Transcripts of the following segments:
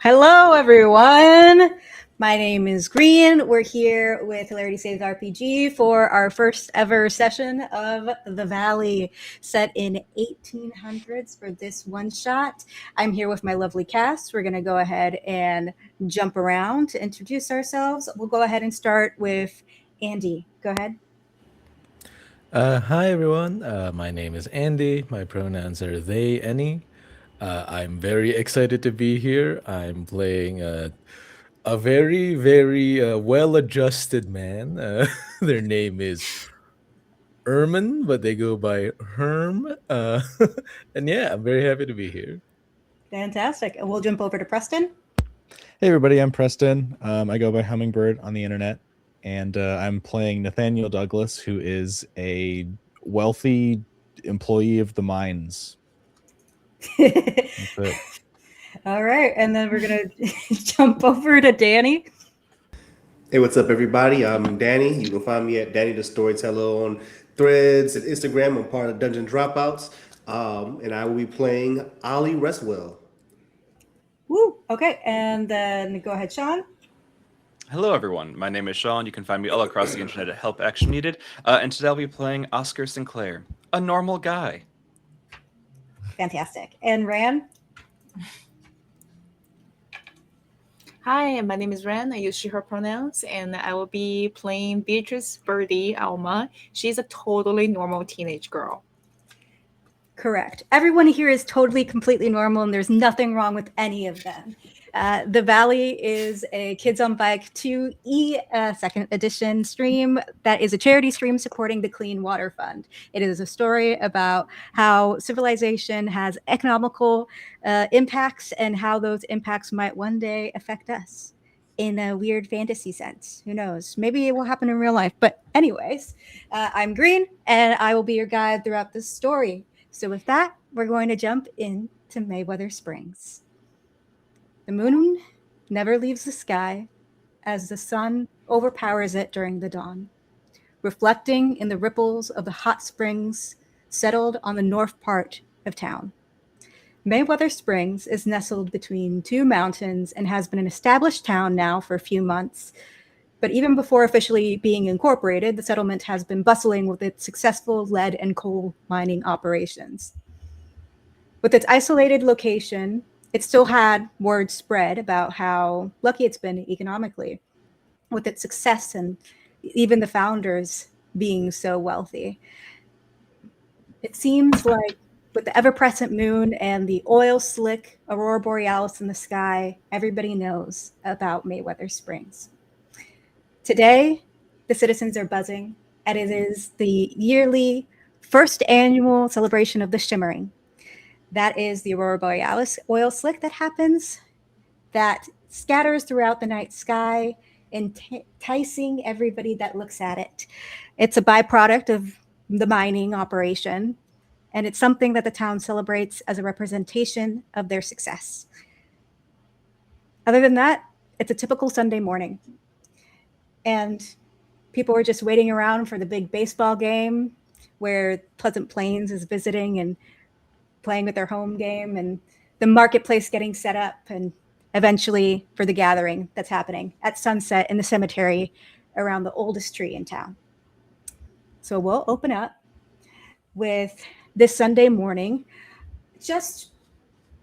Hello, everyone. My name is Green. We're here with Hilarity Saves RPG for our first ever session of The Valley, set in 1800s for this one shot. I'm here with my lovely cast. We're going to go ahead and jump around to introduce ourselves. We'll go ahead and start with Andie. Go ahead. Hi everyone, my name is Andy. My pronouns are they, any. I'm very excited to be here. I'm playing a very well-adjusted man. Their name is Erman, but they go by Herm. And yeah, I'm very happy to be here. Fantastic. And we'll jump over to Preston. Hey everybody, I'm Preston. I go by Hummingbird on the internet, and I'm playing Nathaniel Douglas, who is a wealthy employee of the mines. That's it. All right. And then we're going to jump over to Danny. Hey, what's up, everybody? I'm Danny. You can find me at Danny the Storyteller on Threads and Instagram. I'm part of Dungeon Dropouts, and I will be playing Ollie Restwell. Woo. Okay. And then go ahead, Sean. Hello, everyone. My name is Sean. You can find me all across the internet at helpactionneeded. And today I'll be playing Oscar Sinclair, a normal guy. Fantastic. And Ran? Hi, my name is Ren. I use she, her pronouns, and I will be playing Beatrice Birdie Alma. She's a totally normal teenage girl. Correct. Everyone here is totally, completely normal, and there's nothing wrong with any of them. The Valley is a Kids on Bike 2E second edition stream that is a charity stream supporting the Clean Water Fund. It is a story about how civilization has economical impacts and how those impacts might one day affect us in a weird fantasy sense. Who knows? Maybe it will happen in real life. But anyways, I'm Green, and I will be your guide throughout this story. So with that, we're going to jump into Mayweather Springs. The moon never leaves the sky as the sun overpowers it during the dawn, reflecting in the ripples of the hot springs settled on the north part of town. Mayweather Springs is nestled between two mountains and has been an established town now for a few months. But even before officially being incorporated, the settlement has been bustling with its successful lead and coal mining operations. With its isolated location, it still had word spread about how lucky it's been economically, with its success and even the founders being so wealthy. It seems like with the ever-present moon and the oil-slick aurora borealis in the sky, everybody knows about Mayweather Springs. Today, the citizens are buzzing, and it is the yearly first annual celebration of the Shimmering. That is the aurora borealis oil slick that happens, that scatters throughout the night sky, enticing everybody that looks at it. It's a byproduct of the mining operation, and it's something that the town celebrates as a representation of their success. Other than that, it's a typical Sunday morning. And people are just waiting around for the big baseball game where Pleasant Plains is visiting and playing with their home game, and the marketplace getting set up, and eventually for the gathering that's happening at sunset in the cemetery around the oldest tree in town. So we'll open up with this Sunday morning just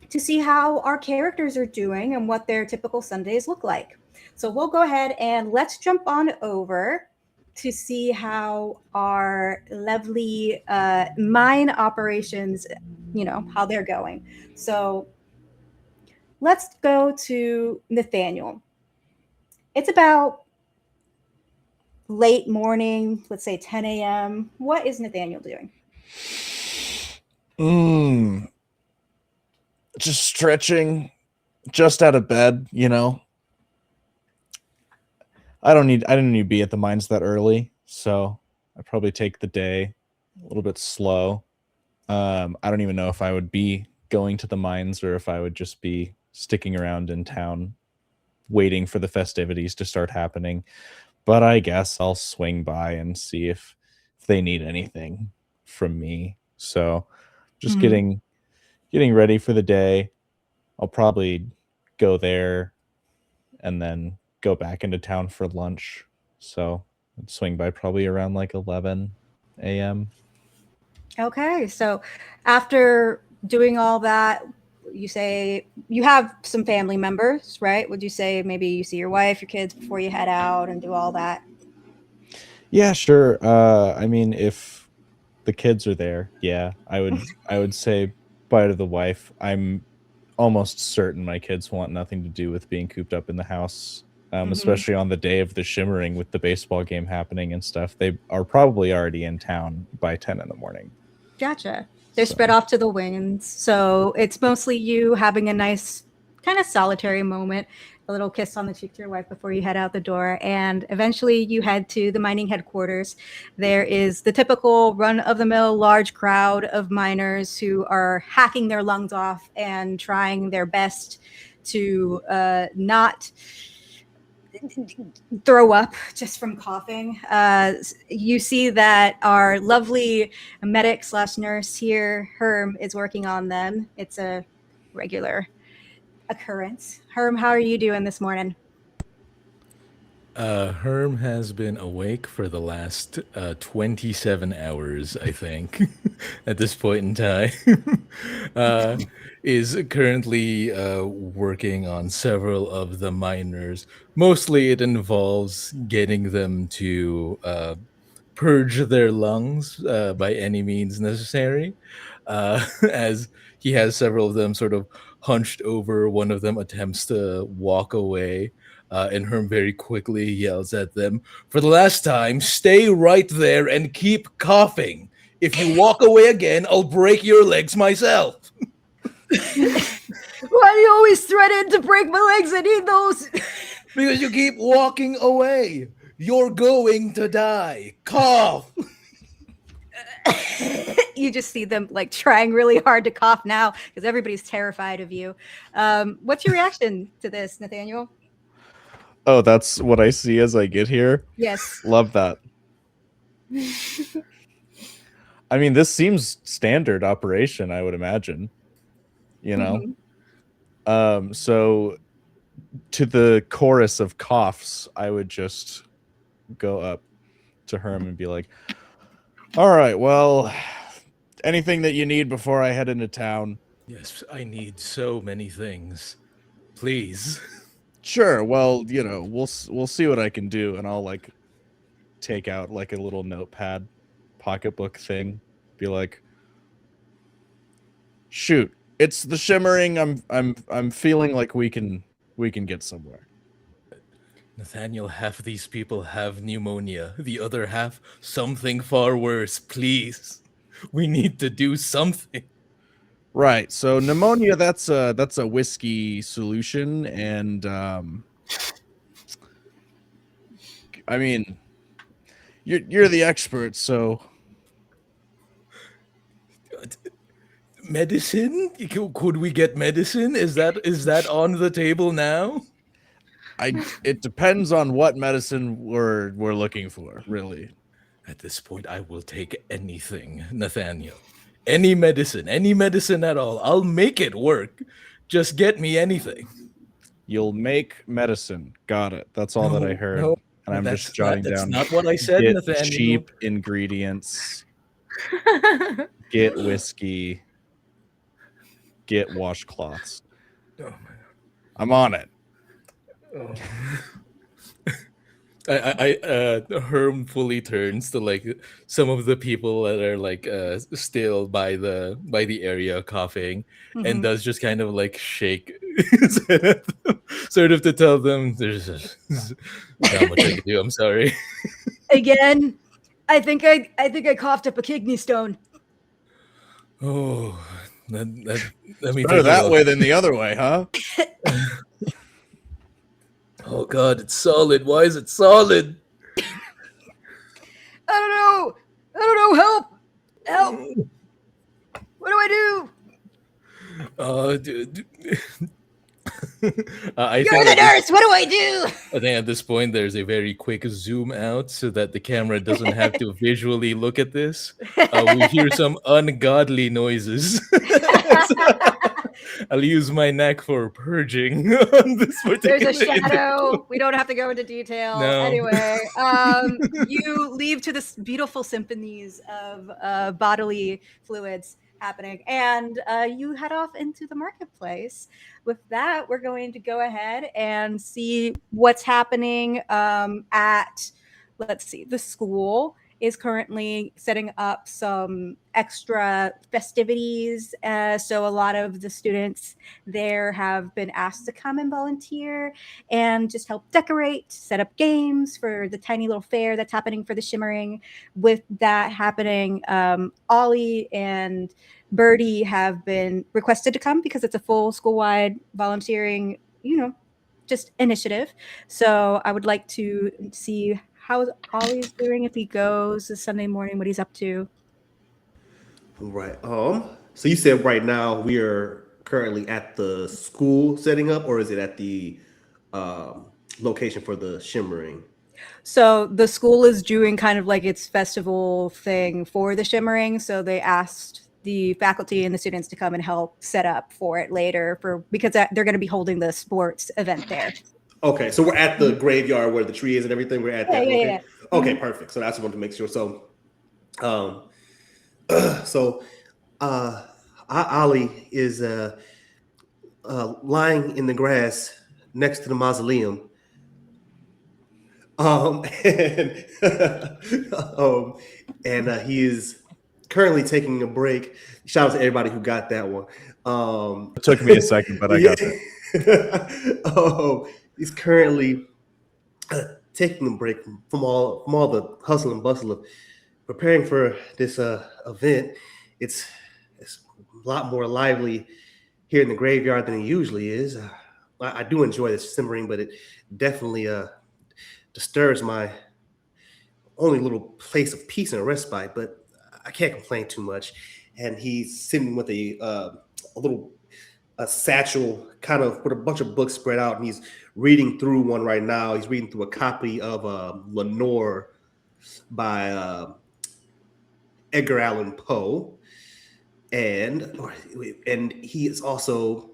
to see how our characters are doing and what their typical Sundays look like. So we'll go ahead and let's jump on over to see how our lovely mine operations, how they're going. So let's go to Nathaniel. It's about late morning, let's say 10 a.m. What is Nathaniel doing? Just stretching, just out of bed, I didn't need to be at the mines that early, so I probably take the day a little bit slow. I don't even know if I would be going to the mines or if I would just be sticking around in town waiting for the festivities to start happening. But I guess I'll swing by and see if they need anything from me. So just getting ready for the day. I'll probably go there, and then go back into town for lunch. So I'd swing by probably around like 11 a.m. Okay, so after doing all that, you say you have some family members, right? Would you say maybe you see your wife, your kids before you head out and do all that? Yeah, sure. I mean, if the kids are there, yeah, I would say bye to the wife. I'm almost certain my kids want nothing to do with being cooped up in the house, Mhm. especially on the day of the shimmering with the baseball game happening and stuff. They are probably already in town by 10 in the morning. Gotcha. They're So, spread off to the winds. So it's mostly you having a nice, kind of solitary moment, a little kiss on the cheek to your wife before you head out the door. And eventually you head to the mining headquarters. There is the typical run of the mill large crowd of miners who are hacking their lungs off and trying their best to not throw up just from coughing. You see that our lovely medic slash nurse here, Herm, is working on them. It's a regular occurrence. Herm, how are you doing this morning? Herm has been awake for the last 27 hours, I think, at this point in time. uh, is currently working on several of the miners. Mostly it involves getting them to purge their lungs by any means necessary, as he has several of them sort of hunched over. One of them attempts to walk away, and Herm very quickly yells at them, "For the last time, stay right there and keep coughing. If you walk away again, I'll break your legs myself." Why do you always threaten to break my legs? I need those. Because you keep walking away. You're going to die. Cough. You just see them like trying really hard to cough now because everybody's terrified of you. What's your reaction to this, Nathaniel? oh, that's what I see as I get here. Yes. Love that. I mean, this seems standard operation, I would imagine. You know? So to the chorus of coughs, I would just go up to Herm and be like, all right, well, anything that you need before I head into town? Yes, I need so many things. Please. Sure. Well, we'll see what I can do, and I'll like take out like a little notepad pocketbook thing. Be like, shoot, it's the shimmering. I'm feeling like we can get somewhere. Nathaniel, half these people have pneumonia. The other half, something far worse. Please. We need to do something. Right. So pneumonia, that's a whiskey solution, and I mean, you're the expert, so Medicine? Could we get medicine? Is that on the table now? it depends on what medicine we're looking for, really. At this point, I will take anything, Nathaniel. Any medicine at all. I'll make it work. Just get me anything. You'll make medicine. Got it. That's all that I heard. No, And I'm that's just jotting that's down. not what I said, Get Nathaniel. cheap ingredients. Get whiskey. Get washcloths. Oh, my I'm on it. Oh. Herm fully turns to like some of the people that are like still by the area coughing, and does just kind of like shake his head at them, sort of to tell them there's not much I can do. I'm sorry. Again, I think I coughed up a kidney stone. Oh, let me Better take a that look. way than the other way, huh? Oh God, it's solid. Why is it solid? I don't know. Help! What do I do? Dude. I You're think the at this, nurse. What do I do? I think at this point there's a very quick zoom out so that the camera doesn't have to visually look at this. We hear some ungodly noises. I'll use my knack for purging on this There's particular a shadow. individual. We don't have to go into detail. No. Anyway, you leave to this beautiful symphonies of bodily fluids happening, and you head off into the marketplace. With that, we're going to go ahead and see what's happening at, let's see, the school is currently setting up some extra festivities. So a lot of the students there have been asked to come and volunteer and just help decorate, set up games for the tiny little fair that's happening for the Shimmering. With that happening, Ollie and Birdie have been requested to come because it's a full school-wide volunteering, just initiative. So I would like to see how Ollie's doing, if he goes this Sunday morning, what he's up to. Right. So you said right now we are currently at the school setting up, or is it at the location for the Shimmering? So the school is doing kind of like its festival thing for the Shimmering. So they asked the faculty and the students to come and help set up for it later because they're going to be holding the sports event there. Okay, so we're at the graveyard where the tree is and everything. We're at that location. Yeah. Okay, perfect. So that's what I want to make sure. So, Ollie is lying in the grass next to the mausoleum. And, he is currently taking a break. Shout out to everybody who got that one. It took me a second, but I got it. He's currently taking a break from all the hustle and bustle of preparing for this event. It's a lot more lively here in the graveyard than it usually is. I do enjoy this simmering, but it definitely disturbs my only little place of peace and respite. But I can't complain too much. And he's sitting with a little satchel, kind of with a bunch of books spread out, and he's reading through one right now. He's reading through a copy of Lenore by Edgar Allan Poe, and he is also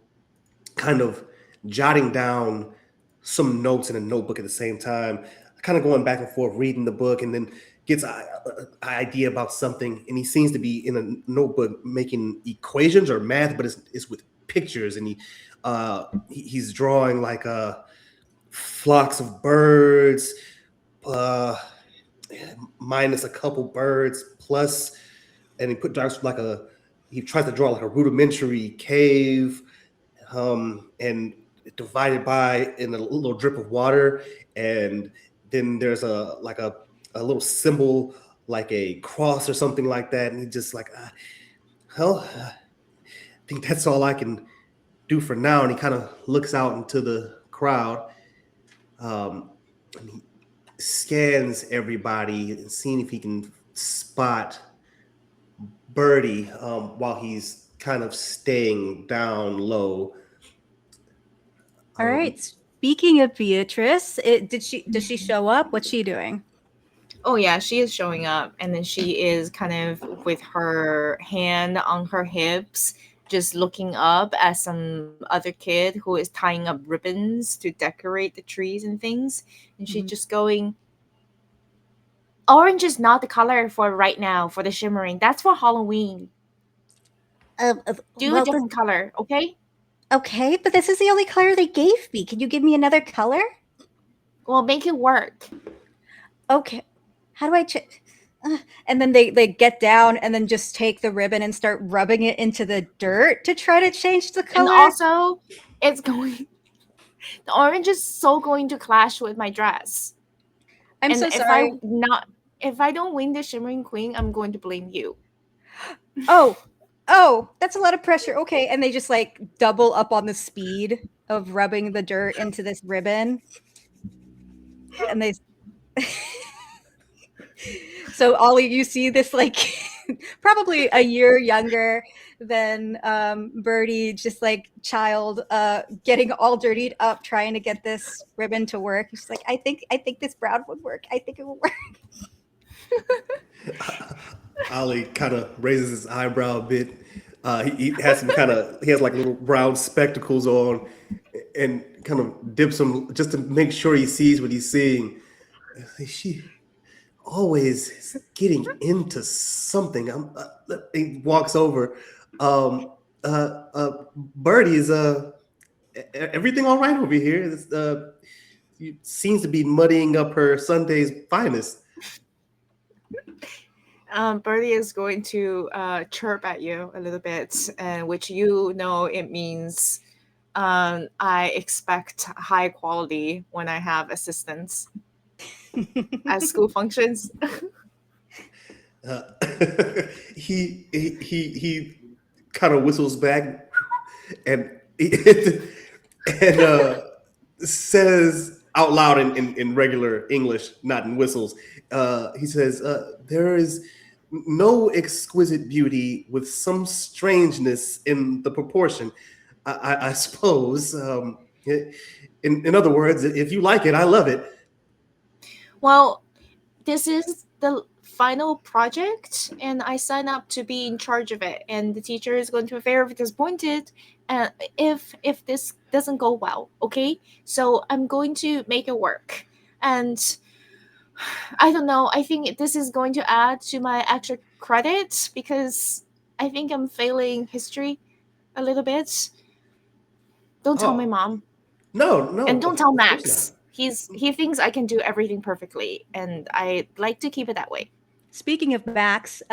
kind of jotting down some notes in a notebook at the same time, kind of going back and forth, reading the book, and then gets an idea about something, and he seems to be in a notebook making equations or math, but it's with pictures, and he's drawing like flocks of birds, minus a couple birds, plus, and he tries to draw like a rudimentary cave, and divided by in a little drip of water, and then there's a little symbol like a cross or something like that, and he just like, I think that's all I can do for now. And he kind of looks out into the crowd, and he scans everybody and seeing if he can spot Birdie while he's kind of staying down low. All right. Speaking of Beatrice, does she show up? What's she doing? Oh yeah, she is showing up, and then she is kind of with her hand on her hips, just looking up at some other kid who is tying up ribbons to decorate the trees and things. And she's just going, orange is not the color for right now for the Shimmering. That's for Halloween. Do a different color, okay? Okay, but this is the only color they gave me. Can you give me another color? Well, make it work. Okay. How do I and then they get down and then just take the ribbon and start rubbing it into the dirt to try to change the color. And also, the orange is so going to clash with my dress. I'm so sorry. If I don't win the Shimmering Queen, I'm going to blame you. Oh, that's a lot of pressure. Okay, and they just like double up on the speed of rubbing the dirt into this ribbon. And they So Ollie, you see this like probably a year younger than Birdie, just like child, getting all dirtied up trying to get this ribbon to work. She's like, I think this brown would work. I think it will work. Ollie kind of raises his eyebrow a bit. He has like little brown spectacles on, and kind of dips them just to make sure he sees what he's seeing. She always is getting into something. He walks over. Birdie, is everything all right over here? Seems to be muddying up her Sunday's finest. Birdie is going to chirp at you a little bit, which it means I expect high quality when I have assistants at school functions. He kind of whistles back and says out loud in regular English, not in whistles. He says, "There is no exquisite beauty with some strangeness in the proportion. I suppose. In other words, if you like it, I love it." Well, this is the final project, and I signed up to be in charge of it. And the teacher is going to be very disappointed if this doesn't go well. Okay, so I'm going to make it work. And I don't know. I think this is going to add to my extra credit because I think I'm failing history a little bit. Don't tell my mom. No. And don't tell of course Max. He thinks I can do everything perfectly, and I like to keep it that way. Speaking of Max,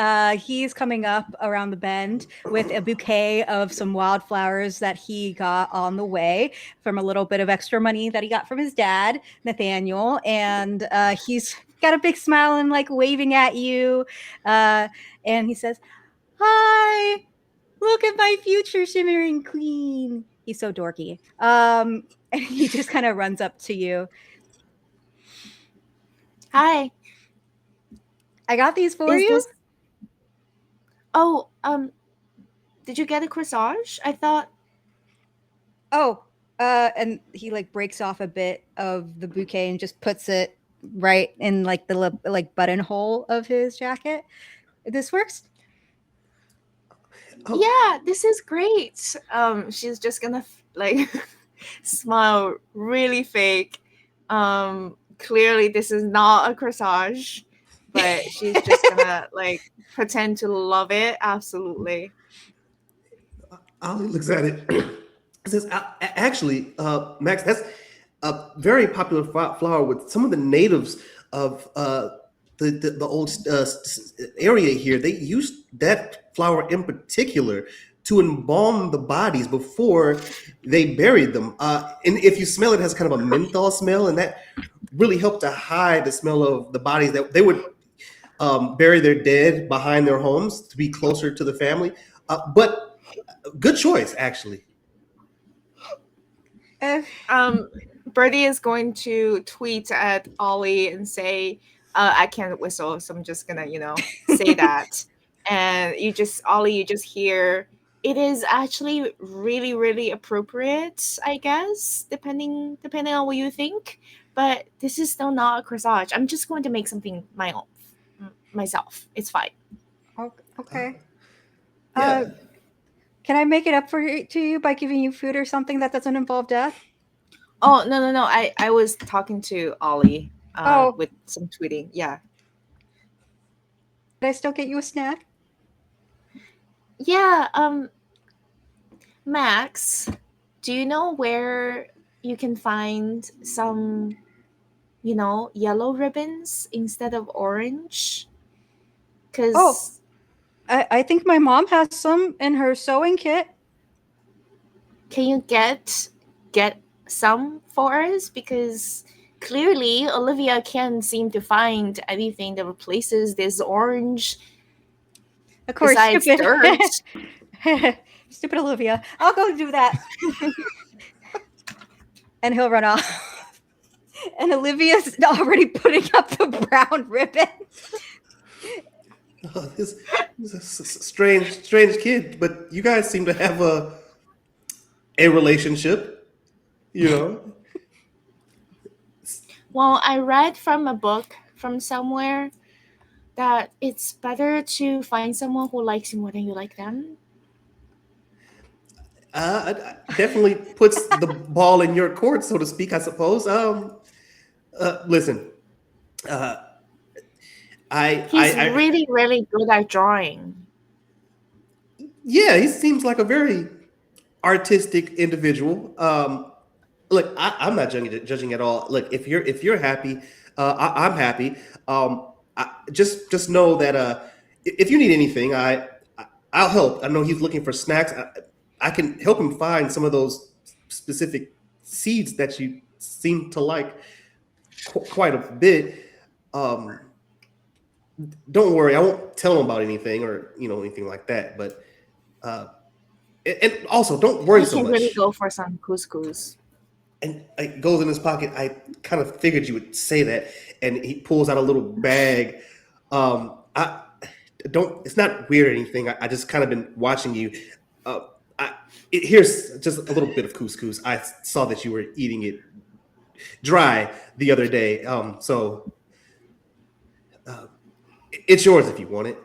he's coming up around the bend with a bouquet of some wildflowers that he got on the way from a little bit of extra money that he got from his dad, Nathaniel. And he's got a big smile and like waving at you. And he says, "Hi, look at my future shimmering queen." He's so dorky. And he just kind of runs up to you. Hi. I got these for Is you. this- Oh, did you get a corsage? I thought. Oh, and he like breaks off a bit of the bouquet and just puts it right in like the like buttonhole of his jacket. This works. Oh. Yeah, this is great. She's just gonna like smile really fake. Clearly this is not a corsage, but she's just gonna like pretend to love it. Absolutely. Ollie looks at it. Says, "Actually, Max, that's a very popular flower with some of the natives of the old area here. They used that flower in particular to embalm the bodies before they buried them. And if you smell it, it has kind of a menthol smell, and that really helped to hide the smell of the bodies. That they would bury their dead behind their homes to be closer to the family. But good choice, actually." Birdie is going to tweet at Ollie and say, "I can't whistle, so I'm just gonna, say that." And Ollie, you just hear it is actually really, really appropriate, I guess, depending on what you think. But this is still not a corsage. I'm just going to make something myself. It's fine. Okay. Yeah. Can I make it up to you by giving you food or something that doesn't involve death? Oh, no. I was talking to Ollie with some tweeting. Yeah. Did I still get you a snack? Yeah. Max, do you know where you can find some, yellow ribbons instead of orange? Because I think my mom has some in her sewing kit. can you get some for us? Because clearly Olivia can't seem to find anything that replaces this orange. Of course, besides dirt. Stupid Olivia. I'll go do that. And he'll run off. And Olivia's already putting up the brown ribbon. He's a strange kid, but you guys seem to have a relationship. You know. Well, I read from a book from somewhere that it's better to find someone who likes you more than you like them. Definitely puts the ball in your court, so to speak. I suppose. Listen. Uh, He's I really, really good at drawing. yeah, he seems like a very artistic individual. Look, I'm not judging at all. Look, if you're happy, I'm happy. Just know that if you need anything, I'll help. I know he's looking for snacks. I can help him find some of those specific seeds that you seem to like quite a bit. Um, don't worry, I won't tell him about anything or anything like that. But and also, don't worry He so can much. really go for some couscous. And it goes in his pocket. I kind of figured you would say that. And he pulls out a little bag. I don't. It's not weird or anything. I just kind of been watching you. Here's just a little bit of couscous. I saw that you were eating it dry the other day. So it's yours if you want it.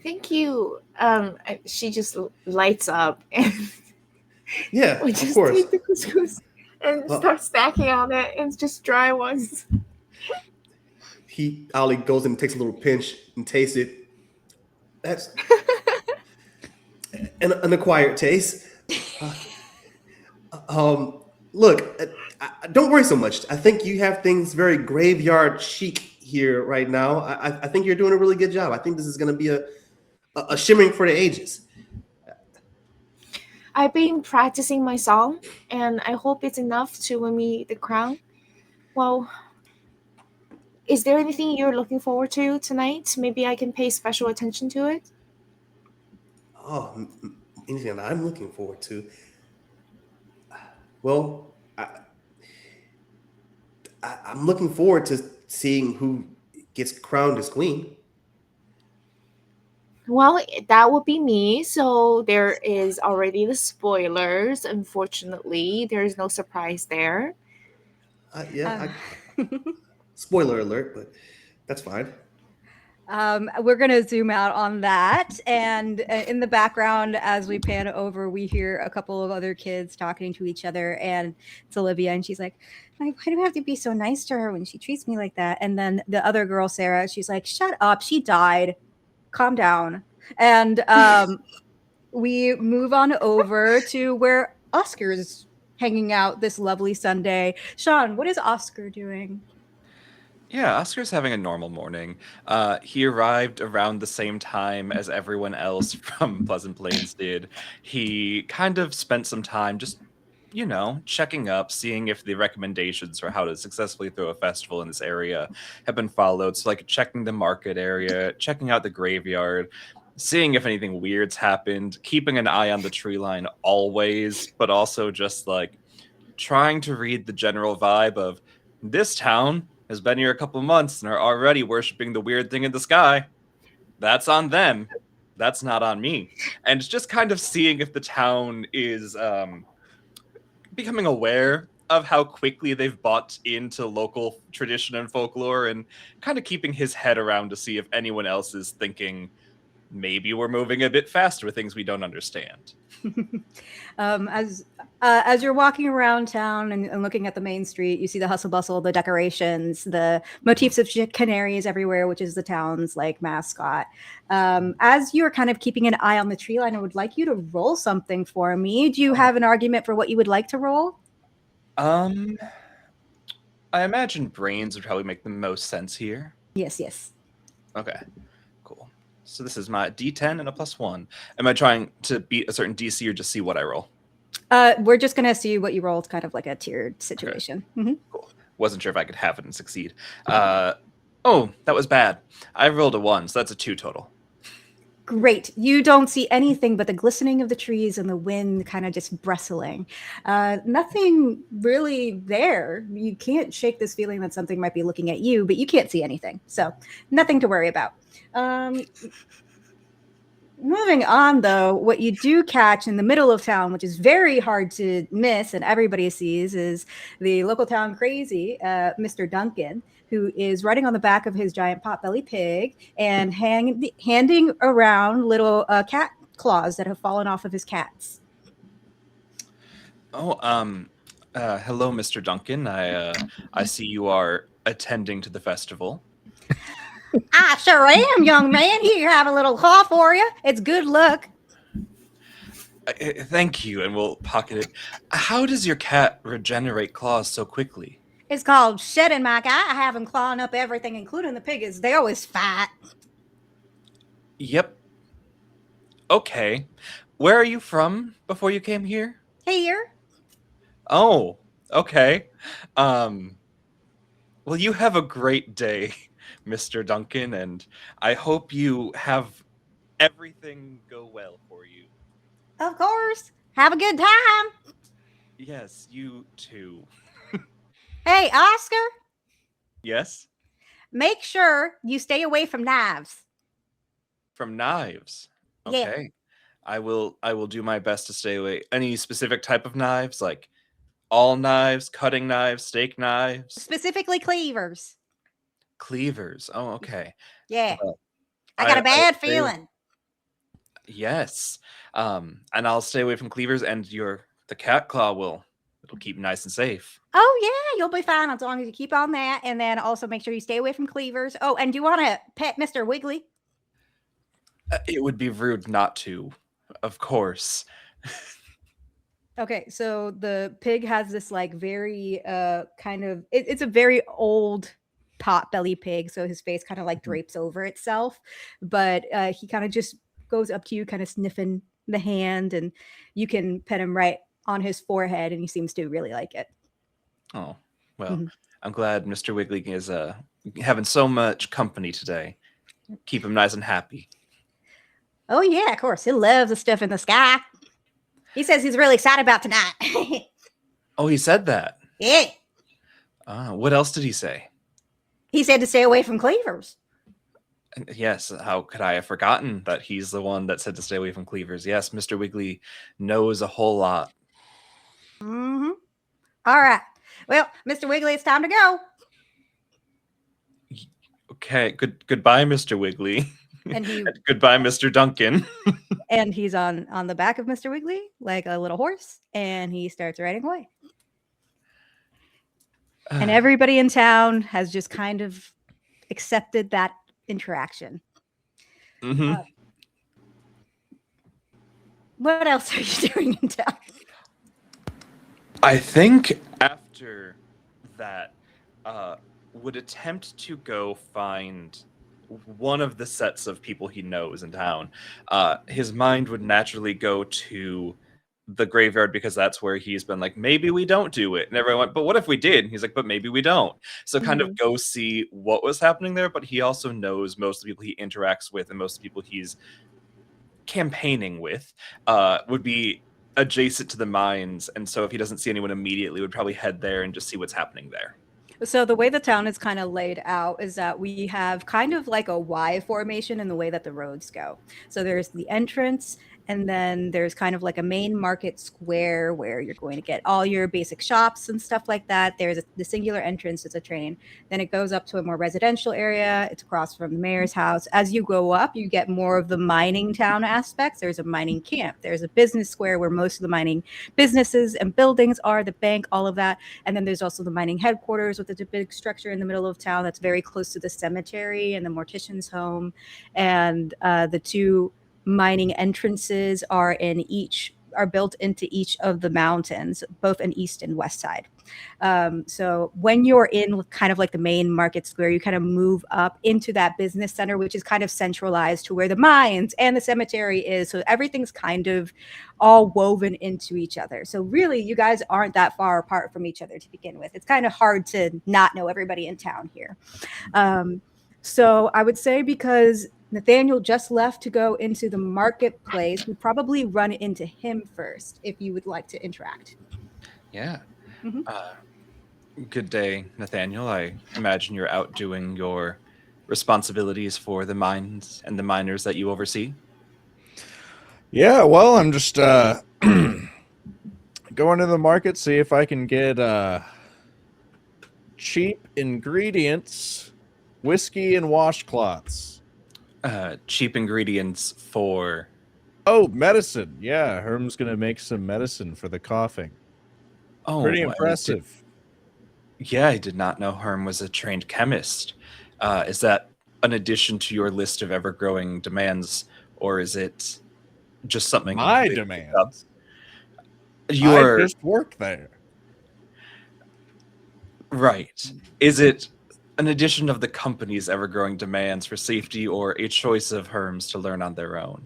Thank you. She just lights up and Yeah, we of just course. take the couscous and start stacking on it, and it's just dry ones. Ollie goes and takes a little pinch and tastes it. That's an acquired taste. Look, don't worry so much. I think you have things very graveyard chic here right now. I think you're doing a really good job. I think this is going to be a shimmering for the ages. I've been practicing my song, and I hope it's enough to win me the crown. Well, is there anything you're looking forward to tonight? Maybe I can pay special attention to it. Oh, anything that I'm looking forward to. Well, I'm looking forward to seeing who gets crowned as queen. Well, that would be me. So there is already the spoilers. Unfortunately, there is no surprise there. Spoiler alert, but that's fine. We're going to zoom out on that. And in the background, as we pan over, we hear a couple of other kids talking to each other. And it's Olivia. And she's like, why do I have to be so nice to her when she treats me like that? And then the other girl, Sarah, she's like, shut up. She died. Calm down. And we move on over to where Oscar's hanging out this lovely Sunday. Sean, what is Oscar doing? Yeah, Oscar's having a normal morning. He arrived around the same time as everyone else from Pleasant Plains did. He kind of spent some time just, checking up, seeing if the recommendations for how to successfully throw a festival in this area have been followed. So, like, checking the market area, checking out the graveyard, seeing if anything weird's happened, keeping an eye on the tree line always, but also just, like, trying to read the general vibe of this town has been here a couple months and are already worshiping the weird thing in the sky. That's on them. That's not on me. And just kind of seeing if the town is becoming aware of how quickly they've bought into local tradition and folklore, and kind of keeping his head around to see if anyone else is thinking maybe we're moving a bit faster with things we don't understand. As you're walking around town and looking at the main street, you see the hustle bustle, the decorations, the motifs of canaries everywhere, which is the town's like mascot. As you're kind of keeping an eye on the tree line, I would like you to roll something for me. Do you have an argument for what you would like to roll? I imagine brains would probably make the most sense here. Yes. Okay, cool. So this is my D10 and a +1. Am I trying to beat a certain DC or just see what I roll? We're just going to see what you roll. It's kind of like a tiered situation. Okay. Mm-hmm. Cool. Wasn't sure if I could have it and succeed. That was bad. I rolled a 1, so that's a 2 total. Great. You don't see anything but the glistening of the trees and the wind kind of just bristling. Nothing really there. You can't shake this feeling that something might be looking at you, but you can't see anything. So nothing to worry about. Moving on, though, what you do catch in the middle of town, which is very hard to miss and everybody sees, is the local town crazy, Mr. Duncan, who is riding on the back of his giant potbelly pig and handing around little cat claws that have fallen off of his cats. Oh, hello, Mr. Duncan. I see you are attending to the festival. I sure am, young man. Here, you have a little claw for you. It's good luck. Thank you, and we'll pocket it. How does your cat regenerate claws so quickly? It's called shedding, my guy. I have him clawing up everything, including the piggies. They always fight. Yep. Okay. Where are you from before you came here? Here. Oh, okay. Well, you have a great day, Mr. Duncan, and I hope you have everything go well for you. Of course. Have a good time. Yes, you too. Hey, Oscar, Yes? make sure you stay away from knives. From knives. Yeah. Okay. I will do my best to stay away. Any specific type of knives, like all knives, cutting knives, steak knives, Specifically cleavers. cleavers. Oh, okay. Yeah. Well, I got a will bad stay- feeling. Yes. And I'll stay away from cleavers, and the cat claw it'll keep nice and safe. Oh, yeah, you'll be fine as long as you keep on that. And then also make sure you stay away from cleavers. Oh, and do you want to pet Mr. Wiggly? It would be rude not to, of course. Okay, so the pig has this like very kind of it's a very old potbelly pig, so his face kind of like drapes over itself, but he kind of just goes up to you, kind of sniffing the hand, and you can pet him right on his forehead, and he seems to really like it. Oh, well, Mhm. I'm glad Mr. Wiggly is having so much company today. Keep him nice and happy. Oh yeah, of course, he loves the stuff in the sky. He says he's really excited about tonight. Oh, he said that. Yeah, What else did he say? he said to stay away from cleavers. Yes, how could I have forgotten that he's the one that said to stay away from cleavers? Yes, Mr. Wiggly knows a whole lot. Mm-hmm. All right. Well, Mr. Wiggly, it's time to go. Okay, goodbye, Mr. Wiggly. And he And goodbye, Mr. Duncan. and he's on the back of Mr. Wiggly like a little horse, and he starts riding away. And everybody in town has just kind of accepted that interaction. Mhm. What else are you doing in town? I think after that, would attempt to go find one of the sets of people he knows in town. His mind would naturally go to the graveyard because that's where he's been like, maybe we don't do it. And everyone went, but what if we did? And he's like, but maybe we don't. So kind of go see what was happening there. But he also knows most of the people he interacts with and most of the people he's campaigning with would be adjacent to the mines. And so if he doesn't see anyone immediately, would probably head there and just see what's happening there. So the way the town is kind of laid out is that we have kind of like a Y formation in the way that the roads go. So there's the entrance, and then there's kind of like a main market square where you're going to get all your basic shops and stuff like that. There's the singular entrance, it's a train. Then it goes up to a more residential area. It's across from the mayor's house. As you go up, you get more of the mining town aspects. There's a mining camp. There's a business square where most of the mining businesses and buildings are, the bank, all of that. And then there's also the mining headquarters with a big structure in the middle of town that's very close to the cemetery and the mortician's home. And the two mining entrances are built into each of the mountains, both in east and west side. So when you're in kind of like the main market square, you kind of move up into that business center, which is kind of centralized to where the mines and the cemetery is. So everything's kind of all woven into each other. So really, you guys aren't that far apart from each other to begin with. It's kind of hard to not know everybody in town here. So I would say, because Nathaniel just left to go into the marketplace, we probably run into him first if you would like to interact. Yeah. Mhm. Good day, Nathaniel. I imagine you're out doing your responsibilities for the mines and the miners that you oversee? Yeah, well, I'm just going to the market, see if I can get cheap ingredients, whiskey, and washcloths. Cheap ingredients for... Oh, medicine. Yeah, Herm's going to make some medicine for the coughing. Oh, Pretty impressive. Yeah, I did not know Herm was a trained chemist. Is that an addition to your list of ever-growing demands, or is it just something My they picked up? demands. You I are just work there. right. Is it an addition of the company's ever-growing demands for safety, or a choice of Herm's to learn on their own?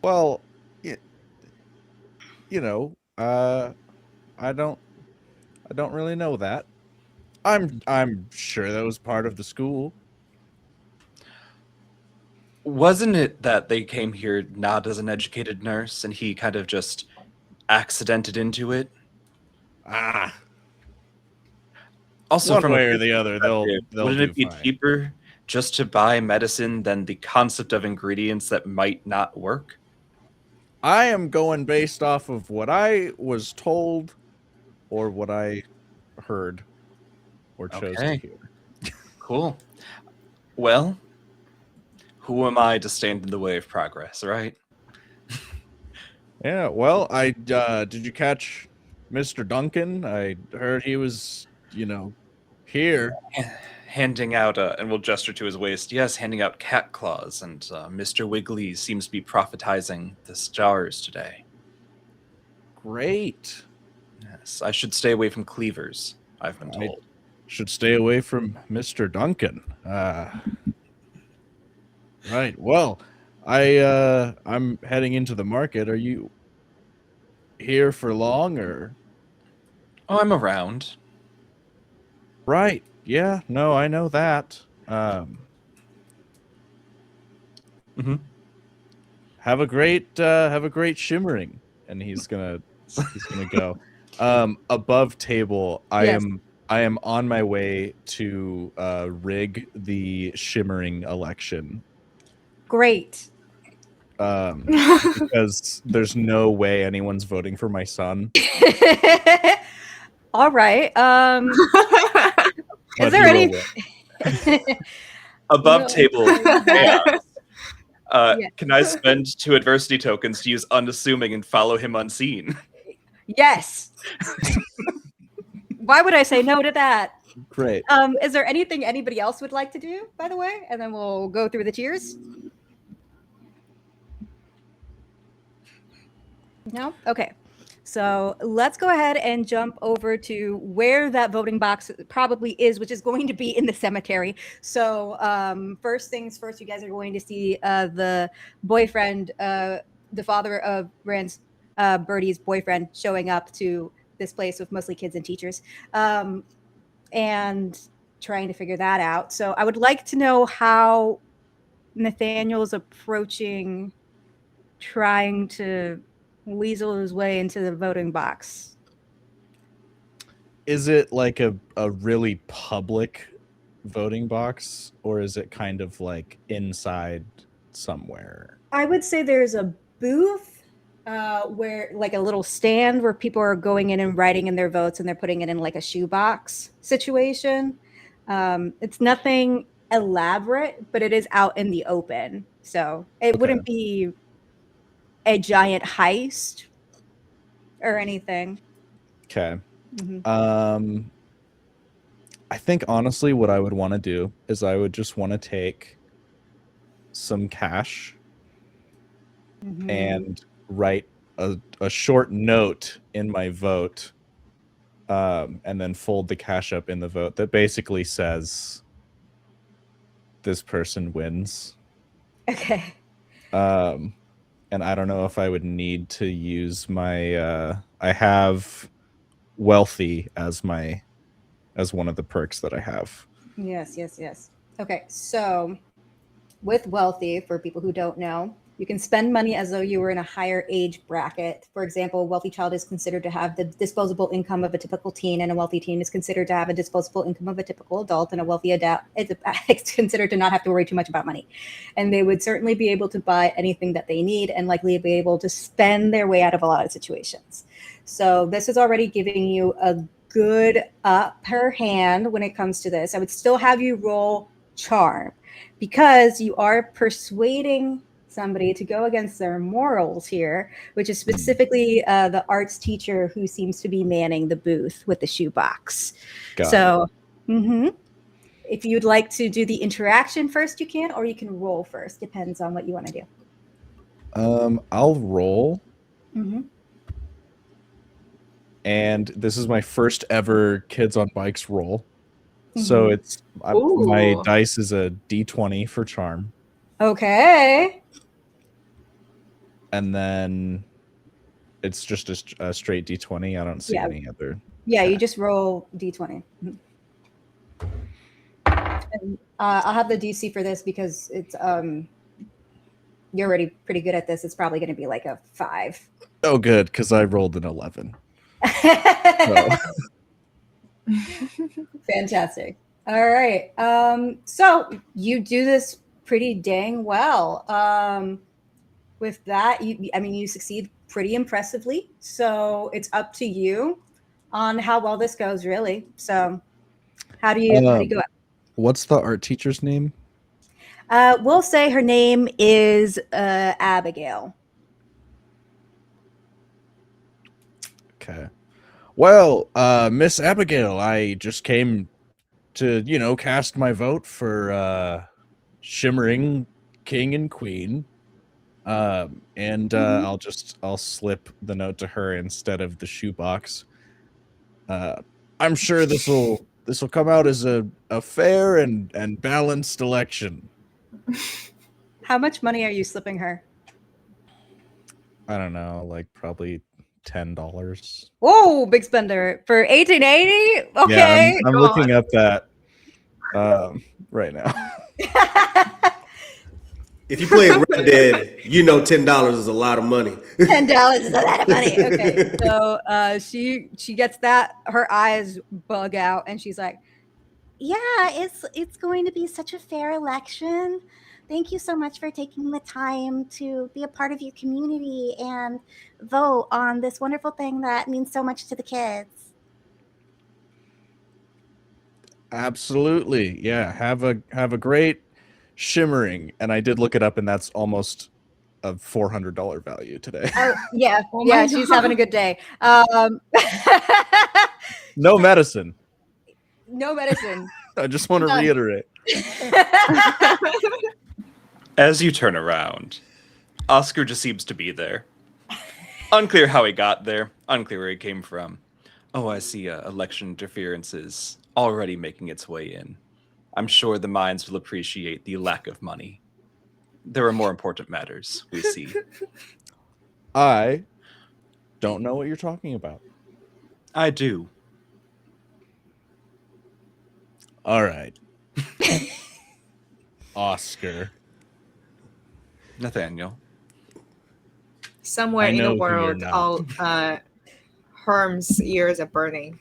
Well, you know, I don't really know that. I'm sure that was part of the school. Wasn't it that they came here not as an educated nurse, and he kind of just accidented into it? Ah, Also, one from a way or business the other, perspective, they'll wouldn't do it be fine. cheaper just to buy medicine than the concept of ingredients that might not work? I am going based off of what I was told or what I heard or chose to Okay, hear. cool. Well, who am I to stand in the way of progress, right? Yeah, well, I did you catch Mr. Duncan? I heard he was, here. Handing out, and we'll gesture to his waist, yes, handing out cat claws, and Mr. Wiggly seems to be prophetizing the stars today. Great. Yes, I should stay away from cleavers, I've been told. Should stay away from Mr. Duncan. Right. Well, I'm heading into the market. Are you here for long or? Oh, I'm around. Right. Yeah. No, I know that. Mhm. Have a great shimmering, and he's gonna go. Above table, Yes. I am on my way to rig the shimmering election. Great. Because there's no way anyone's voting for my son. All right. But Is there he any? will win. Above No, table, yeah. Yeah. can I spend 2 adversity tokens to use unassuming and follow him unseen? Yes. Why would I say no to that? Great. Is there anything anybody else would like to do, by the way? And then we'll go through the tiers. No? Okay. So let's go ahead and jump over to where that voting box probably is, which is going to be in the cemetery. So first things first, you guys are going to see the boyfriend, the father of Rand's Birdie's boyfriend showing up to this place with mostly kids and teachers and trying to figure that out. So I would like to know how Nathaniel's approaching trying to weasel his way into the voting box. Is it like a really public voting box, or is it kind of like inside somewhere? I would say there's a booth where like a little stand where people are going in and writing in their votes and they're putting it in like a shoebox situation. It's nothing elaborate, but it is out in the open. So it wouldn't be a giant heist or anything. Okay. Mm-hmm. I think honestly what I would want to do is I would just want to take some cash and write a short note in my vote and then fold the cash up in the vote that basically says this person wins. Okay. And I don't know if I would need to use my I have wealthy as one of the perks that I have. Yes. Okay. So with wealthy, for people who don't know, You can spend money as though you were in a higher age bracket. For example, a wealthy child is considered to have the disposable income of a typical teen, and a wealthy teen is considered to have a disposable income of a typical adult, and a wealthy adult is considered to not have to worry too much about money. And they would certainly be able to buy anything that they need and likely be able to spend their way out of a lot of situations. So this is already giving you a good upper hand when it comes to this. I would still have you roll charm because you are persuading somebody to go against their morals here, which is specifically the arts teacher who seems to be manning the booth with the shoebox. If you'd like to do the interaction first, you can, or you can roll first. Depends on what you want to do. I'll roll. Mm-hmm. And this is my first ever Kids on Bikes roll. So it's my Ooh. dice is a D20 for charm. Okay. And then it's just a straight D20. I don't see any other. Yeah, Okay. you just roll D20. And, I'll have the DC for this because it's you're already pretty good at this. It's probably going to be like a 5. Oh, good, because I rolled an 11. Fantastic. All right. So you do this pretty dang well. With that, you succeed pretty impressively. So it's up to you on how well this goes, really. So how do you go? What's the art teacher's name? We'll say her name is Abigail. Okay. Well, Miss Abigail, I just came to, cast my vote for Shimmering King and Queen. And I'll slip the note to her instead of the shoebox. I'm sure this will come out as a fair and balanced election. How much money are you slipping her? I don't know, like probably $10. Whoa, big spender for 1880. Okay, Yeah, I'm looking up that right now. If you play Red Dead, you know $10 is a lot of money. $10 is a lot of money. Okay, so she gets that, her eyes bug out, and she's like, "Yeah, it's going to be such a fair election. Thank you so much for taking the time to be a part of your community and vote on this wonderful thing that means so much to the kids." Absolutely. Yeah, have a great Shimmering. And I did look it up, and that's almost a $400 value today. Oh, yeah. Oh my She's God. having a good day. No medicine. No medicine. I just want to None. reiterate. As you turn around, Oscar just seems to be there. Unclear how he got there, unclear where he came from. Oh, I see election interference is already making its way in. I'm sure the mines will appreciate the lack of money. There are more important matters, we see. I don't know what you're talking about. I do. All right. Oscar. Nathaniel. Somewhere I in know the who you're world, not. all Herm's ears are burning.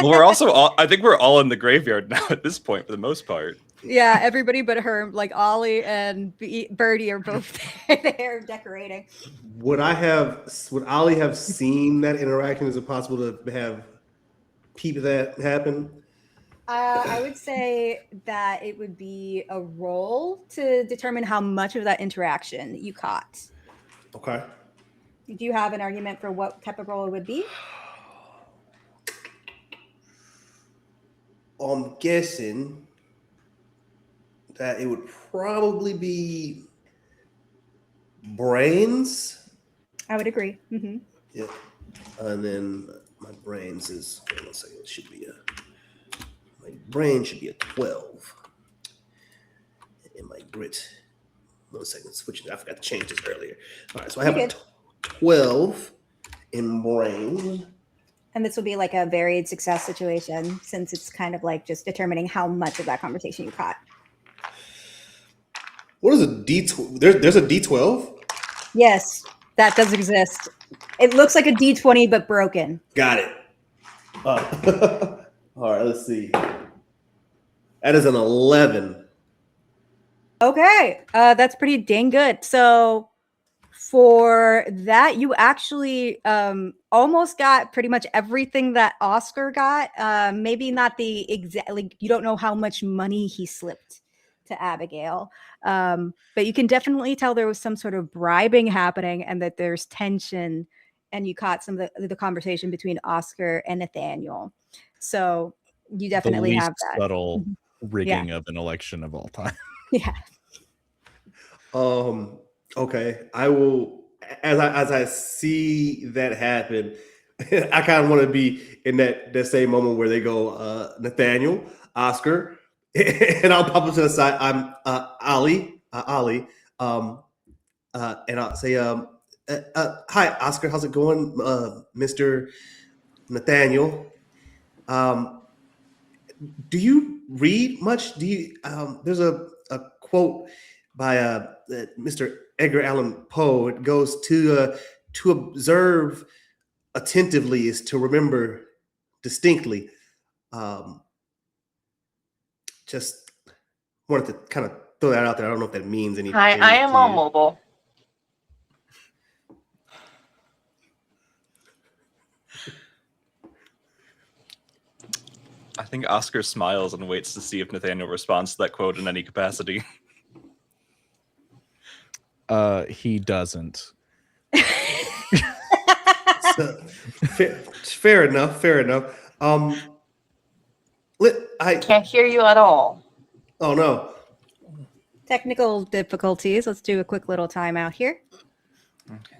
Well, we're also all, I think we're all in the graveyard now at this point for the most part. Yeah, everybody but her, like Ollie and Birdie are both there decorating. Would Ollie have seen that interaction? Is it possible to have peep that happen? I would say that it would be a roll to determine how much of that interaction you caught. Okay. Do you have an argument for what type of roll it would be? I'm guessing that it would probably be brains. I would agree. Mm-hmm. Yeah. And then my brains is, hold on a second, my brain should be a 12. And my grit, 1 second, switching, I forgot to change this earlier. All right, so I have a 12 in brain. And this will be like a varied success situation since it's kind of like just determining how much of that conversation you caught. What is a There's a D12. Yes, that does exist. It looks like a D20 but broken. Got it. All right, let's see. That is an 11. Okay, that's pretty dang good. So for that, you actually almost got pretty much everything that Oscar got. Maybe not the exact, like you don't know how much money he slipped to Abigail, but you can definitely tell there was some sort of bribing happening and that there's tension. And you caught some of the conversation between Oscar and Nathaniel. So you The definitely least have that. subtle Yeah. rigging of an election of all time. Yeah. Okay. I will as I see that happen, I kind of want to be in that same moment where they go, Nathaniel, Oscar, and I'll pop up to the side. I'm Ali, and I'll say, hi, Oscar, how's it going, Mr. Nathaniel? Do you read much? Do you? There's a quote by Mr. Edgar Allan Poe. It goes to observe attentively is to remember distinctly. Um, just wanted to kind of throw that out there. I don't know if that means anything. Hi, I am to on you. mobile. I think Oscar smiles and waits to see if Nathaniel responds to that quote in any capacity. He doesn't. So, fair enough. Fair enough. I Can't hear you at all. oh no. Technical difficulties. Let's do a quick little timeout here. Okay.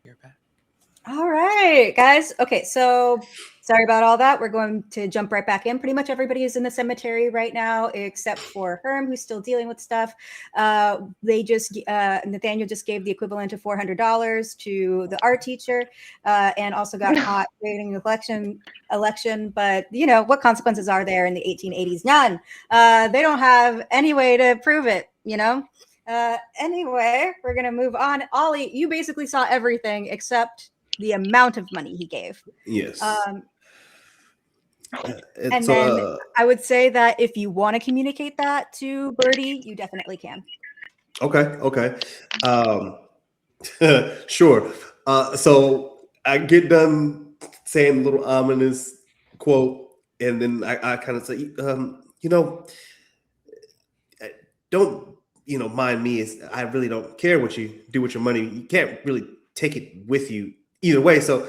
You're back. All right, guys. Okay, so sorry about all that. We're going to jump right back in. Pretty much everybody is in the cemetery right now, except for Herm, who's still dealing with stuff. Nathaniel just gave the equivalent of $400 to the art teacher, and also got caught creating an election. But what consequences are there in the 1880s? None. They don't have any way to prove it. Anyway, we're gonna move on. Ollie, you basically saw everything except the amount of money he gave. Yes. And then I would say that if you want to communicate that to Birdie, you definitely can. Okay. Sure. So I get done saying a little ominous quote, and then I kind of say, don't mind me. I really don't care what you do with your money. You can't really take it with you either way. So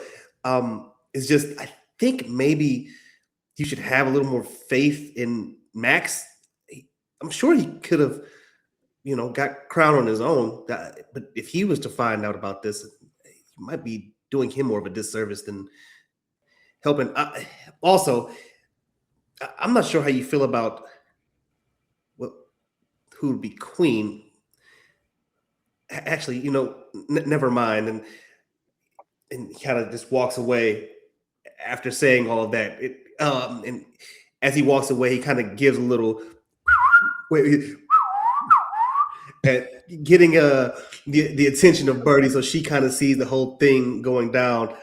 it's just, I think maybe you should have a little more faith in Max. I'm sure he could have, got crowned on his own. But if he was to find out about this, he might be doing him more of a disservice than helping. Also, I'm not sure how you feel about who would be queen. Actually, never mind. And he kind of just walks away after saying all of that. And as he walks away, he kind of gives a little at getting the attention of Birdie, so she kind of sees the whole thing going down.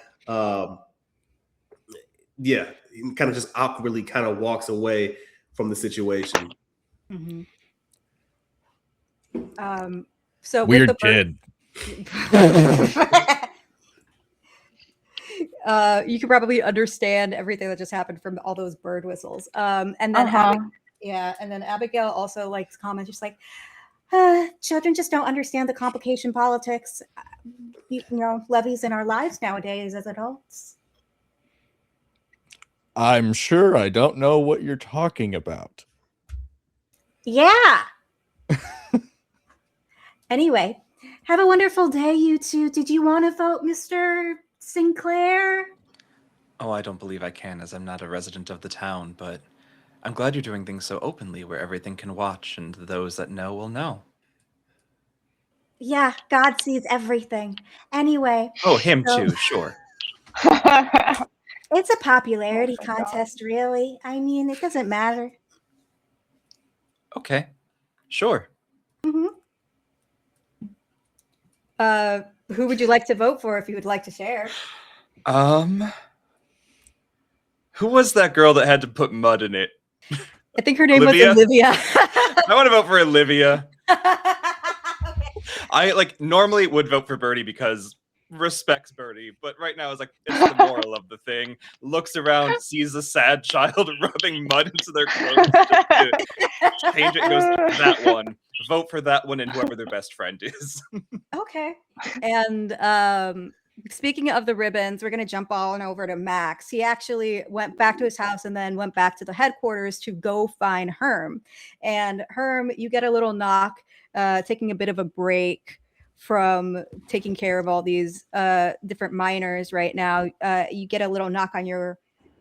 Yeah, and kind of just awkwardly kind of walks away from the situation. Mm-hmm. So weird with the kid. You can probably understand everything that just happened from all those bird whistles. And then and then Abigail also likes comments just like, children just don't understand the complication politics, levies in our lives nowadays as adults. I'm sure I don't know what you're talking about. Yeah. Anyway, have a wonderful day, you two. Did you want to vote, Mr. Sinclair? Oh, I don't believe I can, as I'm not a resident of the town, but I'm glad you're doing things so openly where everything can watch and those that know will know. Yeah, God sees everything. Anyway. Oh, him too, sure. It's a popularity contest, really. I mean, it doesn't matter. Okay, sure. Mm-hmm. Who would you like to vote for if you would like to share? Who was that girl that had to put mud in it? I think her name was Olivia. I want to vote for Olivia. I normally would vote for Birdie because respects Birdie, but right now it's the moral of the thing. Looks around, sees a sad child rubbing mud into their clothes. Change it, goes that one. Vote for that one and whoever their best friend is. Okay. And speaking of the ribbons, we're going to jump on over to Max. He actually went back to his house and then went back to the headquarters to go find Herm. And Herm, you get a little knock, taking a bit of a break from taking care of all these different miners right now. You get a little knock on you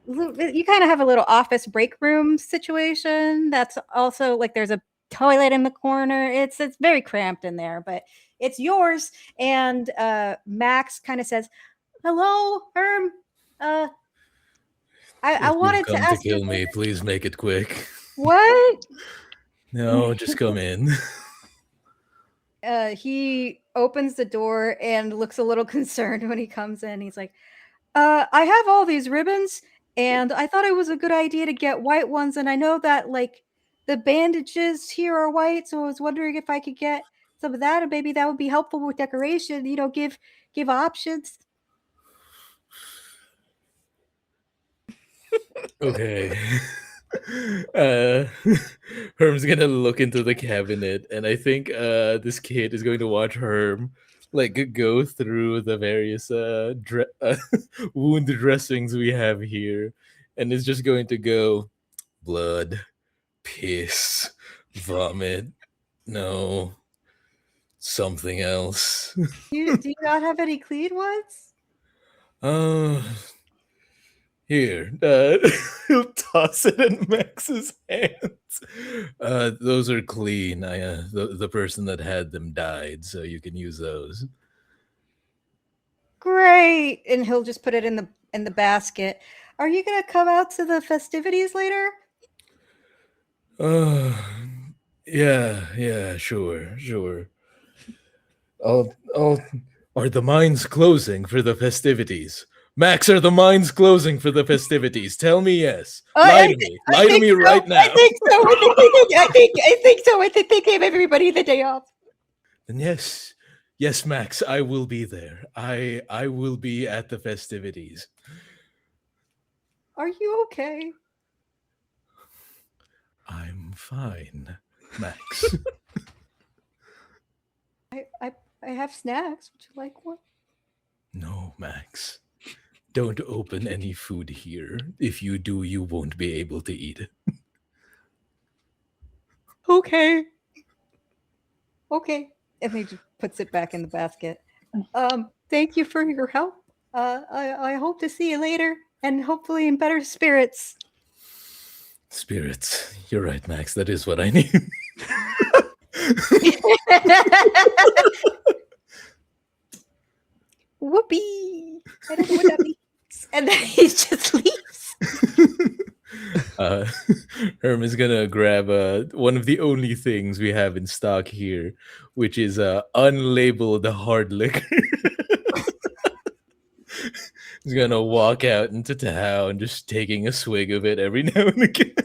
kind of have a little office break room situation. That's also there's a toilet in the corner. It's very cramped in there, but it's yours. And Max kind of says, "Hello, Herm. I wanted to ask you. Kill me. Please make it quick." What? No, just come in. He opens the door and looks a little concerned when he comes in. He's like, I have all these ribbons, and I thought it was a good idea to get white ones. And I know that the bandages here are white, so I was wondering if I could get some of that, and maybe that would be helpful with decoration. Give options. Okay. Herm's gonna look into the cabinet, and I think this kid is going to watch Herm go through the various wound dressings we have here, and is just going to go blood, piss, vomit, no, something else. Do you not have any clean ones? Here, he'll toss it in Max's hands. Those are clean. The person that had them died, so you can use those. Great. And he'll just put it in the basket. Are you gonna come out to the festivities later? Yeah, sure. Are the mines closing for the festivities? Max, are the mines closing for the festivities? Tell me yes. Lie to me. Lie to me right now. I think so. I think so. I think they gave everybody the day off. Then yes, Max, I will be there. I will be at the festivities. Are you okay? I'm fine, Max. I have snacks. Would you like one? No, Max. Don't open any food here. If you do, you won't be able to eat it. Okay. And he just puts it back in the basket. Thank you for your help. I hope to see you later and hopefully in better spirits. Spirits. You're right, Max. That is what I need. Whoopee. I don't know what that means. And then he just leaves. Herm is gonna grab one of the only things we have in stock here, which is unlabeled hard liquor. He's gonna walk out into town, just taking a swig of it every now and again.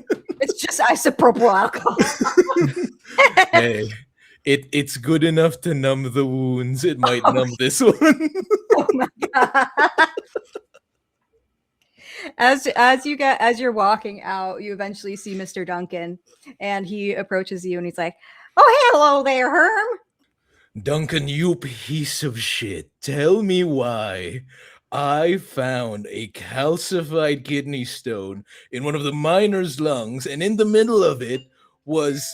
It's just isopropyl alcohol. Hey, it's good enough to numb the wounds. It might numb this one. Oh my god. As you're walking out, you eventually see Mr. Duncan, and he approaches you and he's like, "Oh, hello there, Herm." Duncan, you piece of shit. Tell me why I found a calcified kidney stone in one of the miner's lungs, and in the middle of it was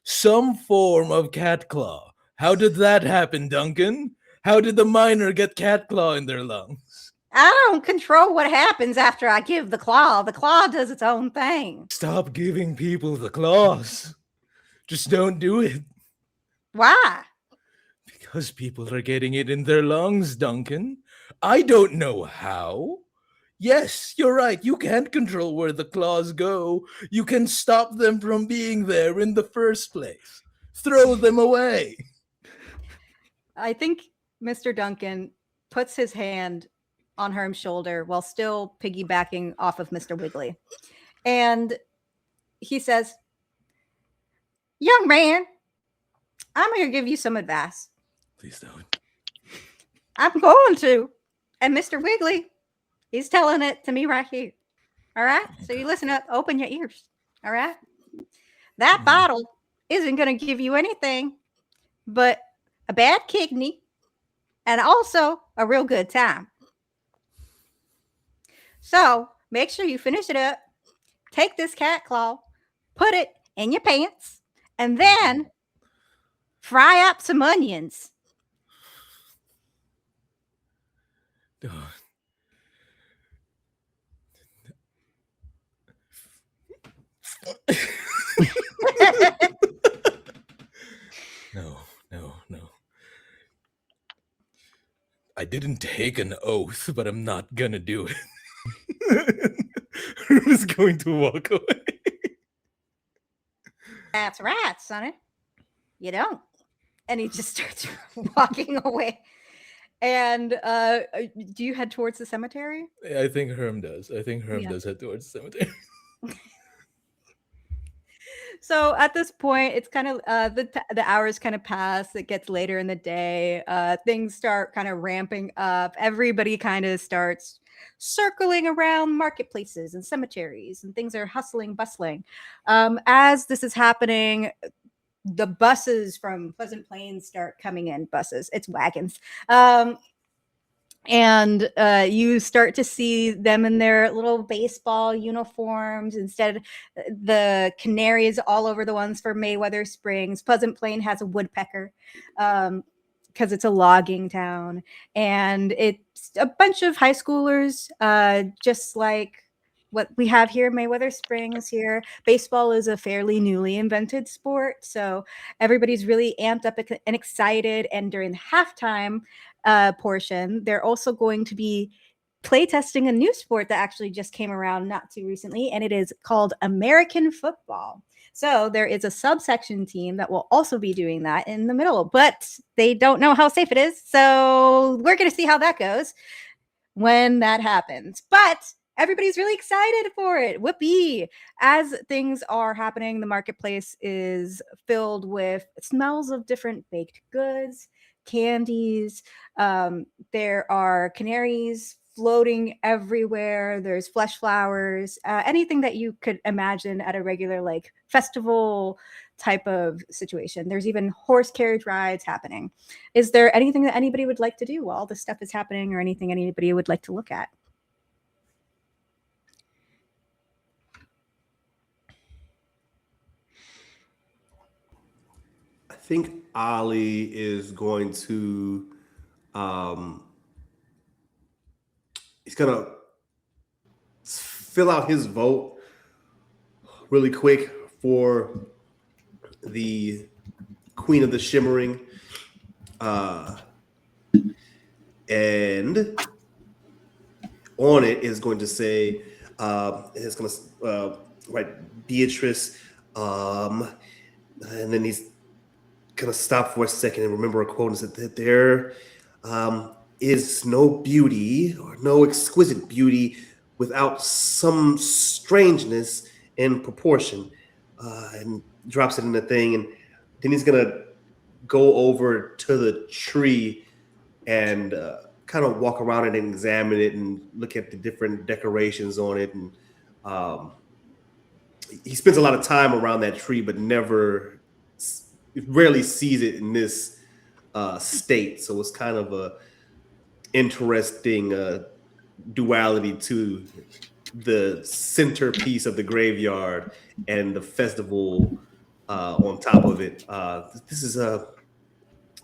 some form of cat claw. How did that happen, Duncan? How did the miner get cat claw in their lungs? I don't control what happens after I give the claw. The claw does its own thing. Stop giving people the claws. Just don't do it. Why? Because people are getting it in their lungs, Duncan. I don't know how. Yes, you're right. You can't control where the claws go. You can stop them from being there in the first place. Throw them away. I think Mr. Duncan puts his hand on Herm's shoulder while still piggybacking off of Mr. Wiggly. And he says, "Young man, I'm going to give you some advice. Please don't. I'm going to. And Mr. Wiggly, he's telling it to me right here. All right? So you listen up, open your ears. All right? That bottle isn't going to give you anything but a bad kidney and also a real good time. So make sure you finish it up. Take this cat claw, put it in your pants, and then fry up some onions." No. I didn't take an oath, but I'm not gonna do it. I was going to walk away. That's right, sonny. You don't. And he just starts walking away. And do you head towards the cemetery? I think Herm does. I think Herm Yeah. does head towards the cemetery. So at this point, it's kind of the hours kind of pass. It gets later in the day. Things start kind of ramping up. Everybody kind of starts circling around marketplaces and cemeteries, and things are hustling, bustling. As this is happening, the buses from Pleasant Plains start coming in. Buses, it's wagons. And you start to see them in their little baseball uniforms. Instead, the canaries all over the ones for Mayweather Springs. Pleasant Plain has a woodpecker because it's a logging town. And it's a bunch of high schoolers, just like what we have here, Mayweather Springs here. Baseball is a fairly newly invented sport. So everybody's really amped up and excited. And during the halftime portion, they're also going to be playtesting a new sport that actually just came around not too recently, and it is called American football. So there is a subsection team that will also be doing that in the middle, but they don't know how safe it is. So we're going to see how that goes when that happens. But everybody's really excited for it. Whoopee. As things are happening, the marketplace is filled with smells of different baked goods, candies. There are canaries floating everywhere. There's flesh flowers, anything that you could imagine at a regular like festival type of situation. There's even horse carriage rides happening. Is there anything that anybody would like to do while this stuff is happening, or anything anybody would like to look at? I think Ollie is going to he's gonna fill out his vote really quick for the Queen of the Shimmering, and on it is going to say it's going to write Beatrice, and then he's gonna stop for a second and remember a quote and said that there is no beauty or no exquisite beauty without some strangeness in proportion, and drops it in the thing. And then he's gonna go over to the tree and kind of walk around it and examine it and look at the different decorations on it. And he spends a lot of time around that tree, but rarely sees it in this state. So it's kind of a interesting duality to the centerpiece of the graveyard and the festival on top of it. This is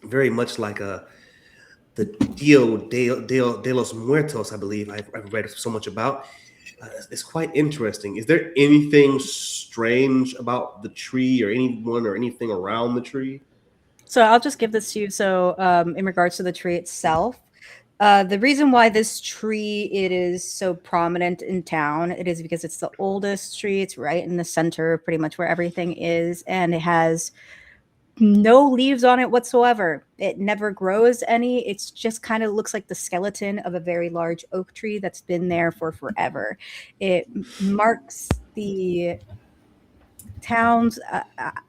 very much like the Dia de los Muertos, I believe. I've read so much about. It's quite interesting. Is there anything strange about the tree or anyone or anything around the tree? So I'll just give this to you. So in regards to the tree itself, the reason why this tree it is so prominent in town, it is because it's the oldest tree. It's right in the center, pretty much where everything is, and it has no leaves on it whatsoever. It never grows any. It's just kind of looks like the skeleton of a very large oak tree that's been there for forever. It marks the town's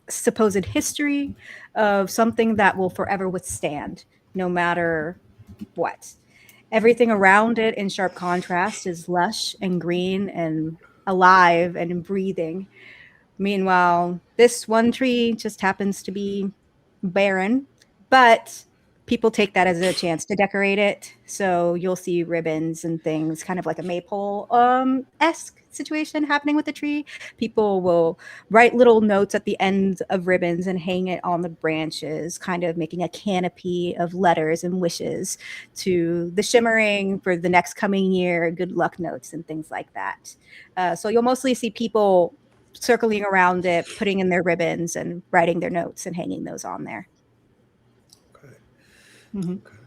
supposed history of something that will forever withstand no matter what. Everything around it in sharp contrast is lush and green and alive and breathing. Meanwhile, this one tree just happens to be barren, but people take that as a chance to decorate it. So you'll see ribbons and things, kind of like a maypole-esque situation happening with the tree. People will write little notes at the ends of ribbons and hang it on the branches, kind of making a canopy of letters and wishes to the shimmering for the next coming year, good luck notes and things like that. So you'll mostly see people circling around it, putting in their ribbons and writing their notes and hanging those on there. Okay. Mm-hmm. Okay.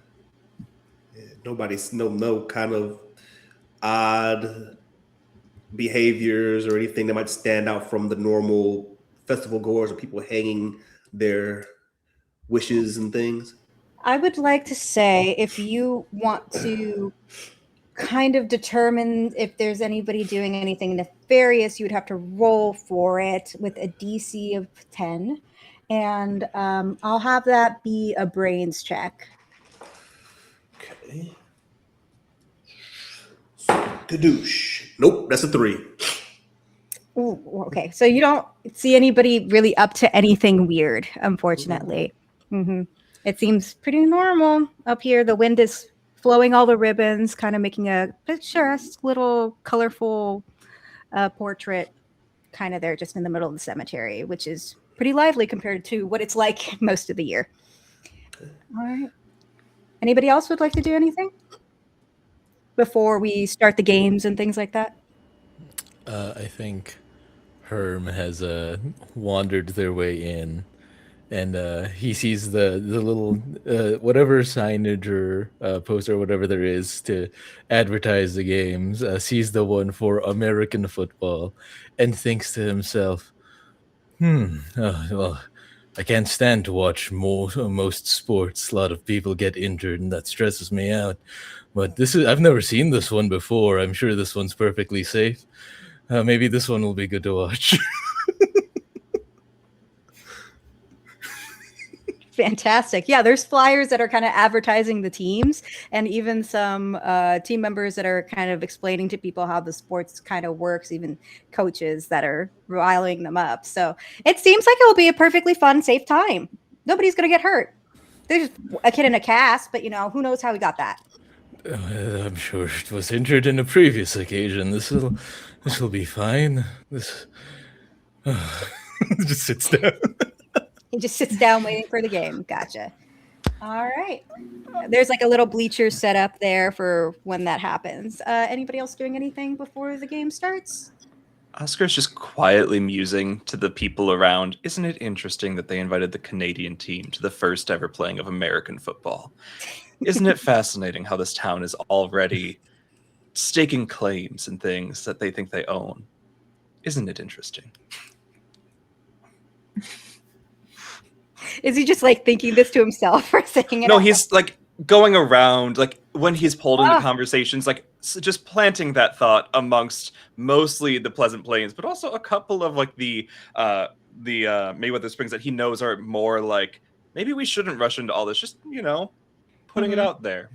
Yeah, nobody's no kind of odd behaviors or anything that might stand out from the normal festival goers or people hanging their wishes and things. I would like to say, if you want to kind of determine if there's anybody doing anything nefarious, you would have to roll for it with a DC of 10. And I'll have that be a brains check. Okay. Kadoosh. Nope, that's a 3. Ooh, okay, so you don't see anybody really up to anything weird, unfortunately. Mm-hmm. It seems pretty normal up here. The wind is flowing all the ribbons, kind of making a picturesque little colorful portrait kind of there just in the middle of the cemetery, which is pretty lively compared to what it's like most of the year. All right. Anybody else would like to do anything before we start the games and things like that? I think Herm has wandered their way in, and he sees the little whatever signage or poster or whatever there is to advertise the games. Sees the one for American football, and thinks to himself, well, I can't stand to watch most sports. A lot of people get injured, and that stresses me out. But I've never seen this one before. I'm sure this one's perfectly safe. Maybe this one will be good to watch. Fantastic. Yeah, there's flyers that are kind of advertising the teams, and even some team members that are kind of explaining to people how the sports kind of works, even coaches that are riling them up. So it seems like it will be a perfectly fun, safe time. Nobody's going to get hurt. There's a kid in a cast, but who knows how he got that. I'm sure it was injured in a previous occasion. This will be fine. This just sits down. He just sits down waiting for the game. Gotcha. All right. There's like a little bleacher set up there for when that happens. Anybody else doing anything before the game starts? Oscar's just quietly musing to the people around. Isn't it interesting that they invited the Canadian team to the first ever playing of American football? Isn't it fascinating how this town is already staking claims and things that they think they own? Isn't it interesting? Is he just like thinking this to himself or saying it? No, out he's like going around, like when he's pulled into conversations, like just planting that thought amongst mostly the Pleasant Plains, but also a couple of like the Mayweather Springs that he knows are more like, maybe we shouldn't rush into all this, just putting it out there.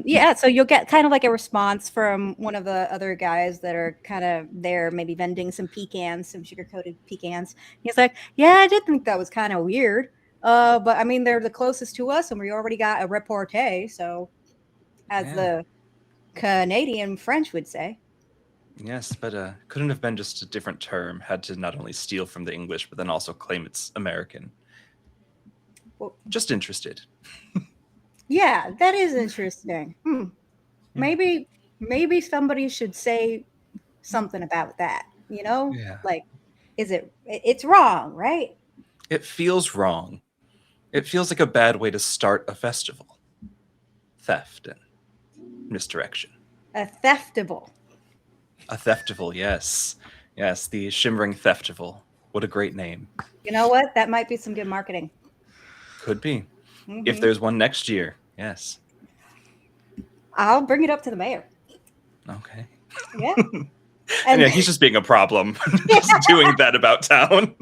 Yeah, so you'll get kind of like a response from one of the other guys that are kind of there, maybe vending some pecans, some sugar-coated pecans. He's like, yeah, I did think that was kind of weird. But I mean, they're the closest to us, and we already got a repartee, so as the Canadian French would say. Yes, but couldn't have been just a different term. Had to not only steal from the English, but then also claim it's American. Well, just interested. Yeah, that is interesting. Maybe somebody should say something about that, Yeah. Like, it's wrong, right? It feels wrong. It feels like a bad way to start a festival. Theft and misdirection. A theftival. A theftival, yes. Yes, the Shimmering Theftival. What a great name. You know what? That might be some good marketing. Could be. If there's one next year, yes. I'll bring it up to the mayor. Okay. Yeah. And yeah, he's just being a problem. Just doing that about town.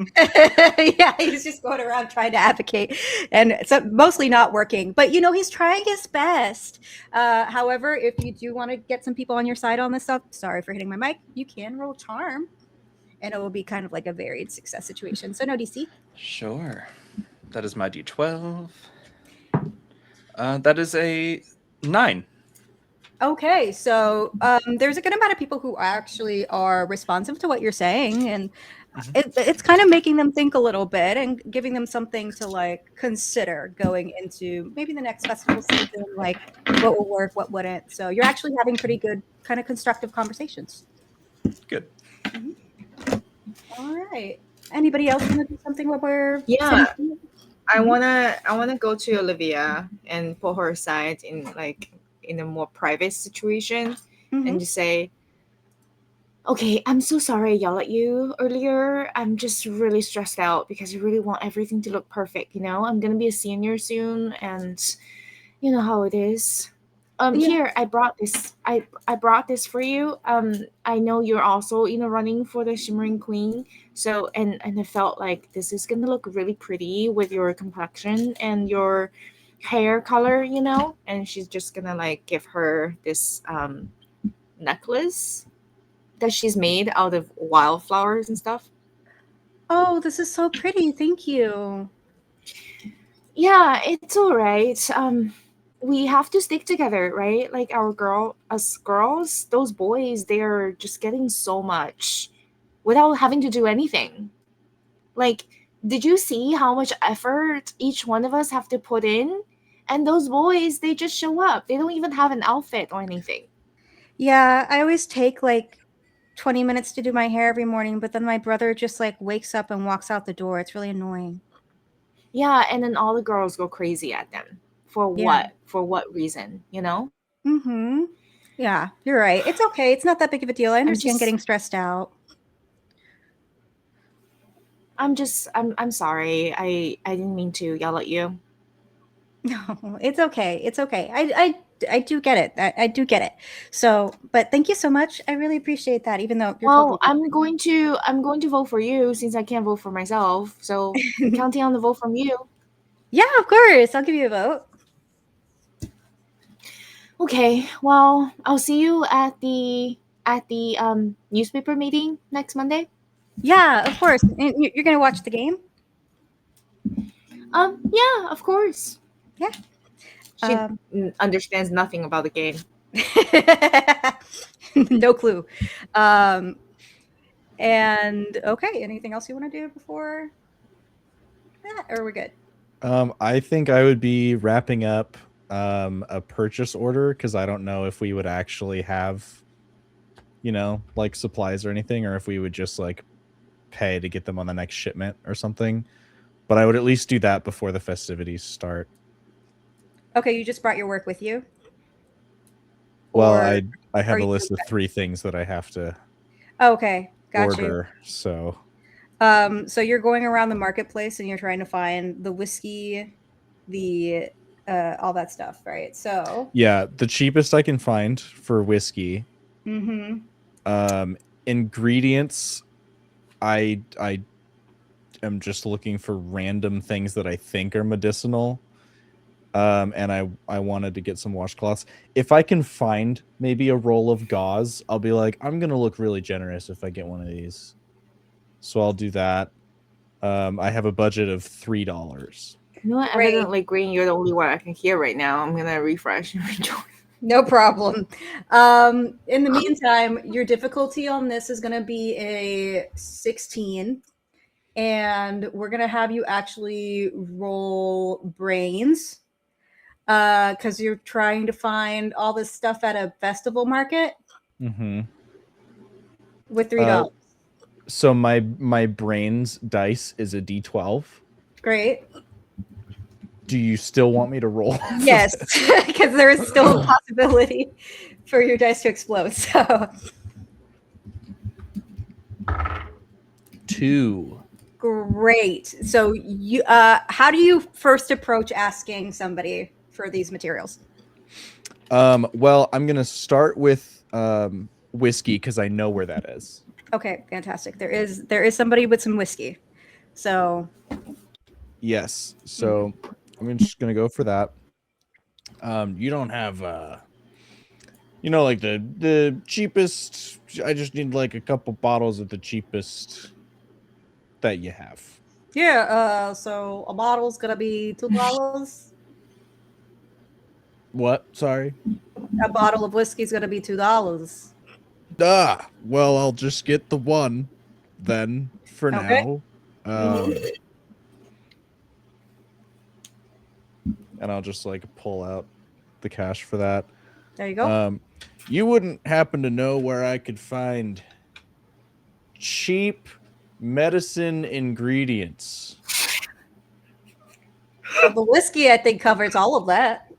Yeah, he's just going around trying to advocate, and so mostly not working. But he's trying his best. However, if you do want to get some people on your side on this stuff, sorry for hitting my mic, you can roll charm, and it will be kind of like a varied success situation. So no DC. Sure. That is my D12. That is a 9. Okay, so there's a good amount of people who actually are responsive to what you're saying, and it's kind of making them think a little bit and giving them something to like consider going into maybe the next festival season, like what will work, what wouldn't. So you're actually having pretty good kind of constructive conversations. Good. All right. Anybody else want to do something where we're I wanna go to Olivia and pull her aside in a more private situation and just say, okay, I'm so sorry I yelled at you earlier. I'm just really stressed out because I really want everything to look perfect. I'm gonna be a senior soon, and you know how it is. Here, I brought this. I brought this for you. I know you're also running for the Shimmering Queen. So and I felt like this is gonna look really pretty with your complexion and your hair color, and she's just gonna like give her this necklace that she's made out of wildflowers and stuff. Oh, this is so pretty. Thank you. Yeah, it's all right. we have to stick together, right? Like us girls, those boys, they're just getting so much without having to do anything. Like, did you see how much effort each one of us have to put in? And those boys, they just show up. They don't even have an outfit or anything. Yeah, I always take like 20 minutes to do my hair every morning, but then my brother just like wakes up and walks out the door. It's really annoying. Yeah, and then all the girls go crazy at them. For Yeah. what? For what reason, you know? Mm-hmm. Yeah, you're right. It's okay. It's not that big of a deal. I understand just- getting stressed out. I'm sorry. I didn't mean to yell at you. No, it's okay. It's okay. I do get it. I do get it. So, but thank you so much. I really appreciate that. Even though you're Well, totally I'm going to vote for you since I can't vote for myself. So counting on the vote from you. yeah, of course. I'll give you a vote. Okay. Well, I'll see you at the newspaper meeting next Monday. Yeah, of course. And you're gonna watch the game. Yeah, of course. Yeah. She understands nothing about the game. No clue. And okay, anything else you want to do before that, or we're good? I think I would be wrapping up a purchase order because I don't know if we would actually have, like supplies or anything, or if we would just like pay to get them on the next shipment or something. But I would at least do that before the festivities start. Okay, you just brought your work with you. Well, Or I have are a you- list of 3 things that I have to Okay, got you. order. So So you're going around the marketplace and you're trying to find the whiskey, the all that stuff, right? So yeah, the cheapest I can find for whiskey. Ingredients, I am just looking for random things that I think are medicinal. And I wanted to get some washcloths. If I can find maybe a roll of gauze, I'll be like, I'm gonna look really generous if I get one of these. So I'll do that. I have a budget of $3. You know what? Great. Evidently, Green, you're the only one I can hear right now. I'm gonna refresh and rejoin. no problem. In the meantime, your difficulty on this is going to be a 16, and we're going to have you actually roll brains because you're trying to find all this stuff at a festival market Mm-hmm. with $3. So my brains dice is a D12. Great. Do you still want me to roll? Yes, because there is still a possibility for your dice to explode. So 2. great. So you, how do you first approach asking somebody for these materials? Well, I'm gonna start with whiskey because I know where that is. Okay, fantastic. There is somebody with some whiskey. So Yes. So I'm just gonna go for that. You don't have like the cheapest. I just need like a couple bottles of the cheapest that you have. yeah, so a bottle's gonna be $2. What? Sorry. A bottle of whiskey's gonna be $2. Well, I'll just get the one then for Okay. now. And I'll just like pull out the cash for that. There you go. You wouldn't happen to know where I could find cheap medicine ingredients? Well, the whiskey, I think, covers all of that.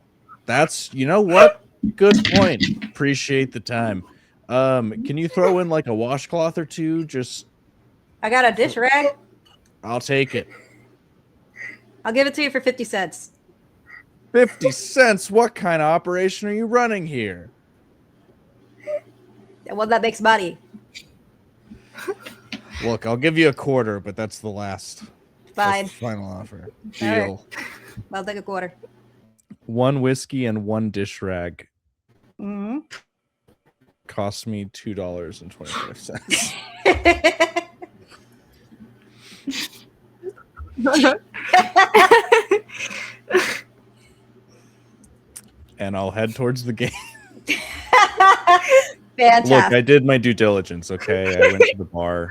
That's, you know what? Good point. Appreciate the time. Can you throw in like a washcloth or two? Just, I got a dish rag. I'll take it. I'll give it to you for 50 cents. 50 cents? What kind of operation are you running here? Well, that makes money. Look, I'll give you a quarter, but that's the last. Fine. That's the final offer. All right. Deal. I'll take a quarter. 1 whiskey and 1 dish rag Mm-hmm. cost me $2.25. and I'll head towards the gate. Fantastic. Look, I did my due diligence, okay? I went to the bar.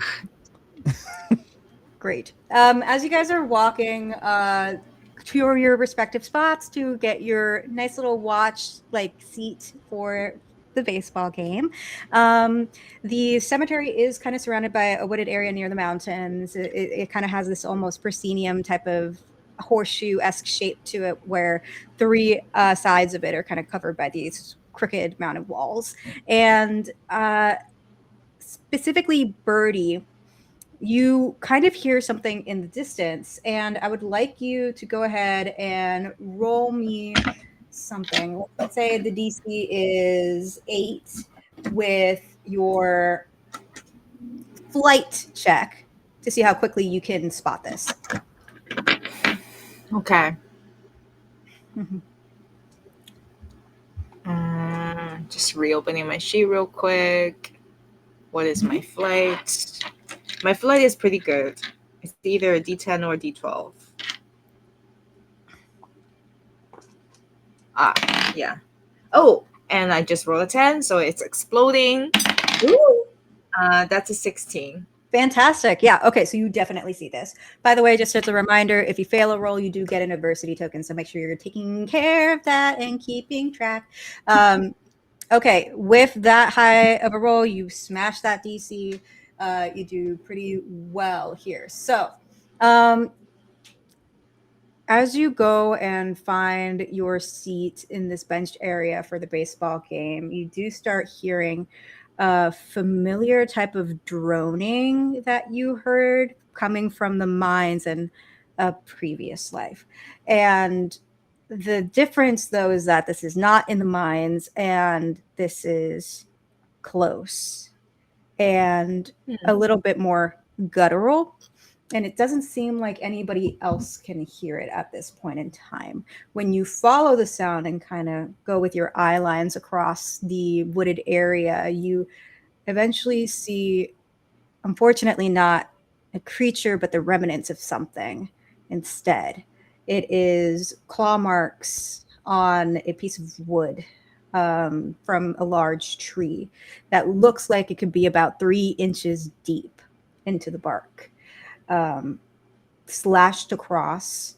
Great. As you guys are walking to your respective spots to get your nice little watch like seat for the baseball game, the cemetery is kind of surrounded by a wooded area near the mountains. It kind of has this almost proscenium type of horseshoe-esque shape to it, where three sides of it are kind of covered by these crooked mounted walls. And specifically, Birdie, you kind of hear something in the distance, and I would like you to go ahead and roll me something. Let's say the DC is 8 with your flight check to see how quickly you can spot this. Okay. Mhm. Just reopening my sheet real quick. What is my flight? My flight is pretty good. It's either a D10 or a D12. Yeah. Oh, and I just rolled a 10, so it's exploding. Ooh. That's a 16. Fantastic. Yeah. Okay. So you definitely see this. By the way, just as a reminder, if you fail a roll, you do get an adversity token. So make sure you're taking care of that and keeping track. Okay. With that high of a roll, you smash that DC. You do pretty well here. So, as you go and find your seat in this benched area for the baseball game, you do start hearing a familiar type of droning that you heard coming from the mines in a previous life. And the difference, though, is that this is not in the mines and this is close and a little bit more guttural. And it doesn't seem like anybody else can hear it at this point in time. When you follow the sound and kind of go with your eye lines across the wooded area, you eventually see, unfortunately, not a creature, but the remnants of something instead. It is claw marks on a piece of wood from a large tree that looks like it could be about 3 inches deep into the bark. Slashed across,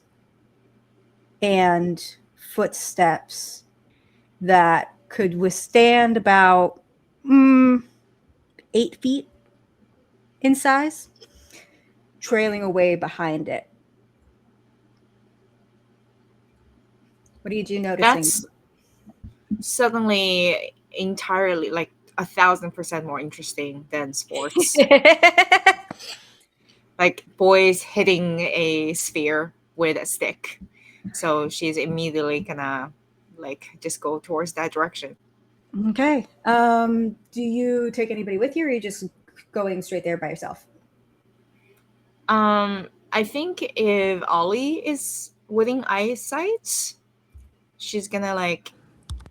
and footsteps that could withstand about 8 feet in size, trailing away behind it. What do you do noticing? That's suddenly entirely like 1,000% more interesting than sports. Like boys hitting a sphere with a stick. So she's immediately gonna like just go towards that direction. Okay. Do you take anybody with you, or are you just going straight there by yourself? I think if Ollie is within eyesight, she's gonna like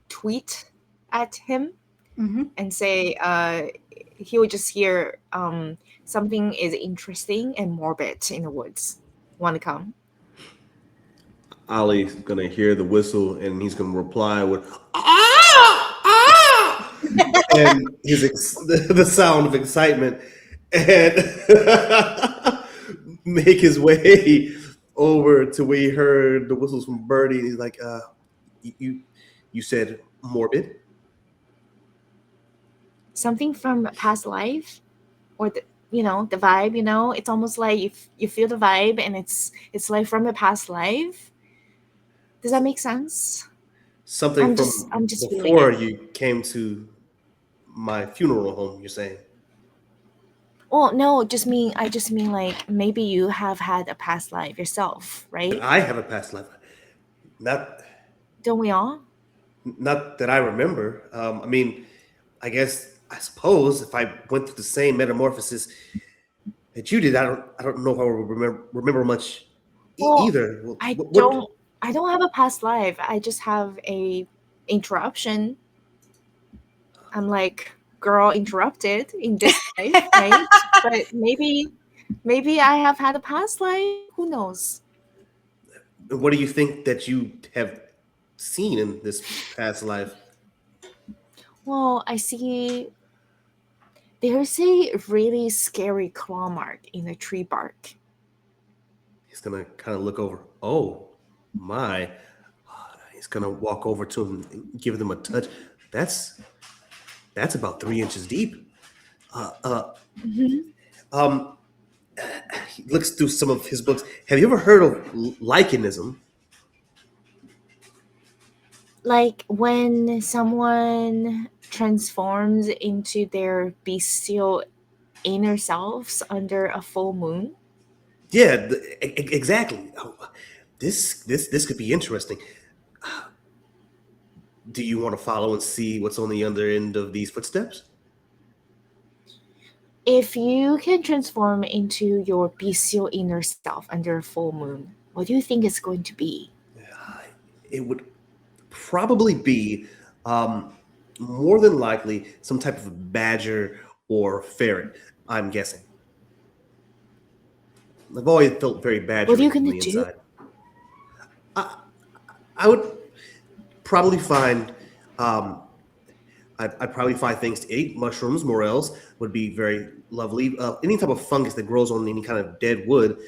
tweet at him and say he would just hear something is interesting and morbid in the woods. Want to come? Ollie's gonna hear the whistle and he's gonna reply with "Ah! Ah!" and the sound of excitement, and make his way over to where he heard the whistles from Birdie. And he's like, you said morbid? Something from past life, or the vibe. It's almost like you feel the vibe, and it's like from a past life. Does that make sense? Something I'm just before you came to my funeral home, you're saying? Well, no, I just mean like maybe you have had a past life yourself, right? I have a past life. Don't we all? Not that I remember. I suppose if I went through the same metamorphosis that you did, I don't know if I would remember much either. I don't have a past life. I just have a interruption. I'm like, girl interrupted in this life, right? But maybe I have had a past life. Who knows? What do you think that you have seen in this past life? Well, I see there's a really scary claw mark in the tree bark. He's gonna kind of look over. Oh my! He's gonna walk over to him, and give them a touch. That's about 3 inches deep. Um, he looks through some of his books. Have you ever heard of lichenism? Like when someone transforms into their bestial inner selves under a full moon. Yeah, exactly. Oh, this could be interesting. Do you want to follow and see what's on the other end of these footsteps? If you can transform into your bestial inner self under a full moon, what do you think it's going to be? It would probably be more than likely some type of badger or ferret, I'm guessing. I've always felt very badger What are you on gonna the do? inside. I would probably find I'd probably find things to eat. Mushrooms, morels would be very lovely. Any type of fungus that grows on any kind of dead wood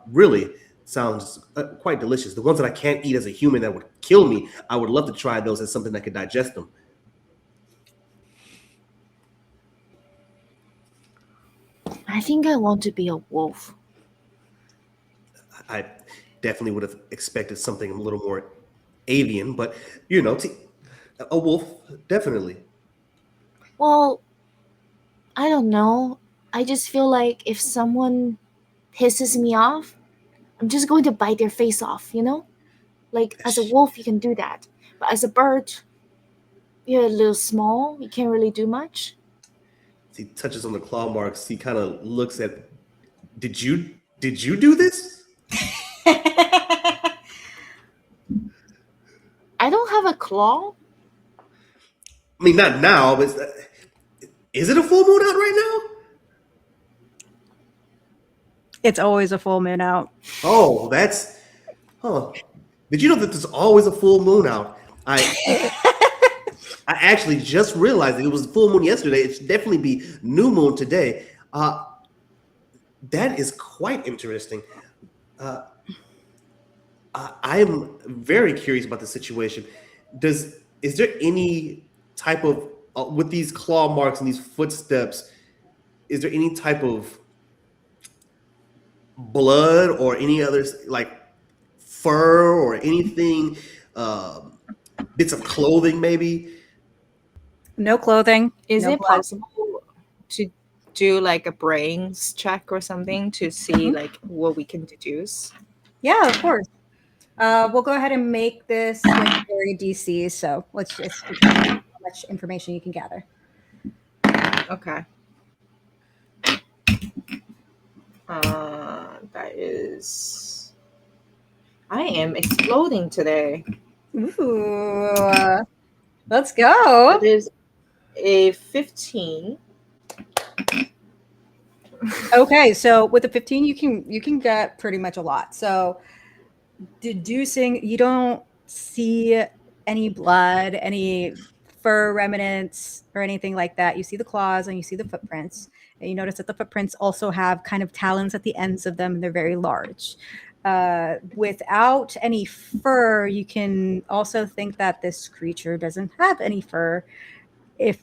really sounds quite delicious. The ones that I can't eat as a human that would kill me, I would love to try those as something that could digest them. I think I want to be a wolf. I definitely would have expected something a little more avian, but you know, a wolf, definitely. Well, I don't know. I just feel like if someone pisses me off, I'm just going to bite their face off, you know? Like as a wolf, you can do that. But as a bird, you're a little small. You can't really do much. He touches on the claw marks. He kind of looks at. Did you do this? I don't have a claw. I mean, not now, but is it a full moon out right now? It's always a full moon out. Oh, that's. Huh. Did you know that there's always a full moon out? I actually just realized that it was full moon yesterday. It should definitely be new moon today. That is quite interesting. I am very curious about the situation. Is there any type of with these claw marks and these footsteps? Is there any type of blood or any other like fur or anything? Bits of clothing, maybe. No clothing. Is no it blood. possible to do like a brains check or something to see like what we can deduce? Yeah, of course. We'll go ahead and make this like very DC. So let's just determine how much information you can gather. Okay. That is. I am exploding today. Ooh, let's go. That is a 15. Okay, so with the 15, you can get pretty much a lot. So deducing, you don't see any blood, any fur remnants or anything like that. You see the claws and you see the footprints. And you notice that the footprints also have kind of talons at the ends of them, and they're very large. Without any fur, you can also think that this creature doesn't have any fur, if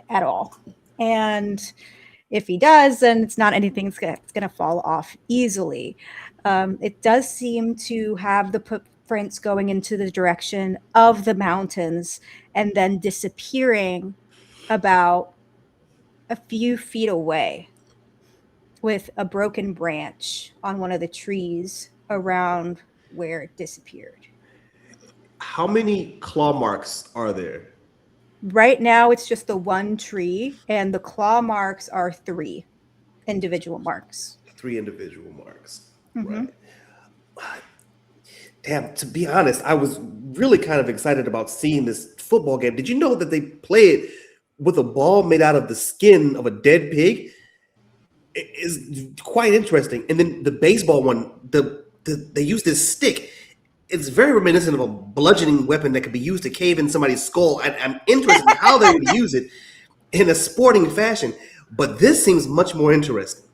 at all. And if he does, then it's not anything that's going to fall off easily. It does seem to have the footprints going into the direction of the mountains and then disappearing about a few feet away with a broken branch on one of the trees around where it disappeared. How many claw marks are there? Right now, it's just the one tree, and the claw marks are 3 individual marks. 3 individual marks. Mm-hmm. Right. Damn, to be honest, I was really kind of excited about seeing this football game. Did you know that they play it with a ball made out of the skin of a dead pig? It is quite interesting. And then the baseball one, they use this stick, it's very reminiscent of a bludgeoning weapon that could be used to cave in somebody's skull. I'm interested in how they would use it in a sporting fashion, but this seems much more interesting.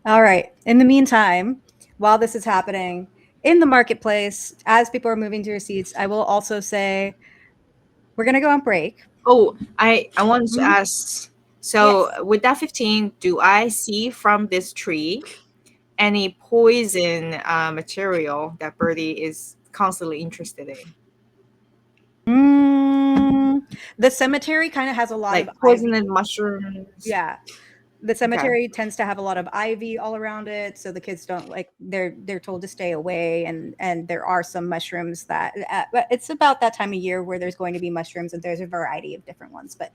All right. In the meantime, while this is happening in the marketplace, as people are moving to your seats, I will also say we're going to go on break. Oh, I wanted to Mhm. ask. So with that 15, do I see from this tree any poison material that Birdie is constantly interested in? The cemetery kind of has a lot of Like ivy. poisonous mushrooms? Yeah. The cemetery tends to have a lot of ivy all around it, so the kids don't like they're told to stay away, and there are some mushrooms that but it's about that time of year where there's going to be mushrooms, and there's a variety of different ones, but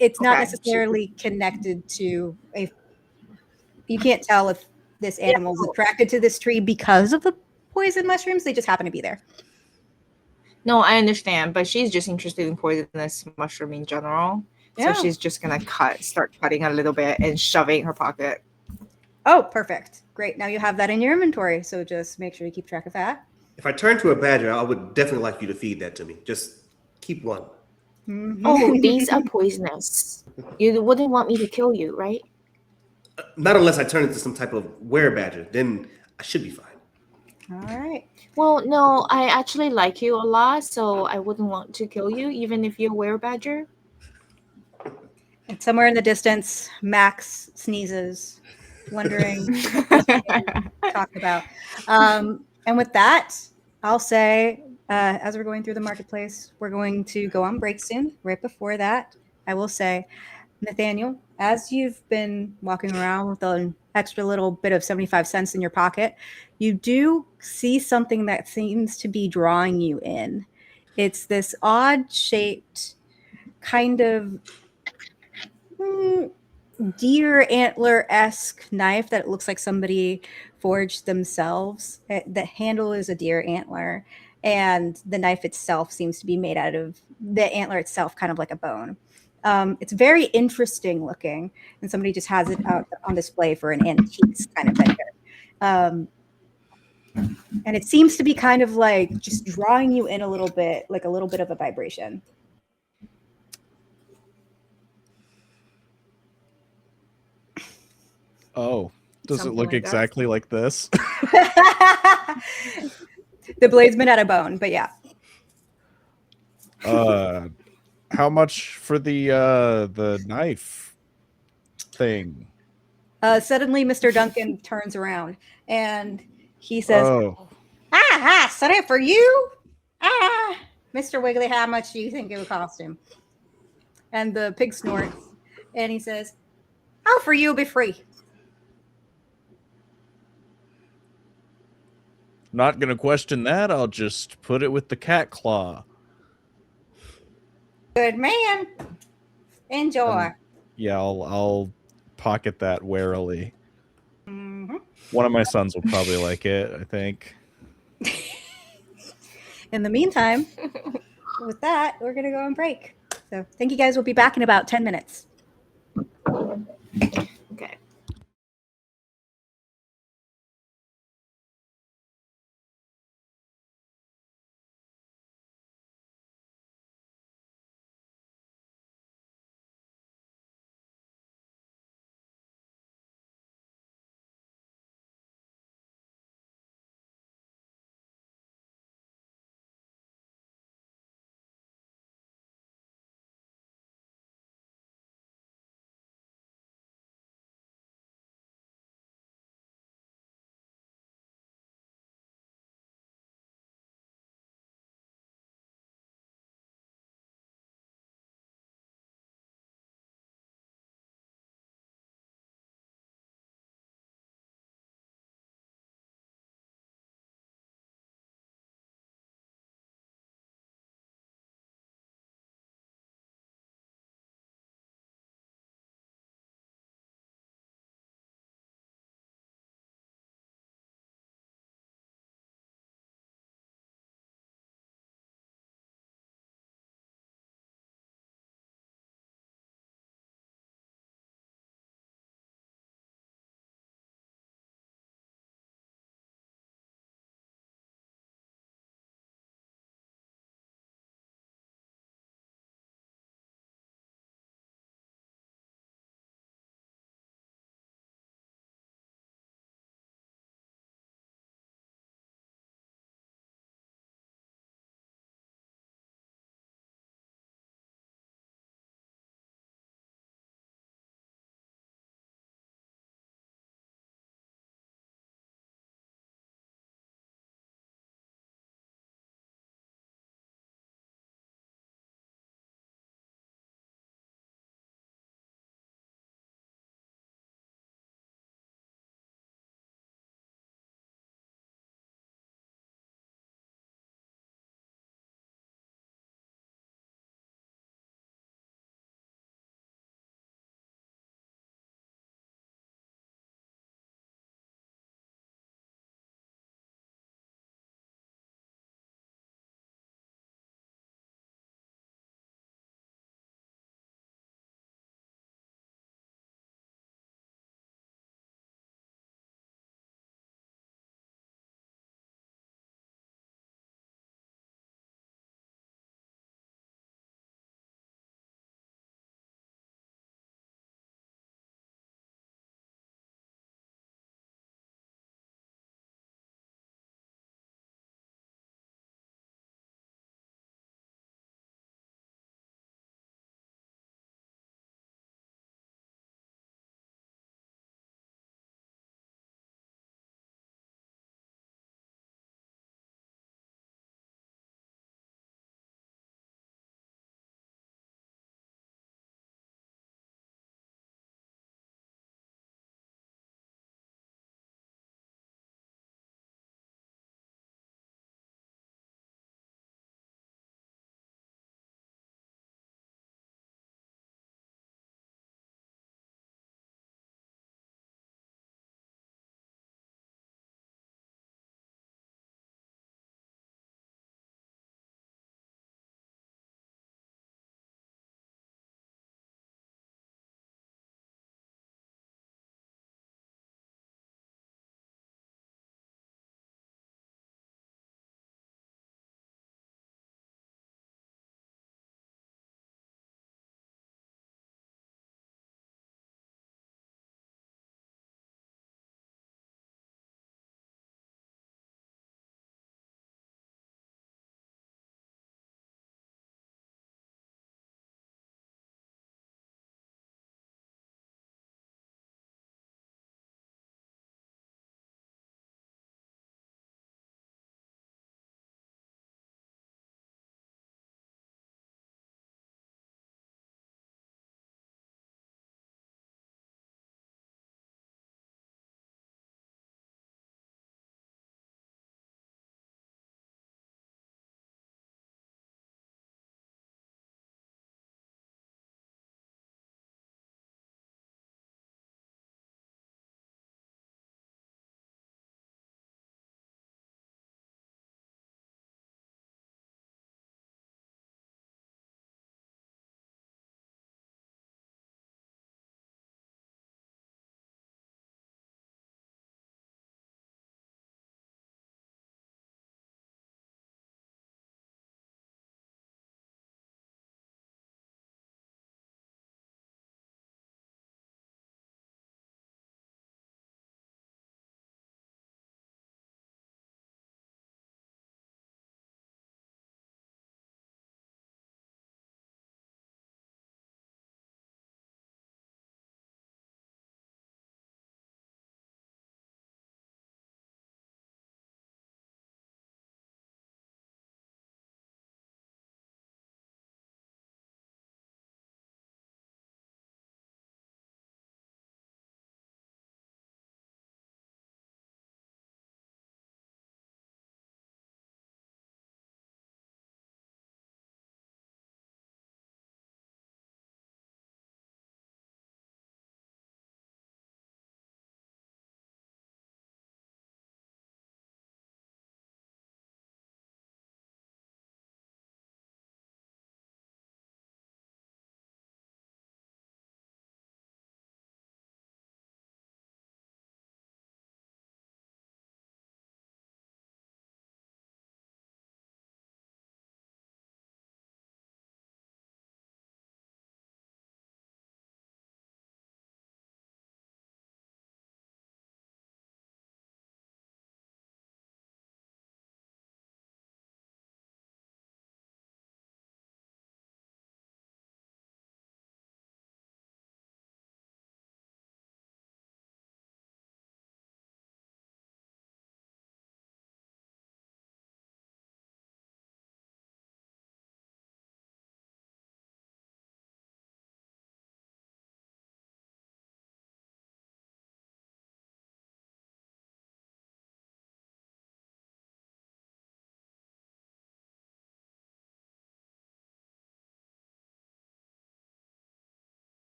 it's not Okay. necessarily connected to a you can't tell if this Yeah. animal is attracted to this tree because of the poison mushrooms. They just happen to be there. No, I understand, but she's just interested in poisonous mushroom in general. So Yeah. she's just gonna start cutting a little bit and shove it in her pocket. Oh, perfect. Great. Now you have that in your inventory, so just make sure you keep track of that. If I turn to a badger, I would definitely like you to feed that to me. Just keep one. Oh, these are poisonous. You wouldn't want me to kill you, right? Not unless I turn into some type of were badger. Then I should be fine. All right. Well, no, I actually like you a lot, so I wouldn't want to kill you, even if you're a were-badger. And somewhere in the distance, Max sneezes, wondering what is being talked about. And with that, I'll say, as we're going through the marketplace, we're going to go on break soon. Right before that, I will say, Nathaniel, as you've been walking around with an extra little bit of 75 cents in your pocket, you do see something that seems to be drawing you in. It's this odd shaped kind of deer antler-esque knife that looks like somebody forged themselves. The handle is a deer antler, and the knife itself seems to be made out of the antler itself, kind of like a bone. It's very interesting looking, and somebody just has it out on display for an antiques kind of vendor. And it seems to be kind of like just drawing you in a little bit, like a little bit of a vibration. Oh, does it Something look like that. exactly like this? The blade's made out of bone, but yeah. How much for the knife thing? Suddenly, Mr. Duncan turns around and he says, Oh, sorry for you. Mr. Wiggly, how much do you think it would cost him? And the pig snorts and he says, oh, for you, it'll be free. not gonna question that. I'll just put it with the cat claw. Good man. Enjoy. Yeah, I'll pocket that warily. Mm-hmm. One of my sons will probably like it, I think. In the meantime, with that, we're going to go on break. So thank you guys. We'll be back in about 10 minutes. Okay.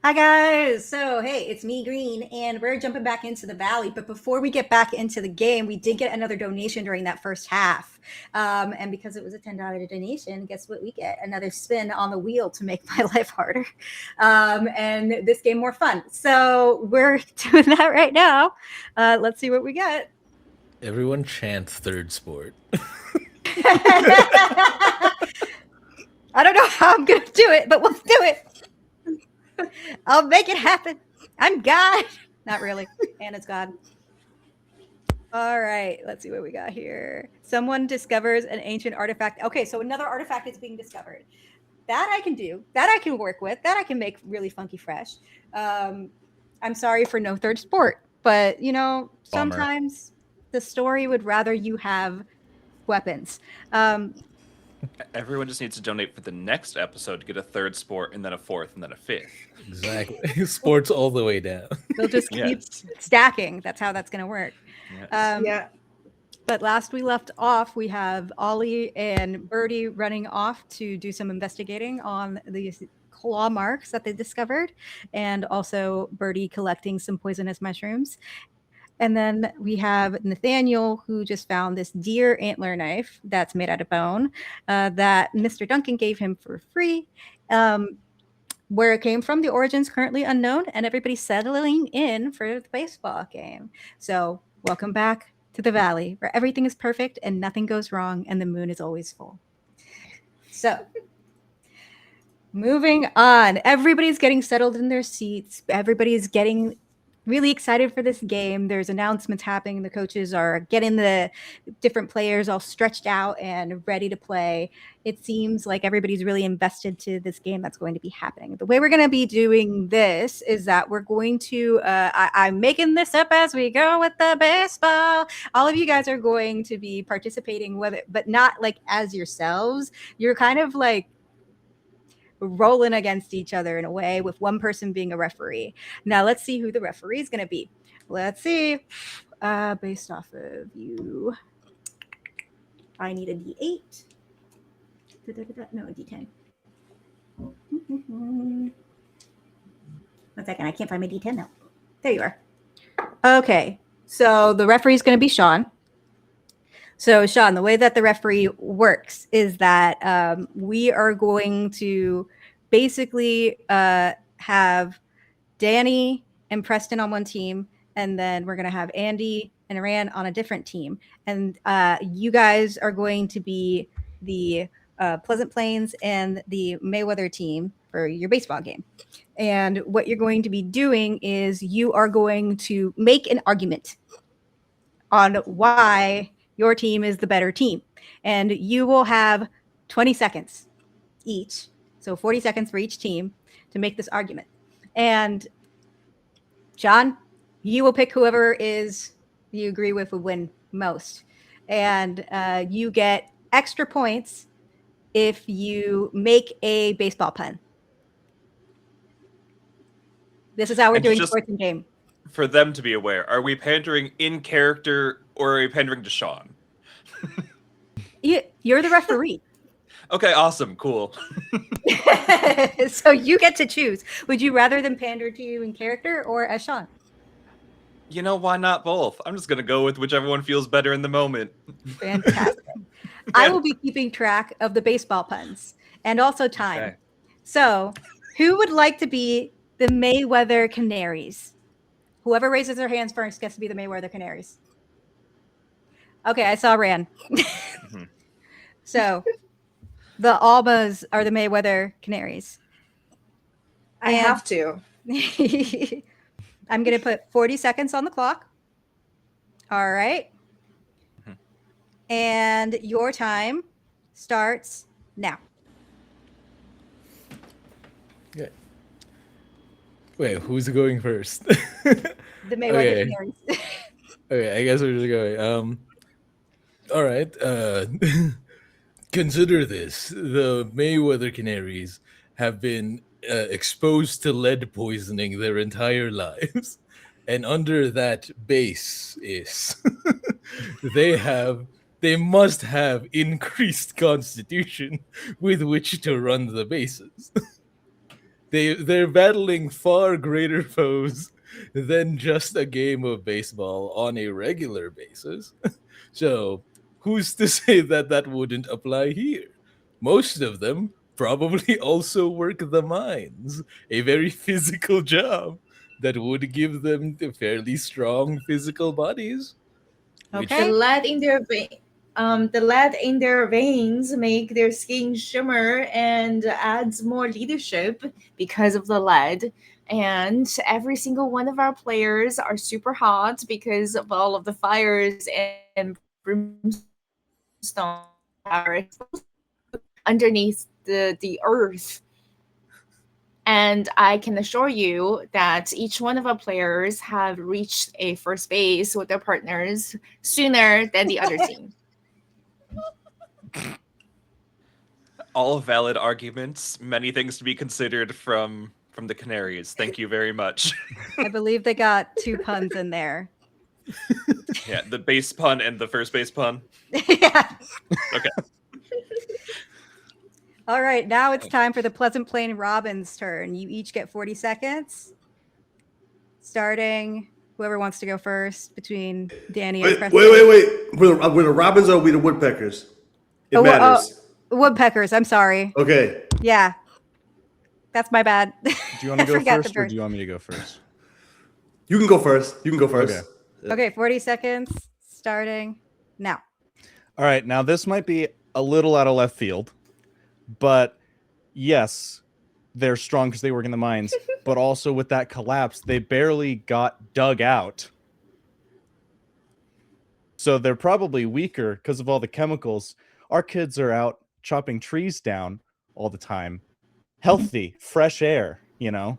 Hi guys. So hey, it's me, Green, and we're jumping back into the valley. But before we get back into the game, we did get another donation during that first half, and because it was a $10 donation, guess what? We get another spin on the wheel to make my life harder, and this game more fun. So we're doing that right now. Let's see what we get. Everyone chant third sport. I don't know how I'm gonna do it, but we'll do it. I'll make it happen. I'm God. Not really. Anna's God. All right. Let's see what we got here. Someone discovers an ancient artifact. Okay, so another artifact is being discovered. That I can do. That I can work with. That I can make really funky fresh. I'm sorry for no third sport, but you know, Bummer. sometimes the story would rather you have weapons. Everyone just needs to donate for the next episode to get a third sport, and then a fourth, and then a fifth. Exactly. Sports all the way down. They'll just keep Yes. stacking. That's how that's going to work. Yes. Yeah. But last we left off, we have Ollie and Birdie running off to do some investigating on these claw marks that they discovered, and also Birdie collecting some poisonous mushrooms. And then we have Nathaniel, who just found this deer antler knife that's made out of bone that Mr. Duncan gave him for free. Where it came from, the origin's currently unknown, and everybody's settling in for the baseball game. So welcome back to the valley, where everything is perfect and nothing goes wrong, and the moon is always full. So moving on, everybody's getting settled in their seats. Everybody's getting really excited for this game. There's announcements happening. The coaches are getting the different players all stretched out and ready to play. It seems like everybody's really invested to this game that's going to be happening. The way we're going to be doing this is that we're going to, I'm making this up as we go with the baseball. All of you guys are going to be participating with it, but not like as yourselves. You're kind of like rolling against each other in a way, with one person being a referee. Now let's see who the referee is going to be. Let's see. Based off of you, I need a D8. No, a D10. 1 second, I can't find my D10 now. There you are. Okay, so the referee is going to be Sean. So, Sean, the way that the referee works is that we are going to basically have Danny and Preston on one team, and then we're going to have Andie and Iran on a different team. And you guys are going to be the Pleasant Plains and the Mayweather team for your baseball game. And what you're going to be doing is you are going to make an argument on why your team is the better team. And you will have 20 seconds each. So 40 seconds for each team to make this argument. And John, you will pick whoever is you agree with would win most. And you get extra points if you make a baseball pun. This is how we're And doing just- sports and game. For them to be aware, are we pandering in character or are we pandering to Sean? You're the referee. Okay, awesome, cool. So you get to choose. Would you rather them pander to you in character or as Sean? You know, why not both? I'm just gonna go with whichever one feels better in the moment. Fantastic. I will be keeping track of the baseball puns and also time. Okay. So who would like to be the Mayweather Canaries? Whoever raises their hands first gets to be the Mayweather Canaries. Okay, I saw Ran. So the Albas are the Mayweather Canaries. I have to. I'm going to put 40 seconds on the clock. All right. And your time starts now. Okay. Wait, who's going first? The Mayweather Okay. Canaries. Okay, I guess we're just going. All right. Consider this: the Mayweather Canaries have been exposed to lead poisoning their entire lives, and under that base is they must have increased constitution with which to run the bases. They're battling far greater foes than just a game of baseball on a regular basis. So, who's to say that that wouldn't apply here? Most of them probably also work the mines, a very physical job that would give them fairly strong physical bodies. Which The Okay. lead in their veins make their skin shimmer and adds more leadership because of the lead. And every single one of our players are super hot because of all of the fires and brimstone are underneath the earth. And I can assure you that each one of our players have reached a first base with their partners sooner than the other team. All valid arguments. Many things to be considered from the Canaries. Thank you very much. I believe they got 2 puns in there. Yeah, the base pun and the first base pun. Yeah. Okay. All right, now it's time for the Pleasant Plain Robins' turn. You each get 40 seconds. Starting, whoever wants to go first between Danny and Wait. Preston. We're the robins or we the woodpeckers? It matters. Woodpeckers, I'm sorry. Okay. Yeah. That's my bad. Do you want to I go forgot the first, or bird. do you want me to go first? You can go first. Okay. Okay, 40 seconds starting now. All right, now this might be a little out of left field, but yes, they're strong because they work in the mines, but also with that collapse, they barely got dug out. So they're probably weaker because of all the chemicals. Our kids are out chopping trees down all the time. Healthy, fresh air, you know?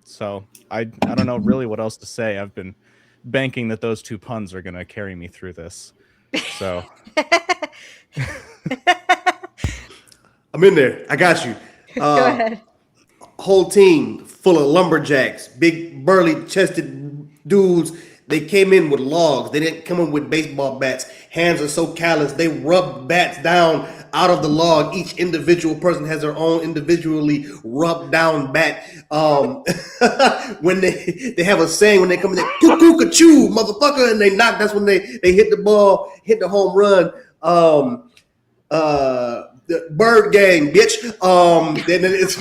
So I don't know really what else to say. I've been banking that those 2 puns are going to carry me through this. So I'm in there. I got you. Go ahead. Whole team full of lumberjacks, big burly chested dudes. They came in with logs. They didn't come in with baseball bats. Hands are so callous. They rub bats down out of the log. Each individual person has their own individually rubbed down bat. When they have a saying when they come in, they cuckoo-ca-choo, motherfucker, and they knock. That's when they hit the ball, hit the home run. The bird gang, bitch. Then it's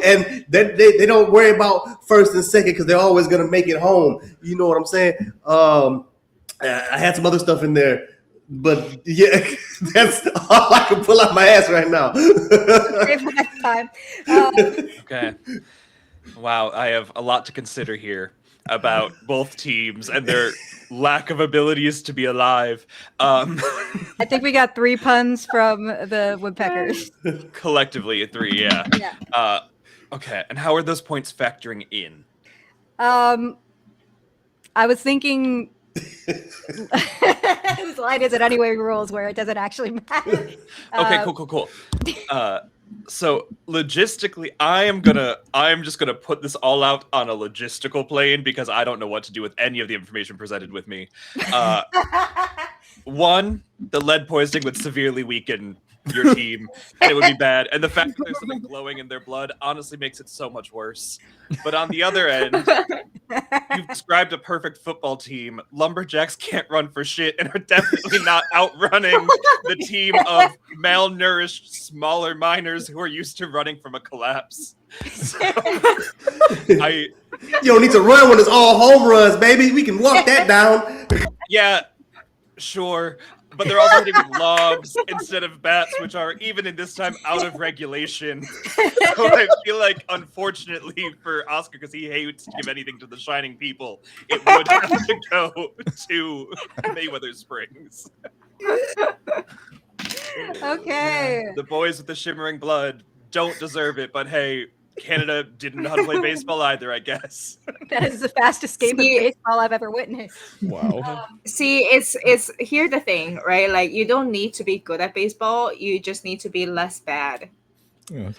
and then they don't worry about first and second because they're always gonna make it home. You know what I'm saying? I had some other stuff in there, but yeah, that's all I can pull out my ass right now. Save for next time. Okay. Wow, I have a lot to consider here about both teams and their lack of abilities to be alive. I think we got 3 puns from the woodpeckers. Collectively, 3, yeah. Yeah. Okay, and how are those points factoring in? I was thinking slide is it anyway rules where it doesn't actually matter. Okay, cool. So logistically, I'm just gonna put this all out on a logistical plane because I don't know what to do with any of the information presented with me. One, the lead poisoning would severely weaken your team, and it would be bad. And the fact that there's something glowing in their blood honestly makes it so much worse. But on the other end, you've described a perfect football team. Lumberjacks can't run for shit and are definitely not outrunning the team of malnourished, smaller miners who are used to running from a collapse. So, You don't need to run when it's all home runs, baby. We can walk that down. yeah, sure. But they're also hitting with logs instead of bats, which are, even in this time, out of regulation. So I feel like, unfortunately for Oscar, because he hates to give anything to the Shining People, it would have to go to Mayweather Springs. Okay. The boys with the shimmering blood don't deserve it, but hey, Canada didn't know how to play baseball either, I guess. That is the fastest game of baseball I've ever witnessed. Wow. See, it's here's the thing, right? Like, you don't need to be good at baseball. You just need to be less bad. Yeah.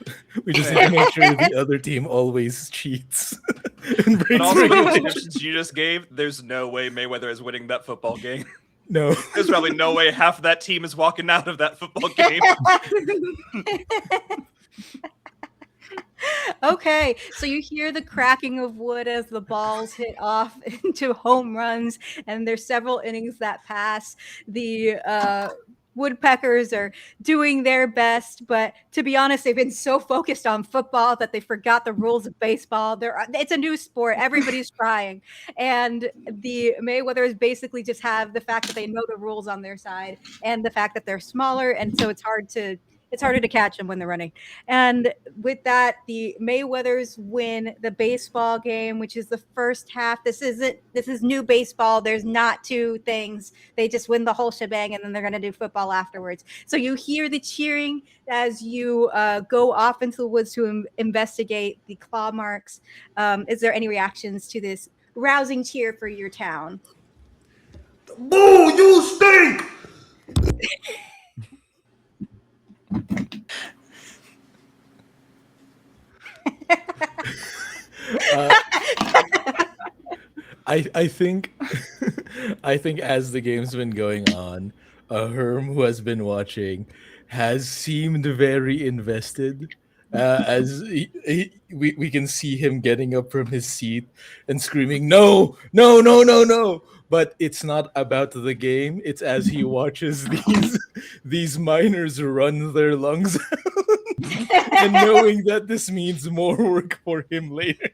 We just need to make sure the other team always cheats. And But breaks also, with the regulations. predictions you just gave, there's no way Mayweather is winning that football game. No. There's probably no way half of that team is walking out of that football game. Okay, so you hear the cracking of wood as the balls hit off into home runs, and there's several innings that pass. The Woodpeckers are doing their best, but to be honest, they've been so focused on football that they forgot the rules of baseball. It's a new sport. Everybody's trying. And the Mayweathers basically just have the fact that they know the rules on their side and the fact that they're smaller, and so it's harder to catch them when they're running. And with that, the Mayweathers win the baseball game, which is the first half. This is new baseball. There's not two things. They just win the whole shebang, and then they're going to do football afterwards. So you hear the cheering as you go off into the woods to investigate the claw marks. Is there any reactions to this rousing cheer for your town? Boo! You stink! I think I think as the game's been going on, Herm, who has been watching, has seemed very invested. As we can see him getting up from his seat and screaming, "No, no, no, no, no!" But it's not about the game. It's as he watches these miners run their lungs out, and knowing that this means more work for him later.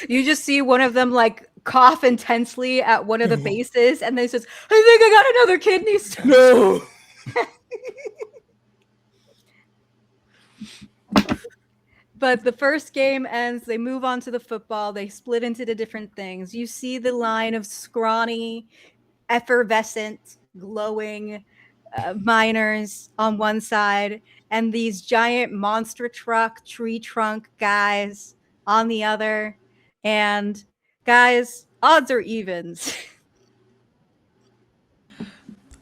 You just see one of them like cough intensely at one of the bases, and then says, "I think I got another kidney stone." No. But the first game ends. They move on to the football. They split into the different things. You see the line of scrawny, effervescent, glowing miners on one side, and these giant monster truck, tree trunk guys on the other. And guys, odds or evens?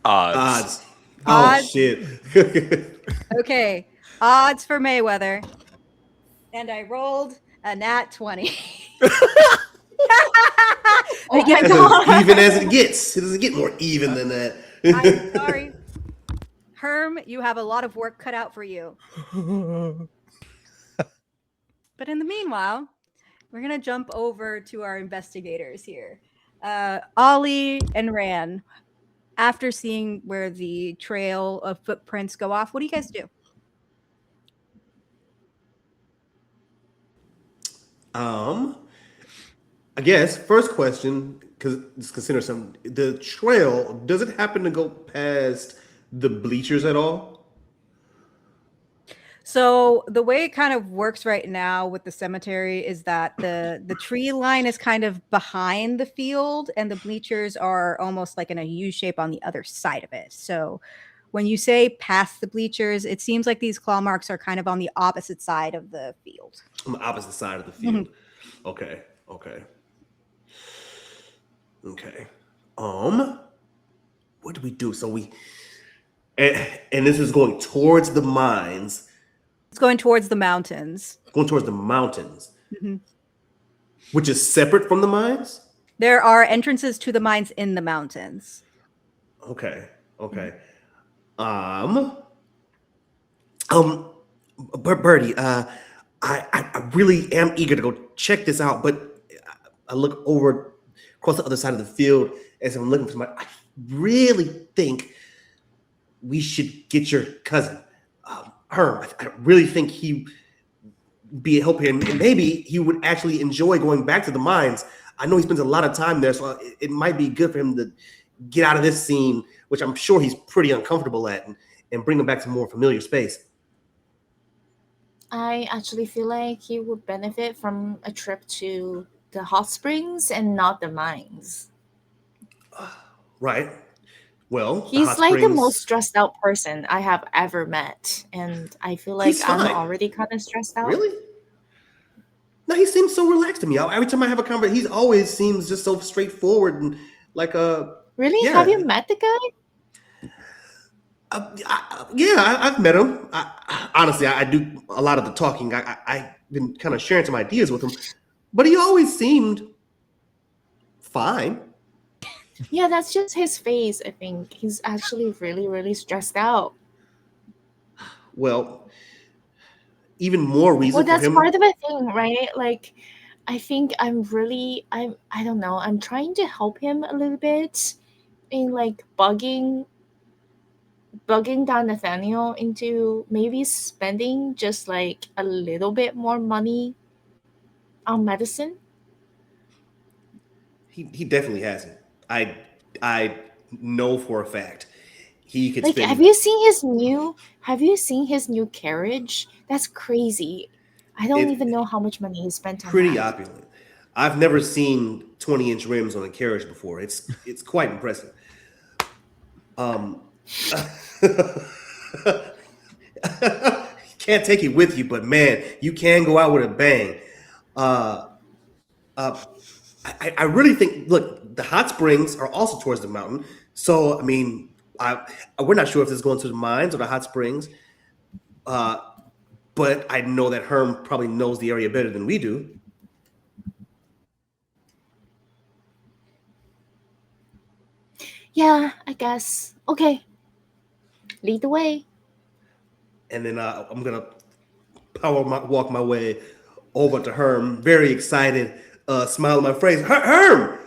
Odds. Oh Odds? shit. Okay, odds for Mayweather. And I rolled a nat 20. Oh my That's God. as even as it gets. It doesn't get more even than that. I'm sorry. Herm, you have a lot of work cut out for you. But in the meanwhile, we're going to jump over to our investigators here. Ollie and Ran, after seeing where the trail of footprints go off, what do you guys do? I guess first question, because just consider something. The trail, does it happen to go past the bleachers at all? So the way it kind of works right now with the cemetery is that the tree line is kind of behind the field, and the bleachers are almost like in a U shape on the other side of it. So when you say past the bleachers, it seems like these claw marks are kind of on the opposite side of the field. On the opposite side of the field. Okay. Okay. Okay. What do we do? So and this is going towards the mines. It's going towards the mountains. Going towards the mountains, Mm-hmm. which is separate from the mines. There are entrances to the mines in the mountains. Okay. Okay. Birdie, I really am eager to go check this out, but I look over across the other side of the field as I'm looking for somebody. I really think we should get your cousin, Herm. I really think he be a help here, and maybe he would actually enjoy going back to the mines. I know he spends a lot of time there, so it might be good for him to get out of this scene, which I'm sure he's pretty uncomfortable at, and bring him back to more familiar space. I actually feel like he would benefit from a trip to the hot springs and not the mines. Right. Well, He's hot like the springs- most stressed out person I have ever met. And I feel like He's I'm fine. already kind of stressed out. Really? No, he seems so relaxed to me. Every time I have a conversation, he always seems just so straightforward and like Really? Yeah. Have you met the guy? I've met him. Honestly, I do a lot of the talking. I've been kind of sharing some ideas with him, but he always seemed fine. Yeah, that's just his face, I think. He's actually really, really stressed out. Well, even more reason Well, for that's him. part of the thing, right? Like, I think I don't know. I'm trying to help him a little bit in like bugging down Nathaniel into maybe spending just like a little bit more money on medicine. He definitely hasn't. I know for a fact he could Like, spend have you seen his new carriage? That's crazy. I don't even it know how much money he spent on pretty that. opulent. I've never seen 20-inch rims on a carriage before. It's quite impressive. Can't take it with you, but man, you can go out with a bang. Uh, I really think. Look, the hot springs are also towards the mountain. So I mean, we're not sure if this is going to the mines or the hot springs. But I know that Herm probably knows the area better than we do. Yeah, I guess. Okay, lead the way. And then I'm gonna walk my way over to Herm, very excited, smile on my face. Herm.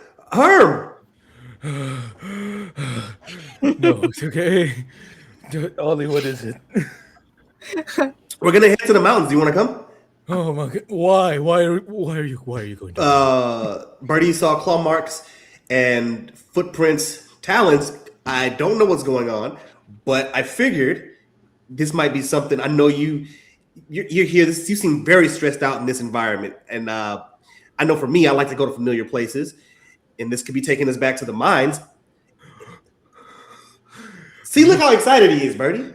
No, it's okay. Ollie, what is it? We're gonna head to the mountains. Do you want to come? Oh my god! Why? Why are you going to? Birdie saw claw marks and footprints, talons. I don't know what's going on, but I figured this might be something. I know you're here. You seem very stressed out in this environment, and I know for me, I like to go to familiar places, and this could be taking us back to the mines. See, look how excited he is, Birdie.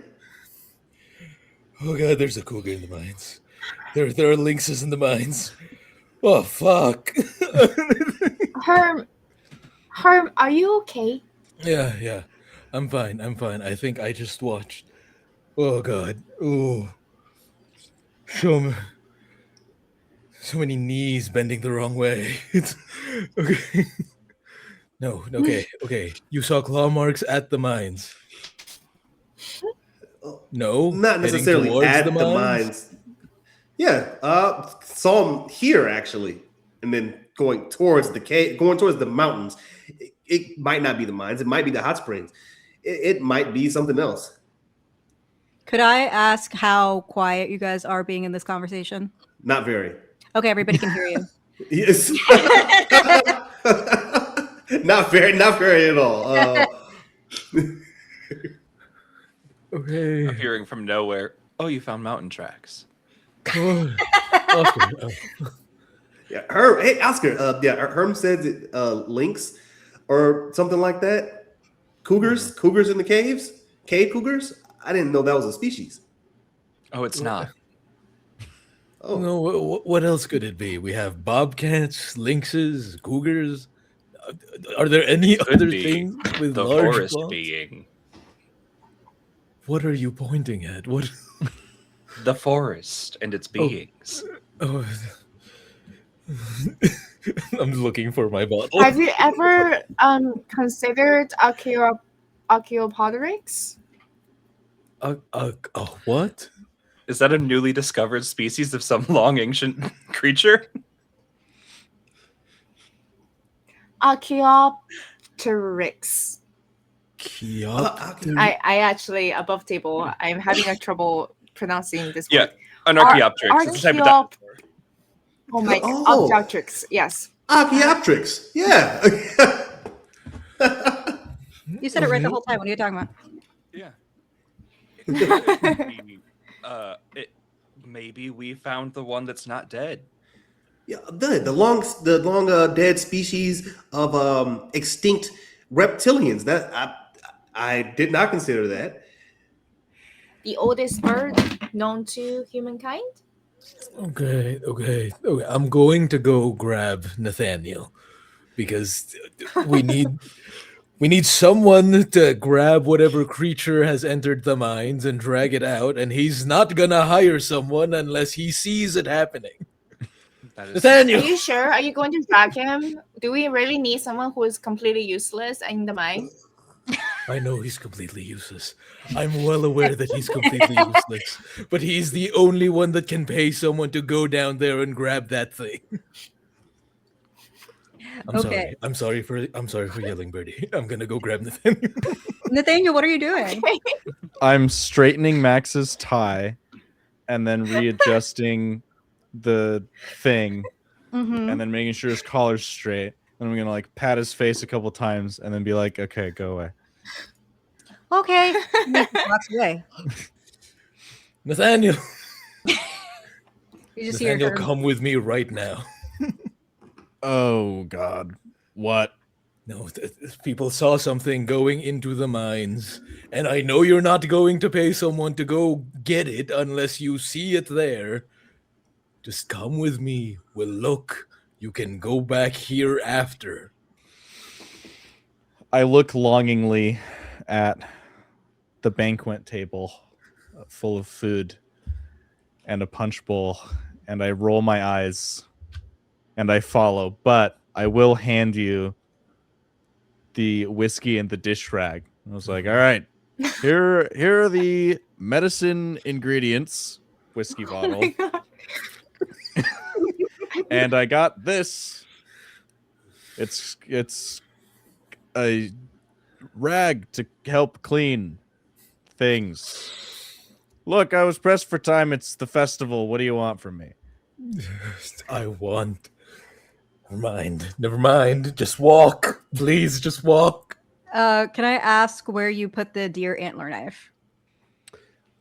Oh god, there's a cougar in the mines. There are lynxes in the mines. Oh fuck. Herm, are you okay? Yeah. I'm fine. I think I just watched. Oh god. Oh. So many knees bending the wrong way. It's okay. No, okay. You saw claw marks at the mines. No, Not heading necessarily towards at the the mines. mines. Yeah, saw him here actually, and then going towards the cave, going towards the mountains. It might not be the mines. It might be the hot springs. It might be something else. Could I ask how quiet you guys are being in this conversation? Not very. Okay, everybody can hear you. Yes. Not very at all. Okay. Appearing from nowhere. Oh, you found mountain tracks. Oh, Oscar, Yeah, Herm. Hey, Oscar. Yeah, Herm said lynx or something like that. Cougars in the caves. Cave cougars. I didn't know that was a species. Oh, it's not. Oh, no, what else could it be? We have bobcats, lynxes, cougars. Are there any Could other be things with the large forest claws? being. What are you pointing at? What? The forest and its beings. Oh. I'm looking for my bottle. Have you ever considered Archaeopteryx? What? Is that a newly discovered species of some long ancient creature? Archaeopteryx. Chiopteryx? I actually above table. I'm having a trouble pronouncing this Yeah, word. an Archaeopteryx. It's a type of dinosaur. Oh my god, Oh. Archaeopteryx. Yes. Archaeopteryx. Yeah. You said it right the whole time. What are you talking about? Yeah. Maybe we found the one that's not dead. Yeah, the long dead species of extinct reptilians. That I did not consider that. The oldest bird known to humankind. Okay. I'm going to go grab Nathaniel because we need someone to grab whatever creature has entered the mines and drag it out, and he's not gonna hire someone unless he sees it happening. That is Nathaniel. Are you sure? Are you going to drag him? Do we really need someone who is completely useless in the mine? I know he's completely useless. I'm well aware that he's completely useless, but he's the only one that can pay someone to go down there and grab that thing. I'm Okay. sorry. I'm sorry for yelling, Birdie. I'm gonna go grab Nathaniel. Nathaniel, what are you doing? I'm straightening Max's tie and then readjusting the thing Mm-hmm. and then making sure his collar's straight. And I'm gonna like pat his face a couple times and then be like, okay, go away. Okay. He walks away. Nathaniel, You just hear Nathaniel, her. come with me right now. Oh God. What? No, people saw something going into the mines, and I know you're not going to pay someone to go get it unless you see it there. Just come with me. We'll look. You can go back here after. I look longingly at the banquet table full of food and a punch bowl, and I roll my eyes and I follow, but I will hand you the whiskey and the dish rag. I was like, all right, here are the medicine ingredients, whiskey bottle. And I got this. It's a rag to help clean things. Look, I was pressed for time. It's the festival. What do you want from me? I want. Never mind. Just walk. Please, just walk. Can I ask where you put the deer antler knife?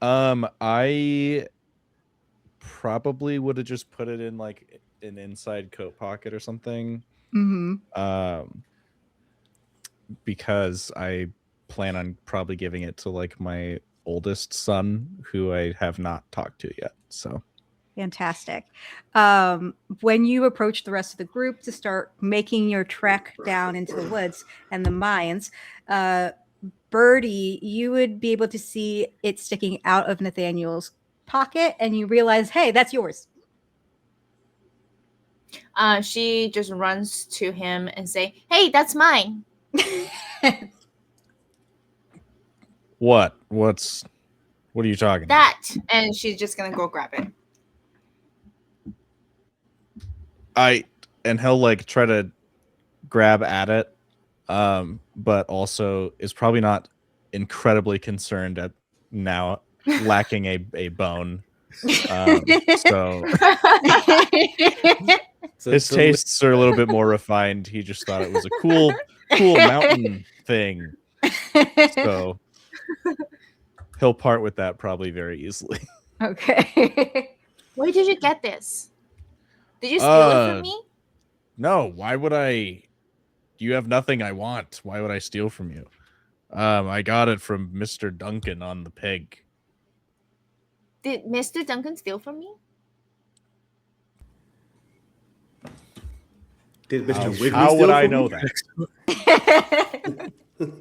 I probably would have just put it in like an inside coat pocket or something. Mm-hmm. Because I plan on probably giving it to like my oldest son, who I have not talked to yet. So Fantastic. When you approach the rest of the group to start making your trek down into the woods and the mines, Birdie, you would be able to see it sticking out of Nathaniel's pocket, and you realize, hey, that's yours. She just runs to him and say, "Hey, that's mine." what are you talking about? That, and she's just gonna go grab it. And he'll like try to grab at it, but also is probably not incredibly concerned at now lacking a bone. So his tastes are a little bit more refined. He just thought it was a cool mountain thing. So he'll part with that probably very easily. Okay. Where did you get this? Did you steal it from me? No, why would I? You have nothing I want. Why would I steal from you? I got it from Mr. Duncan on the pig. Did Mr. Duncan steal from me? Did Mr. Wiggly How steal would I from know you? that?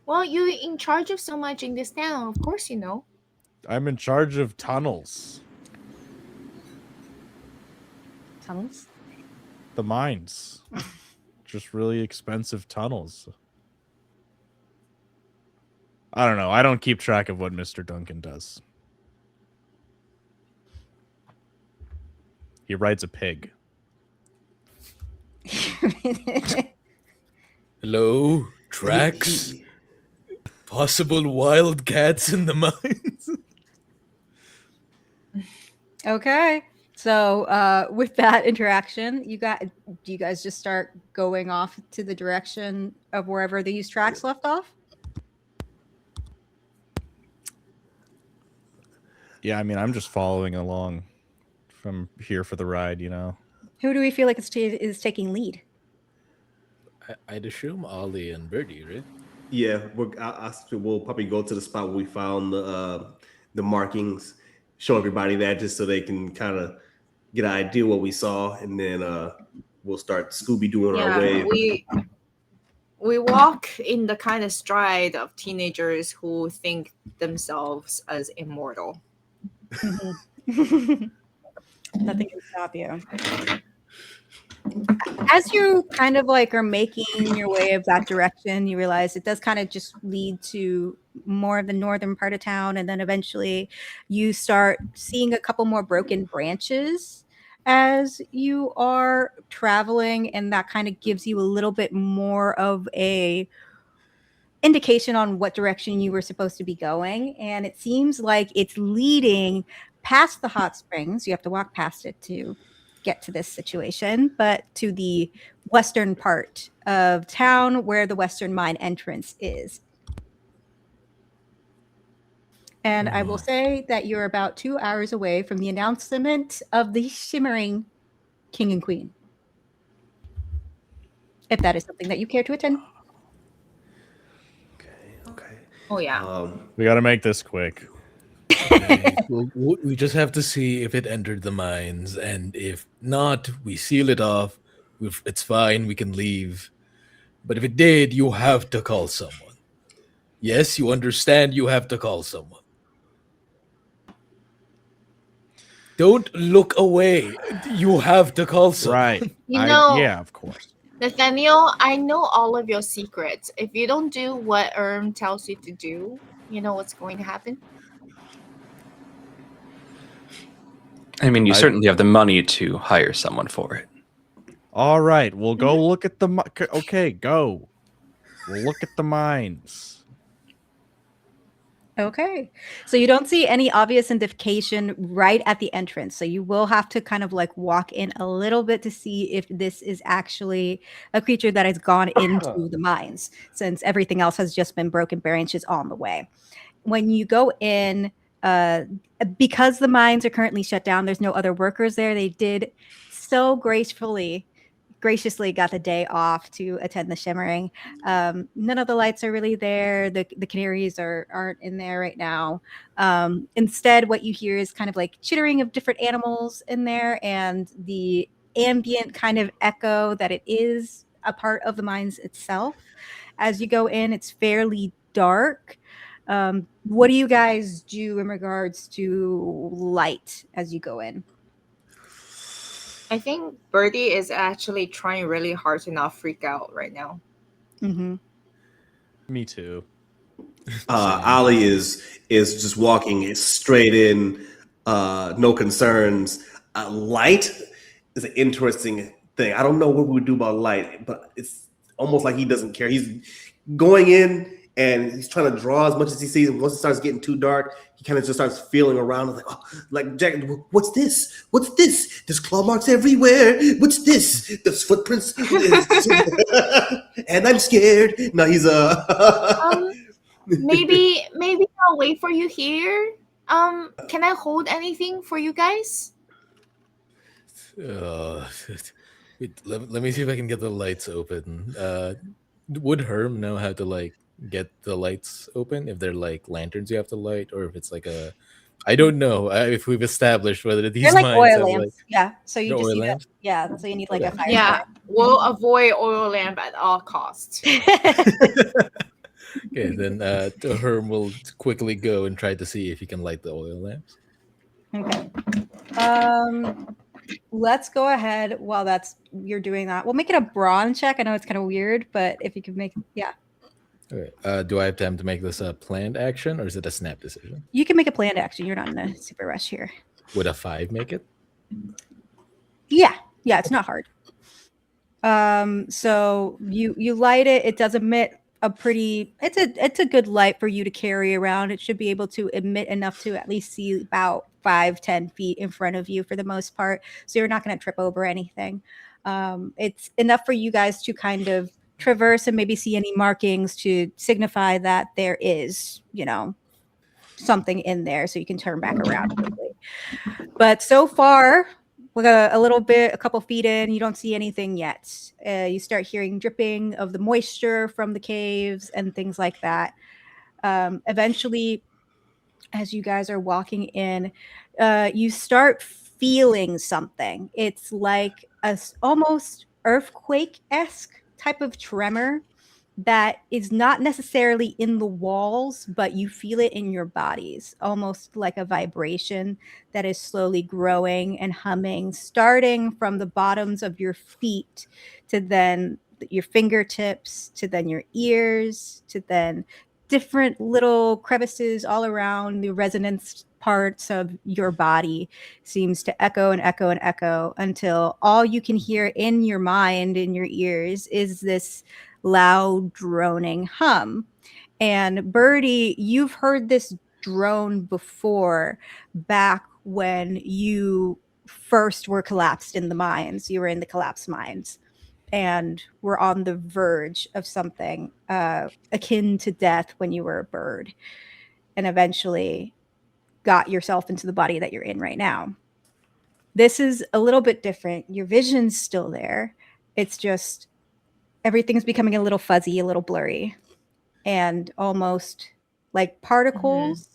Well, you're in charge of so much in this town. Of course you know. I'm in charge of tunnels. Tunnels? The mines. Just really expensive tunnels. I don't know. I don't keep track of what Mr. Duncan does. He rides a pig. Hello, tracks. Possible wildcats in the mines. Okay. So with that interaction, do you guys just start going off to the direction of wherever these tracks left off? Yeah, I mean, I'm just following along from here for the ride, you know. Who do we feel like is taking lead? I'd assume Ollie and Birdie, right? Yeah, we'll probably go to the spot where we found the markings, show everybody that just so they can kind of get an idea what we saw, and then we'll start Scooby-Dooing our way. We walk in the kind of stride of teenagers who think themselves as immortal. Nothing can stop you. As you kind of like are making your way of that direction, you realize it does kind of just lead to more of the northern part of town, and then eventually you start seeing a couple more broken branches as you are traveling, and that kind of gives you a little bit more of a indication on what direction you were supposed to be going. And it seems like it's leading past the hot springs. You have to walk past it to get to this situation, but to the western part of town where the western mine entrance is. And I will say that you're about 2 hours away from the announcement of the shimmering king and queen, if that is something that you care to attend. Okay. Oh yeah. We got to make this quick. Okay, well, we just have to see if it entered the mines, and if not, we seal it off. It's fine, we can leave. But if it did, you have to call someone. Yes, you understand you have to call someone. Don't look away. You have to call someone. Right. You know, Yeah, of course. Nathaniel, I know all of your secrets. If you don't do what tells you to do, you know what's going to happen? I mean, you I- certainly have the money to hire someone for it. All right, we'll go look at the. Okay, go. We'll look at the mines. Okay. So you don't see any obvious indication right at the entrance. So you will have to kind of like walk in a little bit to see if this is actually a creature that has gone into the mines, since everything else has just been broken branches on the way. When you go in, because the mines are currently shut down, there's no other workers there. They did so graciously got the day off to attend the shimmering. None of the lights are really there. The canaries aren't in there right now. Instead, what you hear is kind of like chittering of different animals in there, and the ambient kind of echo that it is a part of the mines itself. As you go in, it's fairly dark. What do you guys do in regards to light as you go in? I think Birdie is actually trying really hard to not freak out right now. Mm-hmm. Me too. Ali is just walking straight in, no concerns. Light is an interesting thing. I don't know what we would do about light, but it's almost like he doesn't care. He's going in and he's trying to draw as much as he sees. And once it starts getting too dark, he kind of just starts feeling around. Like, oh, like Jack, what's this? What's this? There's claw marks everywhere. What's this? There's footprints. And I'm scared. No, he's Maybe I'll wait for you here. Can I hold anything for you guys? Wait, let me see if I can get the lights open. Would Herm know how to like get the lights open? If they're like lanterns you have to light, or if it's like a, I don't know if we've established whether these They're like mines oil have lamps. like Yeah. So you they're just oil need a, lamps. yeah. So you need like a fire. Yeah, we'll avoid oil lamp at all costs. Okay, then Herm will quickly go and try to see if he can light the oil lamps. Okay. Let's go ahead while you're doing that. We'll make it a brawn check. I know it's kind of weird, but if you could make, yeah. Okay. Do I have time to make this a planned action, or is it a snap decision? You can make a planned action. You're not in a super rush here. Would a 5 make it? Yeah. It's not hard. So you light it. It does emit it's a good light for you to carry around. It should be able to emit enough to at least see about 5-10 feet in front of you for the most part. So you're not going to trip over anything. It's enough for you guys to kind of traverse and maybe see any markings to signify that there is, something in there, so you can turn back around quickly. But so far, we're a couple feet in, you don't see anything yet. You start hearing dripping of the moisture from the caves and things like that. Eventually, as you guys are walking in, you start feeling something. It's like a almost earthquake-esque type of tremor that is not necessarily in the walls, but you feel it in your bodies, almost like a vibration that is slowly growing and humming, starting from the bottoms of your feet to then your fingertips, to then your ears, to then different little crevices all around the resonance parts of your body seems to echo and echo and echo until all you can hear in your mind, in your ears, is this loud droning hum. And Birdie, you've heard this drone before back when you first were collapsed in the mines. You were in the collapsed mines and were on the verge of something akin to death when you were a bird, and eventually got yourself into the body that you're in right now. This is a little bit different. Your vision's still there. It's just everything's becoming a little fuzzy, a little blurry, and almost like particles.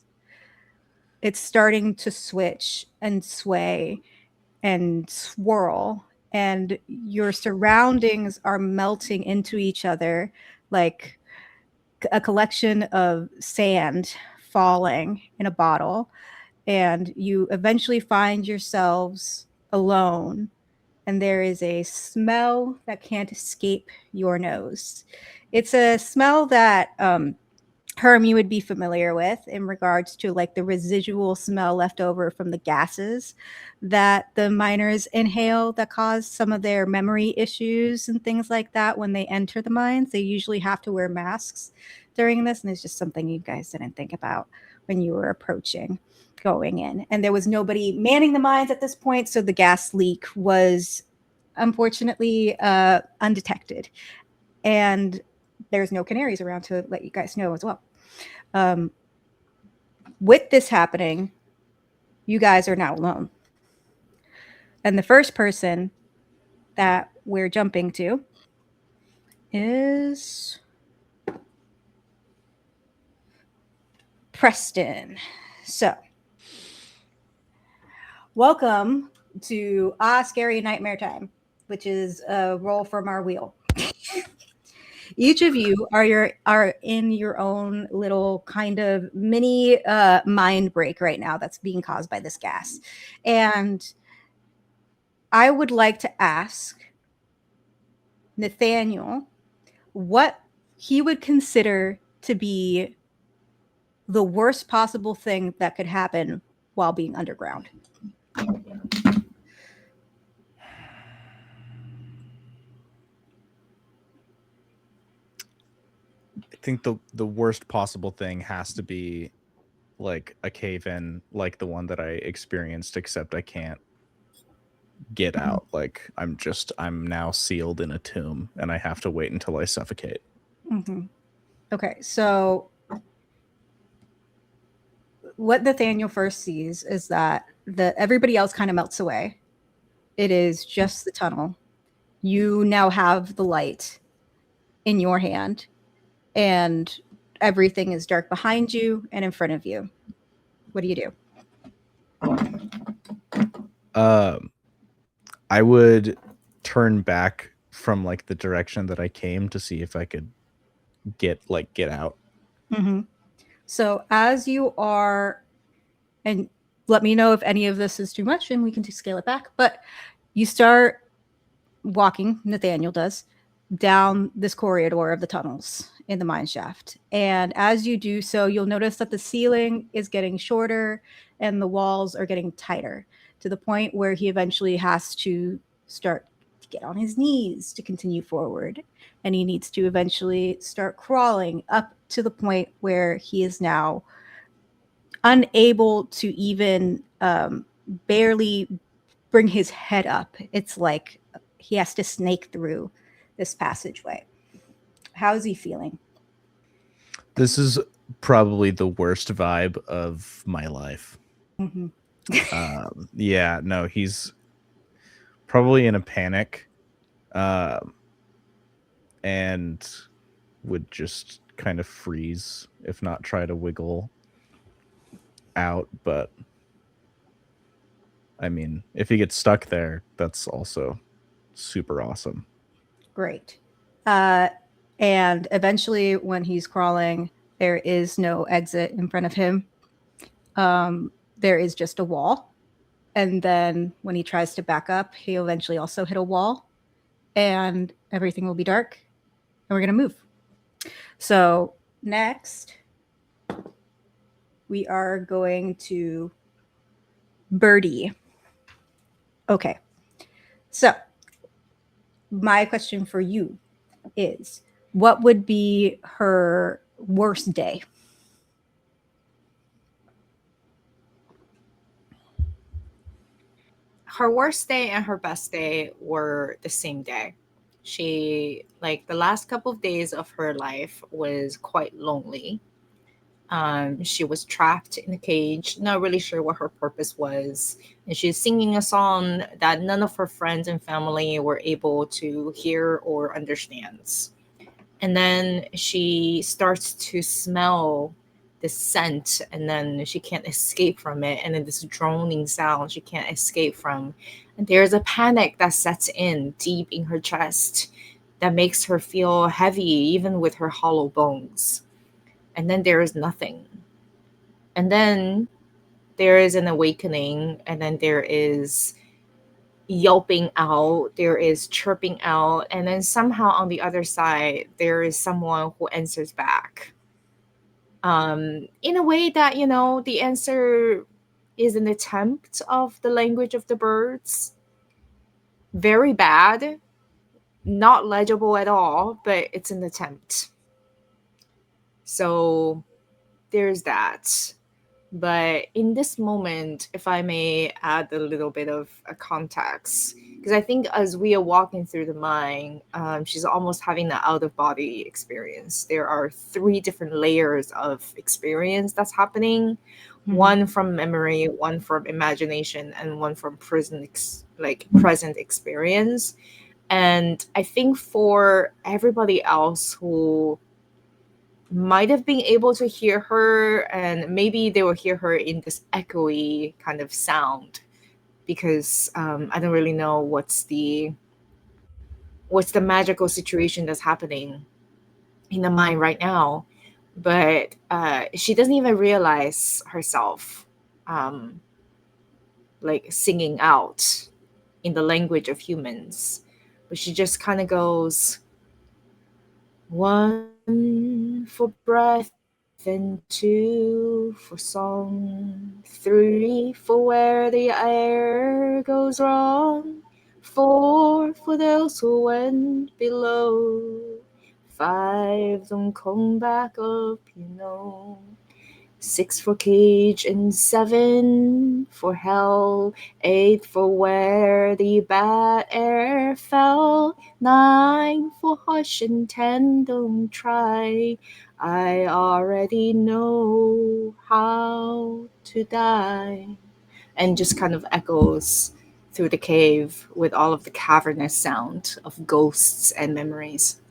It's starting to switch and sway and swirl, and your surroundings are melting into each other like a collection of sand falling in a bottle. And you eventually find yourselves alone, and there is a smell that can't escape your nose. It's a smell that Herm, you would be familiar with in regards to like the residual smell left over from the gases that the miners inhale that cause some of their memory issues and things like that when they enter the mines. They usually have to wear masks during this, and it's just something you guys didn't think about when you were approaching going in. And there was nobody manning the mines at this point, so the gas leak was unfortunately undetected. And there's no canaries around to let you guys know as well. With this happening, you guys are now alone. And the first person that we're jumping to is Preston. So, welcome to Scary Nightmare Time, which is a roll from our wheel. Each of you are in your own little kind of mini mind break right now that's being caused by this gas. And I would like to ask Nathaniel what he would consider to be the worst possible thing that could happen while being underground. I think the worst possible thing has to be like a cave in like the one that I experienced, except I can't get out. Like I'm now sealed in a tomb and I have to wait until I suffocate. Mm-hmm. Okay, so what Nathaniel first sees is that everybody else kind of melts away. It is just the tunnel. You now have the light in your hand, and everything is dark behind you and in front of you. What do you do? I would turn back from like the direction that I came to see if I could get out. Mm-hmm. So as you are, and let me know if any of this is too much and we can scale it back, but you start walking, Nathaniel does, down this corridor of the tunnels in the mine shaft. And as you do so, you'll notice that the ceiling is getting shorter and the walls are getting tighter to the point where he eventually has to start to get on his knees to continue forward. And he needs to eventually start crawling up to the point where he is now unable to even barely bring his head up. It's like he has to snake through this passageway. How is he feeling? This is probably the worst vibe of my life. Mm-hmm. Yeah, no, he's probably in a panic, and would just kind of freeze, if not try to wiggle out. But I mean, if he gets stuck there, that's also super awesome. Great. And eventually, when he's crawling, there is no exit in front of him. There is just a wall. And then when he tries to back up, he'll eventually also hit a wall, and everything will be dark, and we're going to move. So next, we are going to Birdie. Okay. So my question for you is, what would be her worst day? Her worst day and her best day were the same day. She, like, the last couple of days of her life was quite lonely. She was trapped in a cage, not really sure what her purpose was. And she's singing a song that none of her friends and family were able to hear or understand. And then she starts to smell the scent, and then she can't escape from it. And then this droning sound she can't escape from. And there's a panic that sets in deep in her chest that makes her feel heavy, even with her hollow bones. And then there is nothing. And then there is an awakening, and then there is yelping out, there is chirping out, and then somehow on the other side, there is someone who answers back. In a way that, the answer is an attempt of the language of the birds. Very bad, not legible at all, but it's an attempt. So there's that. But in this moment, if I may add a little bit of a context, because I think as we are walking through the mine, she's almost having the out of body experience. There are 3 different layers of experience that's happening. Mhm. One from memory, one from imagination, and one from present experience. And I think for everybody else who might have been able to hear her, and maybe they will hear her in this echoey kind of sound, because I don't really know what's the magical situation that's happening in the mind right now. But she doesn't even realize herself like singing out in the language of humans, but she just kind of goes, 1 for breath, and 2 for song, 3 for where the air goes wrong, 4 for those who went below, 5 don't come back up, 6 for cage, and 7 for hell, 8 for where the bad air fell, 9 for hush, and 10 don't try. I already know how to die. And just kind of echoes through the cave with all of the cavernous sound of ghosts and memories.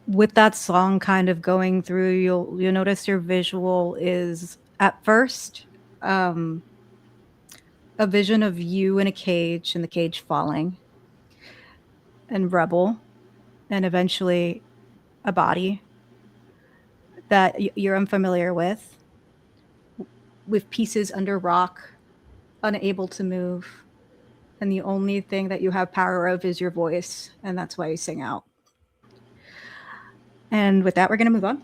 With that song kind of going through, you'll notice your visual is at first a vision of you in a cage and the cage falling, and rubble, and eventually a body that you're unfamiliar with pieces under rock, unable to move, and the only thing that you have power of is your voice, and that's why you sing out. And with that, we're going to move on.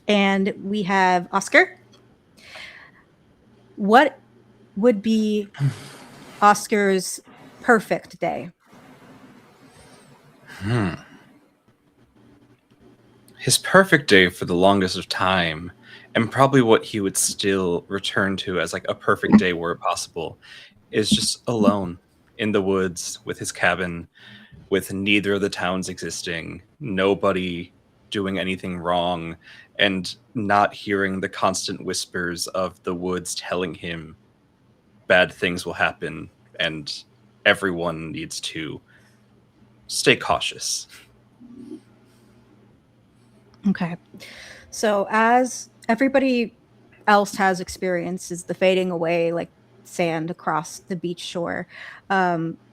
And we have Oscar. What would be Oscar's perfect day? His perfect day for the longest of time, and probably what he would still return to as like a perfect day were it possible, is just alone in the woods with his cabin, with neither of the towns existing, nobody doing anything wrong, and not hearing the constant whispers of the woods telling him bad things will happen and everyone needs to stay cautious. Okay. So as everybody else has experienced is the fading away like sand across the beach shore,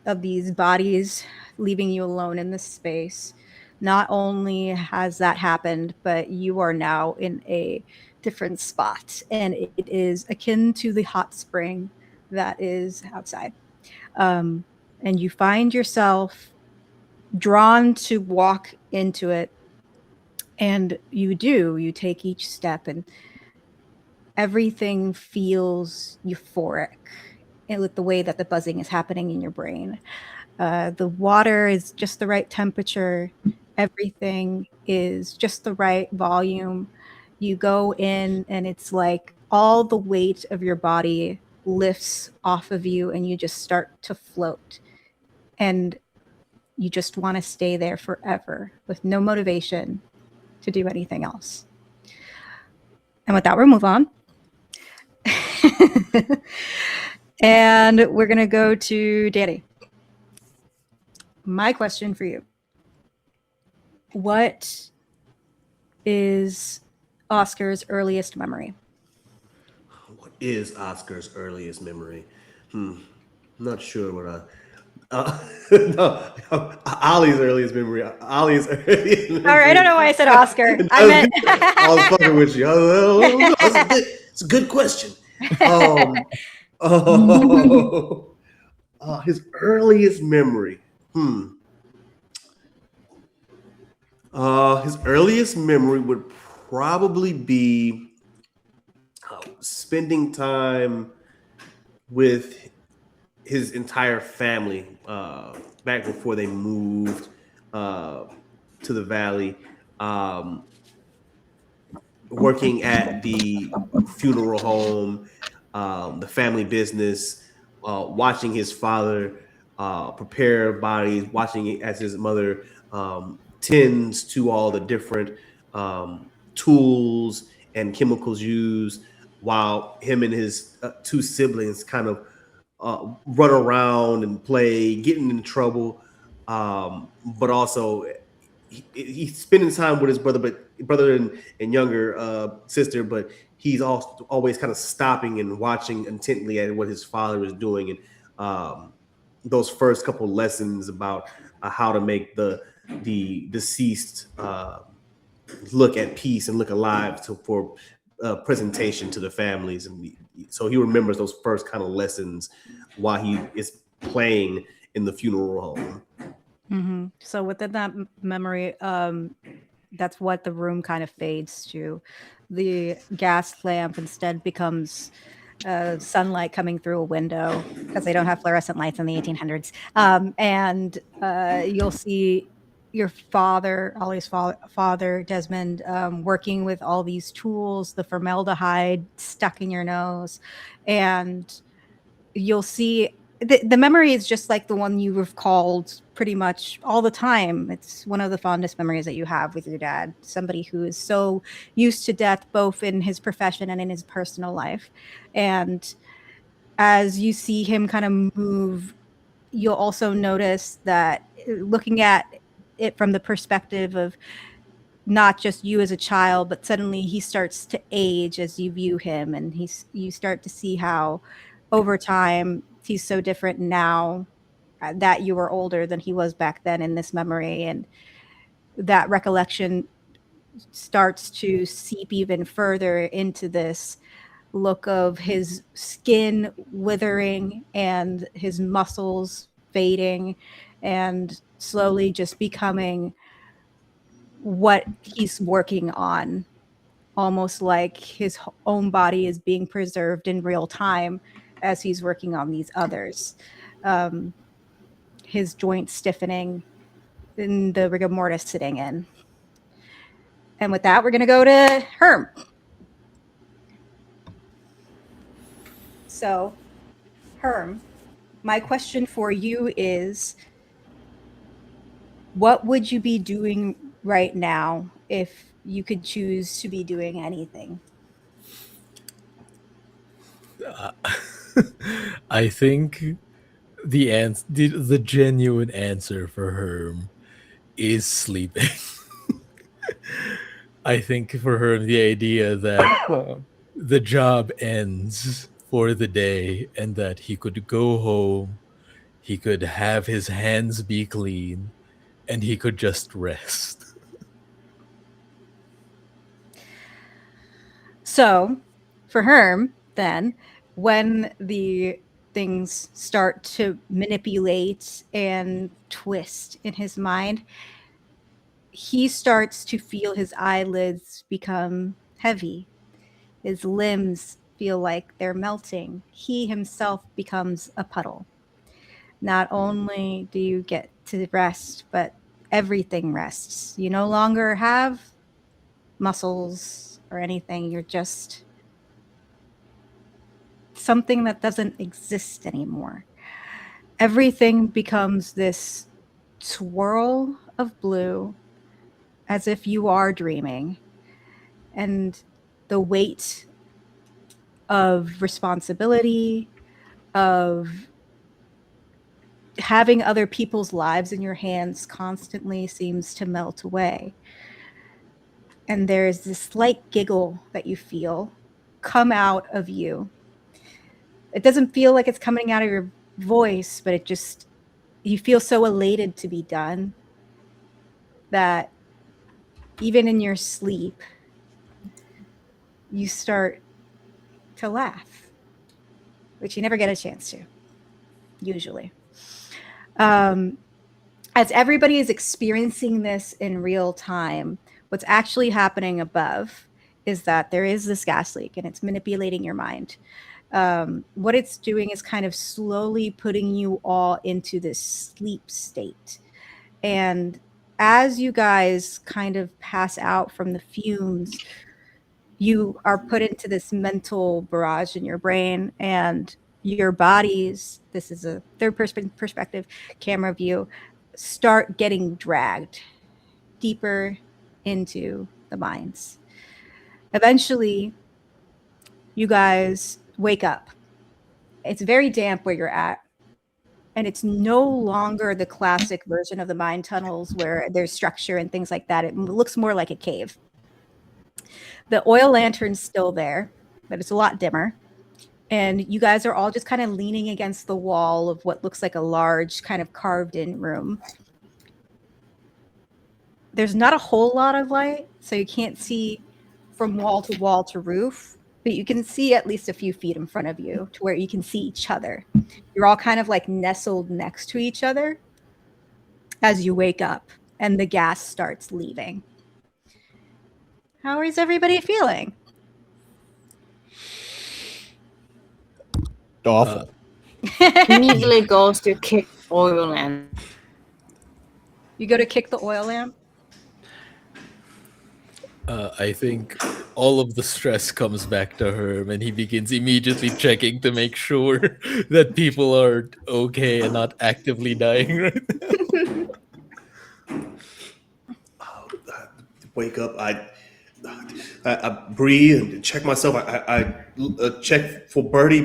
of these bodies leaving you alone in this space. Not only has that happened, but you are now in a different spot, and it is akin to the hot spring that is outside. And you find yourself drawn to walk into it, and you take each step, and everything feels euphoric with the way that the buzzing is happening in your brain. The water is just the right temperature. Everything is just the right volume. You go in, and it's like all the weight of your body lifts off of you, and you just start to float. And you just want to stay there forever with no motivation to do anything else. And with that, we'll move on. And we're going to go to Danny. My question for you. What is Oscar's earliest memory? What is Oscar's earliest memory? Not sure what no, Ollie's earliest memory. Ollie's earliest memory. All right, I don't know why I said Oscar. I meant I was fucking with you. It's a good question. His earliest memory. His earliest memory would probably be spending time with his entire family back before they moved to the valley, working at the funeral home, the family business, watching his father prepare bodies, watching as his mother tends to all the different tools and chemicals used, while him and his two siblings kind of run around and play, getting in trouble, but also he's spending time with his brother and younger sister, but he's also always kind of stopping and watching intently at what his father is doing, and those first couple lessons about how to make the deceased look at peace and look alive for presentation to the families. And so he remembers those first kind of lessons while he is playing in the funeral home. Mm-hmm. So within that memory, that's what the room kind of fades to. The gas lamp instead becomes sunlight coming through a window, because they don't have fluorescent lights in the 1800s. And you'll see your father, Ollie's father, Desmond, working with all these tools, the formaldehyde stuck in your nose. And you'll see the memory is just like the one you recalled pretty much all the time. It's one of the fondest memories that you have with your dad, somebody who is so used to death, both in his profession and in his personal life. And as you see him kind of move, you'll also notice that, looking at it from the perspective of not just you as a child, but suddenly he starts to age as you view him, and you start to see how over time he's so different now that you were older than he was back then in this memory. And that recollection starts to seep even further into this look of his skin withering and his muscles fading and slowly just becoming what he's working on, almost like his own body is being preserved in real time as he's working on these others. His joints stiffening and the rigor mortis sitting in. And with that, we're going to go to Herm. So, Herm, my question for you is, what would you be doing right now if you could choose to be doing anything? I think the genuine answer for Herm is sleeping. I think for Herm, the idea that the job ends for the day and that he could go home, he could have his hands be clean, and he could just rest. So, for Herm, then, when the things start to manipulate and twist in his mind, he starts to feel his eyelids become heavy. His limbs feel like they're melting. He himself becomes a puddle. Not only do you get to rest, but everything rests. You no longer have muscles or anything. You're just something that doesn't exist anymore. Everything becomes this swirl of blue as if you are dreaming. And the weight of responsibility, of having other people's lives in your hands constantly seems to melt away. And there's this slight giggle that you feel come out of you. It doesn't feel like it's coming out of your voice, but it just, you feel so elated to be done that even in your sleep, you start to laugh, which you never get a chance to, usually. As everybody is experiencing this in real time, what's actually happening above is that there is this gas leak and it's manipulating your mind. What it's doing is kind of slowly putting you all into this sleep state. And as you guys kind of pass out from the fumes, you are put into this mental barrage in your brain, and your bodies, this is a third perspective camera view, start getting dragged deeper into the mines. Eventually, you guys wake up. It's very damp where you're at, and it's no longer the classic version of the mine tunnels where there's structure and things like that. It looks more like a cave. The oil lantern's still there, but it's a lot dimmer. And you guys are all just kind of leaning against the wall of what looks like a large kind of carved in room. There's not a whole lot of light, so you can't see from wall to roof, but you can see at least a few feet in front of you to where you can see each other. You're all kind of like nestled next to each other as you wake up and the gas starts leaving. How is everybody feeling? Awful. Immediately goes to kick oil and You go to kick the oil lamp. I think all of the stress comes back to Herm, and he begins immediately checking to make sure that people are okay and not actively dying right now. Wake up. I breathe and check myself. I check for Birdie.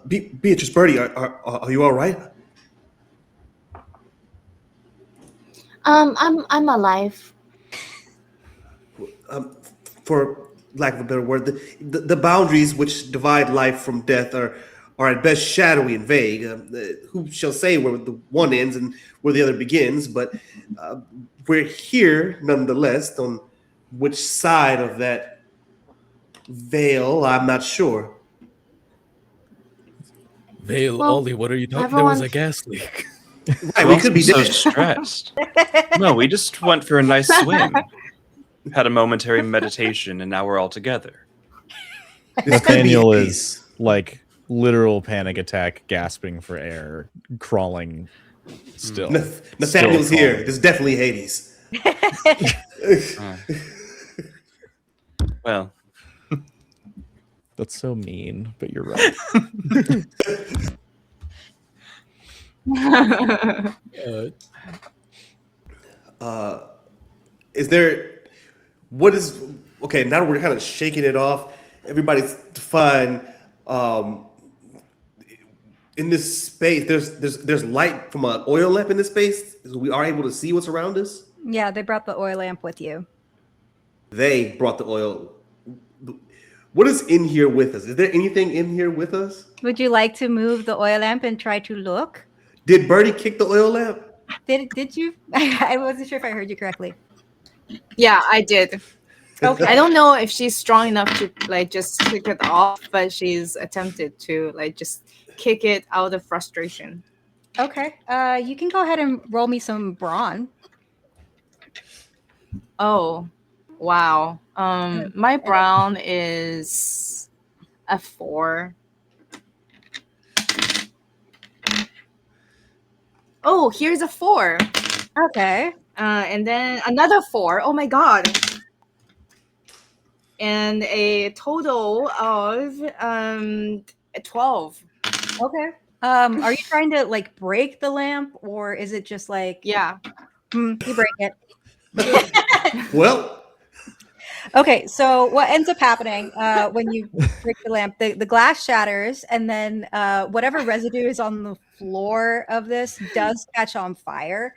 Beatrice, Birdie, are you all right? I'm alive. For lack of a better word, the boundaries which divide life from death are at best shadowy and vague. Who shall say where the one ends and where the other begins? But we're here nonetheless. On which side of that veil, I'm not sure. Vale, Well, Ollie, what are you talking? There was everyone- a gas leak. Right, We we could be so dead. stressed. No, we just went for a nice swim. Had a momentary meditation, and now we're all together. This could be Nathaniel Hades. is like literal panic attack, gasping for air, crawling still. Nathaniel's Still here. crawling. This is definitely Hades. Well, That's so mean, but you're right. Is there? What is? Okay, now that we're kind of shaking it off, everybody's fine. In this space, there's light from an oil lamp in this space. We are able to see what's around us. Yeah, they brought the oil lamp with you. They brought the oil. What is in here with us? Is there anything in here with us? Would you like to move the oil lamp and try to look? Did Birdie kick the oil lamp? Did you? I wasn't sure if I heard you correctly. Yeah, I did. Okay. I don't know if she's strong enough to like just kick it off, but she's attempted to like just kick it out of frustration. Okay. You can go ahead and roll me some brawn. Oh, wow. My brown is a 4. Oh, here's a 4. Okay. And then another 4. Oh my god. And a total of 12. Okay. Are you trying to like break the lamp, or is it just like Yeah. you break it? Well, Okay, so what ends up happening when you break the lamp, the glass shatters, and then whatever residue is on the floor of this does catch on fire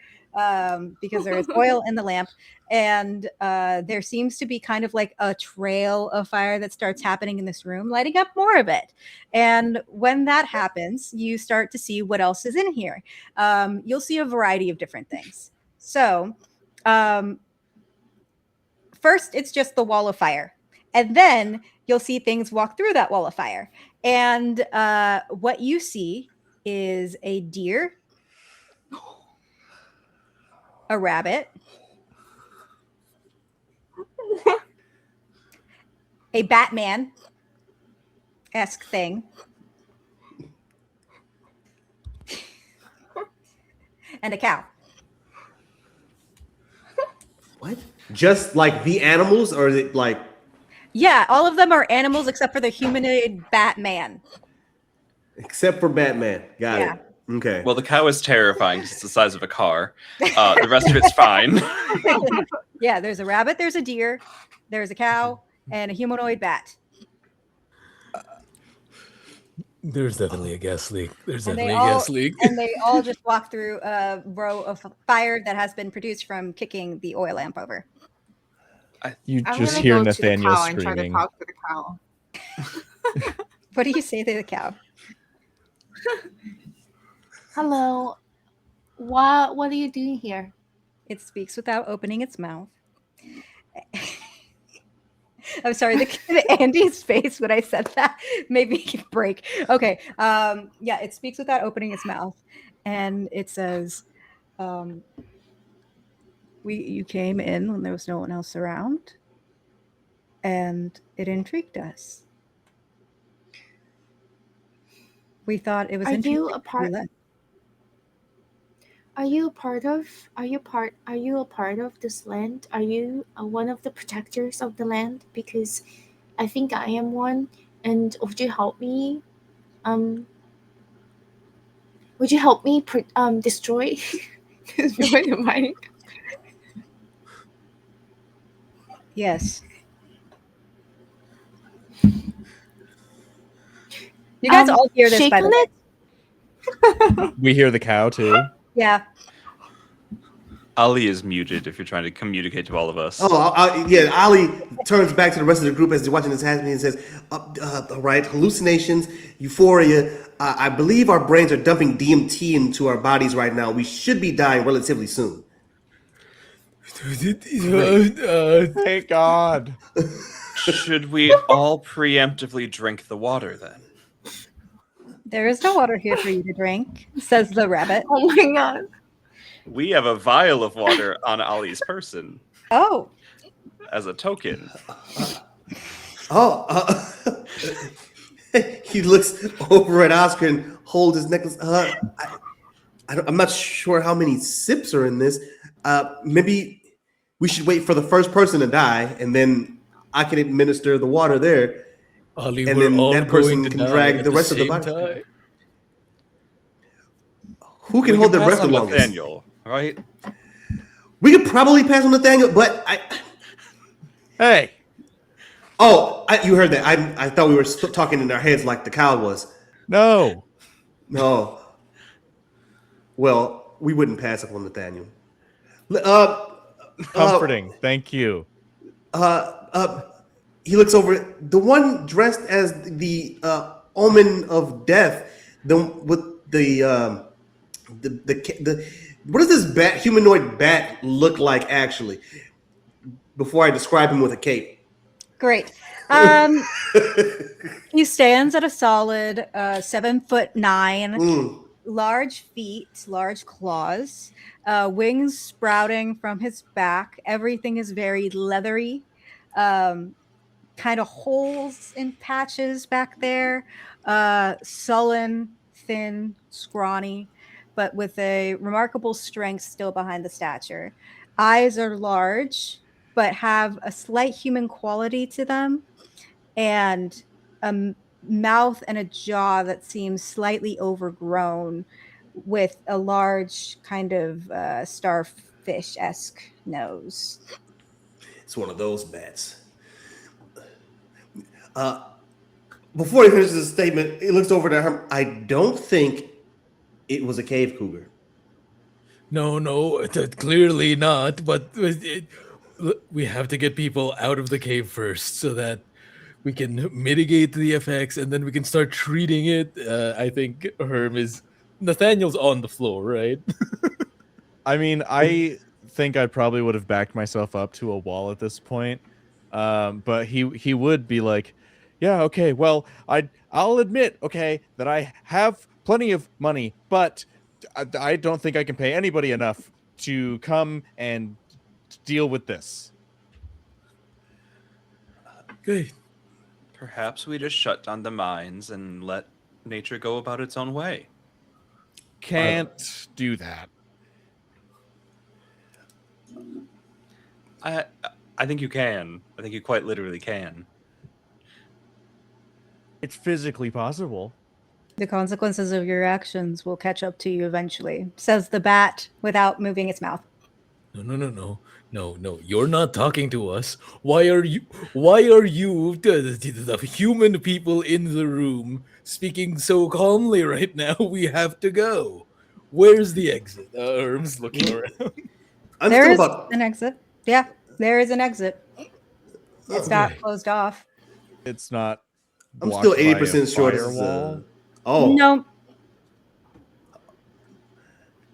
because there is oil in the lamp. And there seems to be kind of like a trail of fire that starts happening in this room, lighting up more of it. And when that happens, you start to see what else is in here. You'll see a variety of different things. So, first, it's just the wall of fire. And then you'll see things walk through that wall of fire. And what you see is a deer, a rabbit, a Batman-esque thing, and a cow. what? Just like the animals, or is it like? Yeah, all of them are animals except for the humanoid Batman. Except for Batman. Got Yeah. it. Okay. Well, the cow is terrifying because it's the size of a car. The rest of it's fine. Yeah, there's a rabbit, there's a deer, there's a cow, and a humanoid bat. There's definitely a gas leak. There's And definitely a gas leak. and they all just walk through a row of fire that has been produced from kicking the oil lamp over. You I'm just gonna hear go Nathaniel to the cow and try to screaming. talk to the cow. What do you say to the cow? Hello. What are you doing here? It speaks without opening its mouth. I'm sorry, the kid Andie's face when I said that made me break. Okay. Yeah, it speaks without opening its mouth. And it says, you came in when there was no one else around, and it intrigued us. We thought it was Are interesting. you a so we part? left. Are you a part of this land? Are you one of the protectors of the land? Because I think I am one. And would you help me? Would you help me destroy the mic? Yes. You guys all hear this, shake by the on way. it? We hear the cow too. Yeah. Ali is muted if you're trying to communicate to all of us. Oh, yeah. Ali turns back to the rest of the group as they're watching this happening and says, all right, hallucinations, euphoria. I believe our brains are dumping DMT into our bodies right now. We should be dying relatively soon. Thank God. Should we all preemptively drink the water then? There is no water here for you to drink, says the rabbit. Oh my god. We have a vial of water on Ali's person Oh, as a token. He looks over at Oscar and holds his necklace. I'm not sure how many sips are in this. Maybe we should wait for the first person to die, and then I can administer the water there. Ali, And we're then all that person going to can die drag at the rest of the same body. time. Who can We hold their pass breath the on longest? Nathaniel, right? We could probably pass on Nathaniel, but Hey. you heard that. I thought we were talking in our heads like the cow was. No. No. Well, we wouldn't pass up on Nathaniel. Comforting. Thank you. He looks over the one dressed as the omen of death. The with the what does this bat humanoid bat look like actually? Before I describe him with a cape. Great. He stands at a solid 7'9", Mm. large feet, large claws, wings sprouting from his back. Everything is very leathery, kind of holes in patches back there, sullen, thin, scrawny, but with a remarkable strength still behind the stature. Eyes are large, but have a slight human quality to them, and a mouth and a jaw that seems slightly overgrown, with a large kind of starfish-esque nose. It's one of those bats. Before he finishes his statement, he looks over to him. I don't think it was a cave cougar. No, clearly not. But we have to get people out of the cave first, so that we can mitigate the effects, and then we can start treating it. I think Nathaniel's on the floor, right? I mean, I think I probably would have backed myself up to a wall at this point. But he would be like, yeah, okay, well, I'll admit, okay, that I have plenty of money, but I don't think I can pay anybody enough to come and deal with this. Good. Perhaps we just shut down the mines and let nature go about its own way. Can't do that. I think you can. I think you quite literally can. It's physically possible. The consequences of your actions will catch up to you eventually, says the bat without moving its mouth. No. You're not talking to us. Why are you the human people in the room speaking so calmly right now? We have to go. Where's the exit? Herm's looking around. There is an exit. Yeah, there is an exit. It's not Okay. closed off. It's not. I'm still 80% sure this is firewall. Oh. No.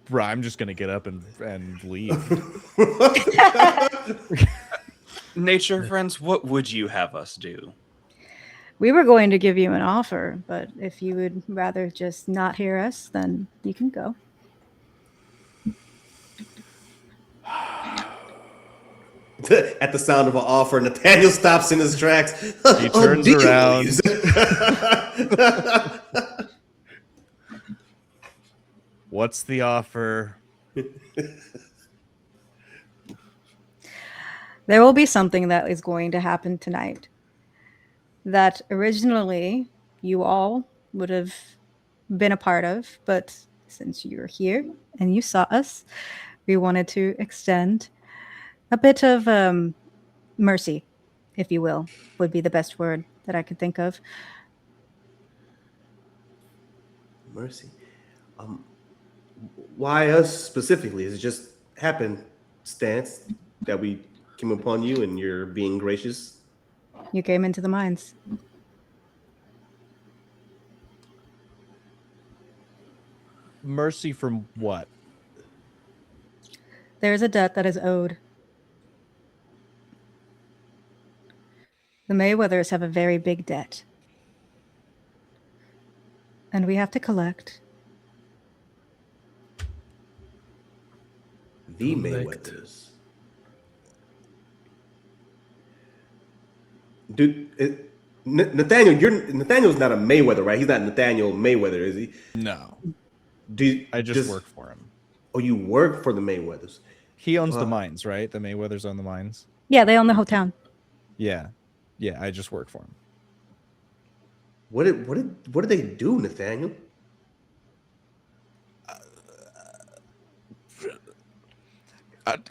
Bro, I'm just gonna get up and leave. Nature friends, what would you have us do? We were going to give you an offer, but if you would rather just not hear us, then you can go. At the sound of an offer, Nathaniel stops in his tracks. He turns around. What's the offer? There will be something that is going to happen tonight that originally you all would have been a part of, but since you're here and you saw us, we wanted to extend a bit of mercy, if you will, would be the best word that I could think of. Mercy. Why us specifically? Is it just happenstance that we came upon you and you're being gracious? You came into the mines. Mercy from what? There is a debt that is owed. The Mayweathers have a very big debt. And we have to collect. The Collect. Mayweathers. Dude, Nathaniel's not a Mayweather, right? He's not Nathaniel Mayweather, is he? No. I just work for him. Oh, you work for the Mayweathers. He owns the mines, right? The Mayweathers own the mines. Yeah, they own the whole town. Yeah. I just work for him. What did they do, Nathaniel?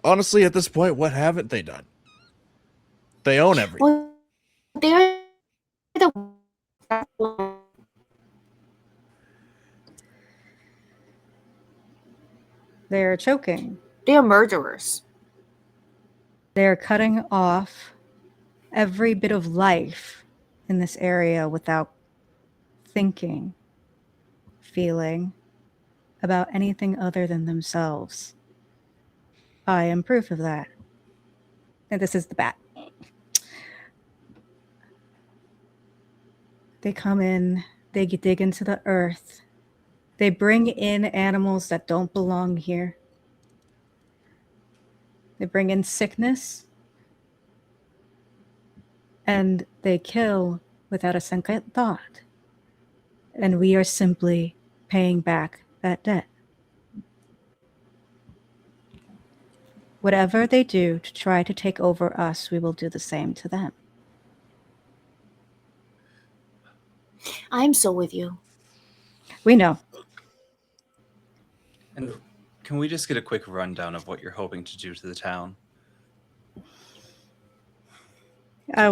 Honestly, at this point, what haven't they done? They own everything. Well, they are the They're choking. they are murderers. They're cutting off every bit of life in this area without thinking, feeling about anything other than themselves. I am proof of that. And this is the bat. They come in, they dig into the earth. They bring in animals that don't belong here. They bring in sickness. And they kill without a second thought. And we are simply paying back that debt. Whatever they do to try to take over us, we will do the same to them. I'm so with you. We know. And can we just get a quick rundown of what you're hoping to do to the town?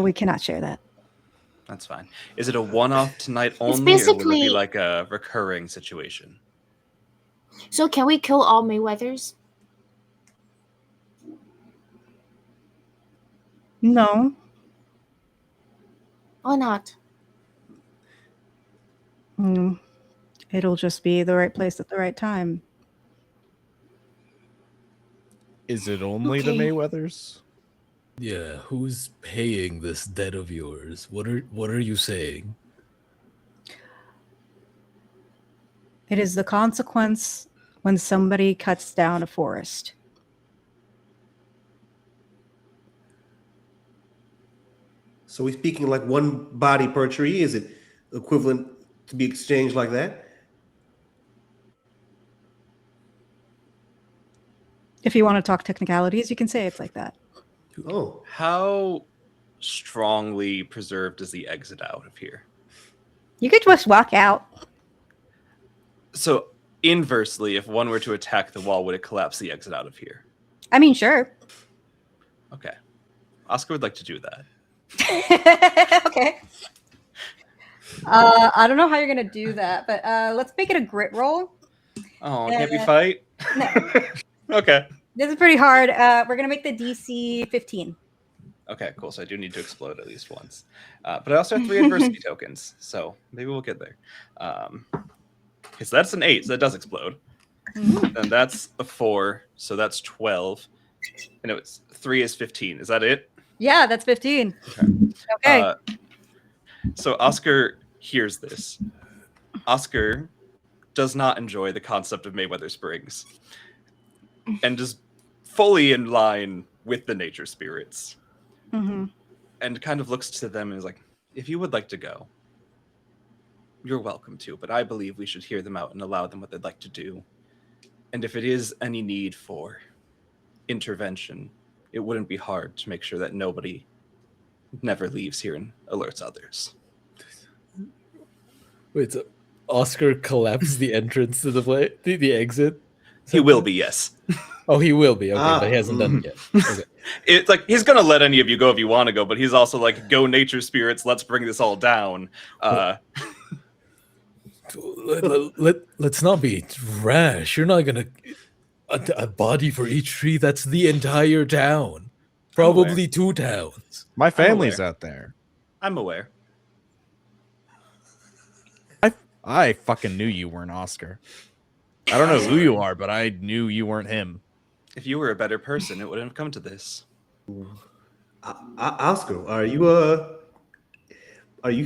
We cannot share that. That's fine. Is it a one-off tonight only, or will it basically- be like a recurring situation? So can we kill all Mayweathers? No. Or not? It'll just be the right place at the right time. Is it only the Okay. Mayweathers? Yeah, who's paying this debt of yours? What are you saying? It is the consequence when somebody cuts down a forest. So we speaking like one body per tree? Is it equivalent to be exchanged like that? If you want to talk technicalities, you can say it's like that. Oh, How strongly preserved is the exit out of here? You could just walk out. So inversely, if one were to attack the wall, would it collapse the exit out of here? I mean, sure. Okay. Oscar would like to do that. Okay. I don't know how you're going to do that, but let's make it a grit roll. Oh, can't we Uh, fight? No, Okay. this is pretty hard. We're going to make the DC 15. Okay, cool. So I do need to explode at least once. But I also have 3 adversity tokens, so maybe we'll get there. Okay, so that's an 8, so that does explode. And that's a 4, so that's 12. And it was 3 is 15. Is that it? Yeah, that's 15. Okay. So Oscar hears this. Oscar does not enjoy the concept of Mayweather Springs and is fully in line with the nature spirits and kind of looks to them and is like, if you would like to go, you're welcome to, but I believe we should hear them out and allow them what they'd like to do. And if it is any need for intervention, it wouldn't be hard to make sure that nobody never leaves here and alerts others. Wait, so Oscar collapsed the entrance to the exit? He will be, yes. Oh, he will be. Okay, but he hasn't done it yet. Okay. It's like he's gonna let any of you go if you want to go, but he's also like, "Go, nature spirits! Let's bring this all down." Let's not be rash. You're not gonna a body for each tree. That's the entire town, probably 2 towns. My family's aware. out there. I'm aware. I fucking knew you weren't Oscar. I don't know who you are, but I knew you weren't him. If you were a better person, it wouldn't have come to this. Oscar, are you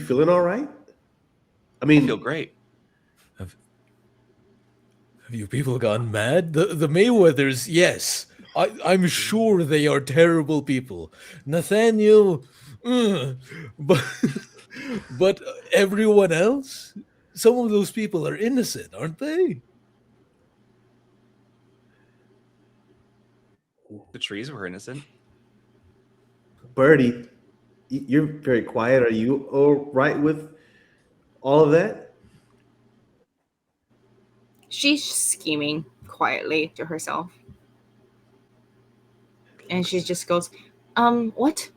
feeling all right? I I mean, feel great. Have you people gone mad? The Mayweathers, yes. I'm sure they are terrible people. Nathaniel, but everyone else? Some of those people are innocent, aren't they? The trees were innocent. Birdie, you're very quiet. Are you all right with all of that? She's scheming quietly to herself. And she just goes, what?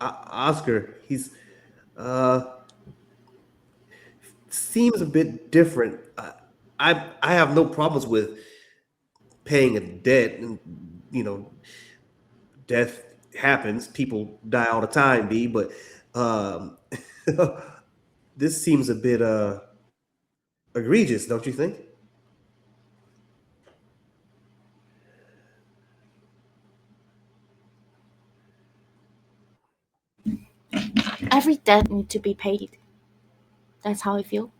Oscar, he's seems a bit different. I have no problems with paying a debt, and death happens. People die all the time, B. But this seems a bit egregious, don't you think? Every debt needs to be paid. That's how I feel.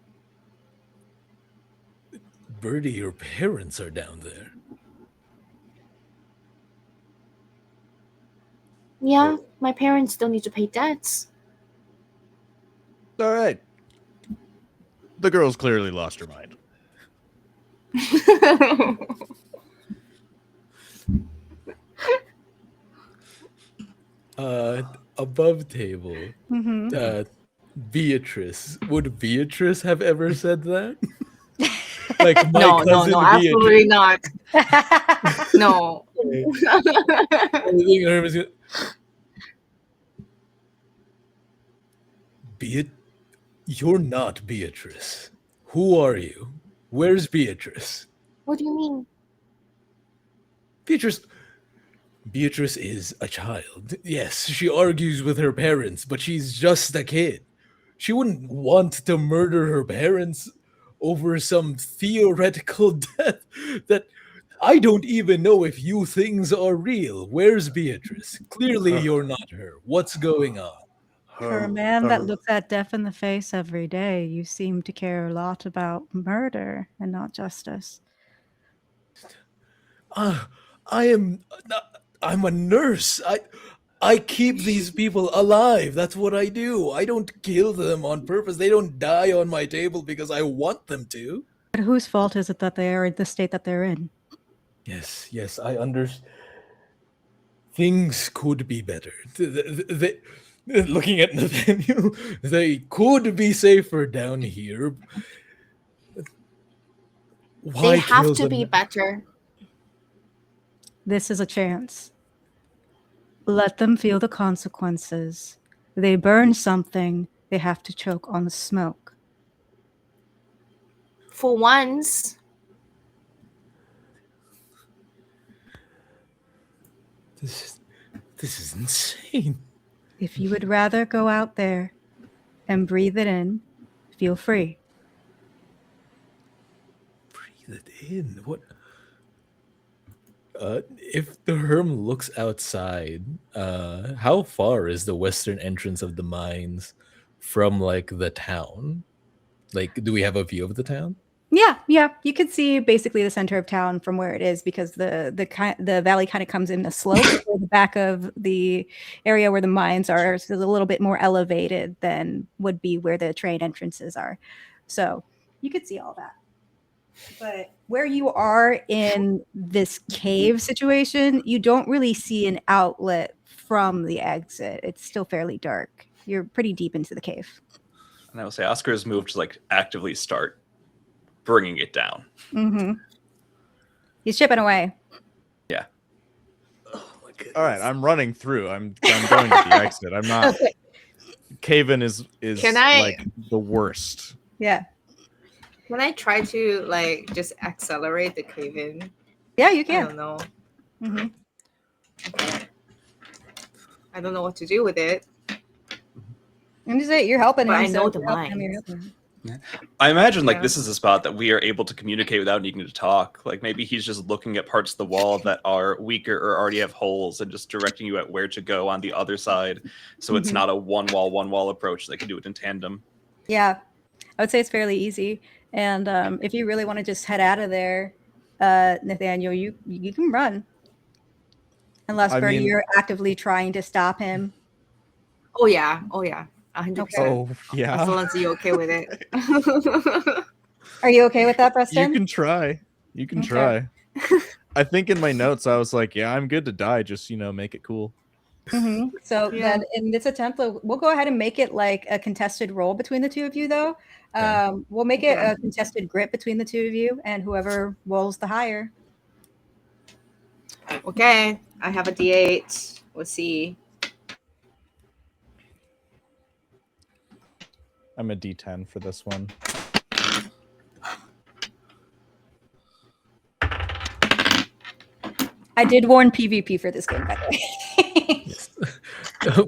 Birdie, your parents are down there. Yeah, my parents don't need to pay debts. All right. The girl's clearly lost her mind. Above table, Beatrice. Would Beatrice have ever said that? Like my No, cousin absolutely not. No. You're not Beatrice. Who are you? Where's Beatrice? What do you mean? Beatrice is a child. Yes, she argues with her parents, but she's just a kid. She wouldn't want to murder her parents over some theoretical death that I don't even know if you things are real. Where's Beatrice? Clearly you're not her. What's going on? For a man that looks at death in the face every day, you seem to care a lot about murder and not justice. I'm a nurse. I keep these people alive. That's what I do. I don't kill them on purpose. They don't die on my table because I want them to. But whose fault is it that they are in the state that they're in? Yes, I understand. Things could be better. Looking at Nathaniel, they could be safer down here. Why They have kill to them? be better. This is a chance. Let them feel the consequences. They burn something, they have to choke on the smoke. For once. This is insane. If you would rather go out there and breathe it in, feel free. Breathe it in. What? If the Herm looks outside, how far is the western entrance of the mines from like the town? Like, do we have a view of the town? Yeah, you could see basically the center of town from where it is because the valley kind of comes in a slope. Where the back of the area where the mines are is a little bit more elevated than would be where the train entrances are. So you could see all that. But where you are in this cave situation, you don't really see an outlet from the exit. It's still fairly dark. You're pretty deep into the cave. And I will say Oscar's moved to like actively start bringing it down. Mm-hmm. He's chipping away. Yeah. Oh my goodness. All right, I'm running through. I'm going to the exit. I'm not. Okay. Cave-in is Can I- like the worst. Yeah. Can I try to like just accelerate the cave in? Yeah, you I can. don't know. Mm-hmm. I don't know what to do with it. I'm just saying you're helping But him. I know so the you're helping him, mines. you're helping him. I imagine like Yeah. this is a spot that we are able to communicate without needing to talk. Like maybe he's just looking at parts of the wall that are weaker or already have holes and just directing you at where to go on the other side. So it's Mhm. not a one wall approach. They can do it in tandem. Yeah, I would say it's fairly easy. And if you really want to just head out of there, Nathaniel, you can run. Unless I Bernie, mean- you're actively trying to stop him. Oh yeah, 100%. Oh As yeah, long as you're okay with it. Are you okay with that, Preston? you can try. You can Okay. try. I think in my notes I was like, yeah, I'm good to die. Just make it cool. Mhm. So Yeah. then in this attempt, we'll go ahead and make it like a contested roll between the two of you, though. Okay. We'll make it a contested grip between the two of you, and whoever rolls the higher. Okay, I have a D8. Let's see. I'm a D10 for this one. I did warn PvP for this game, by the way. Yes.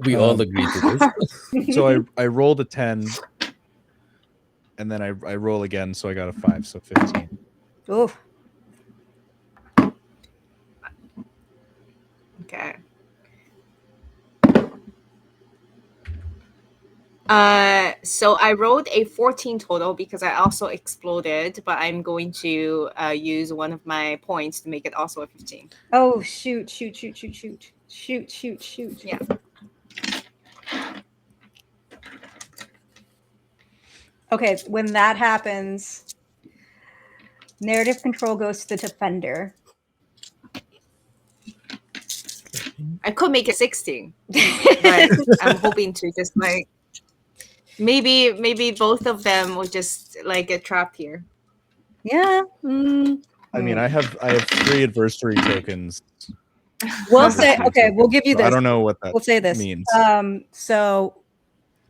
We all agree to this. So I rolled a 10, and then I roll again, so I got a 5, so 15. Ooh. Okay. So I rolled a 14 total because I also exploded, but I'm going to use one of my points to make it also a 15. Oh, shoot. Yeah. Okay, when that happens, narrative control goes to the defender. I could make it 16, but I'm hoping to just like maybe both of them will just like get trapped here. Yeah. I mean, I have 3 adversary tokens. We'll say, okay, we'll give you So this. I don't know what that We'll say this. means. So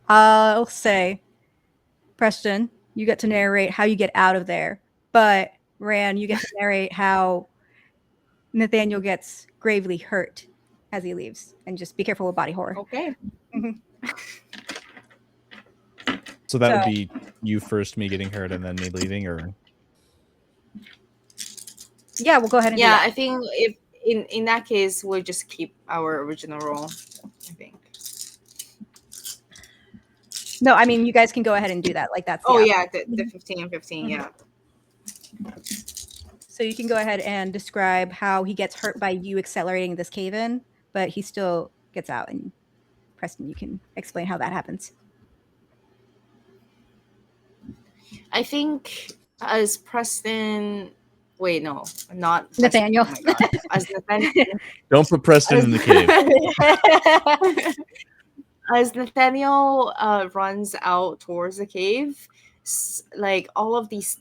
I'll say, Preston, you get to narrate how you get out of there, but Ran, you get to narrate how Nathaniel gets gravely hurt as he leaves, and just be careful with body horror. Okay. So that would be you first, me getting hurt, and then me leaving, or yeah, we'll go ahead and do Yeah, that. I think if in that case we'll just keep our original roll, I think. No, I mean, you guys can go ahead and do that. Like that's Oh yeah, the 15 and 15, yeah. So you can go ahead and describe how he gets hurt by you accelerating this cave in, but he still gets out. And Preston, you can explain how that happens. I think as Preston wait, no, not Preston. Nathaniel. Oh my god. As Nathaniel don't put Preston in the cave. As Nathaniel runs out towards the cave, like all of these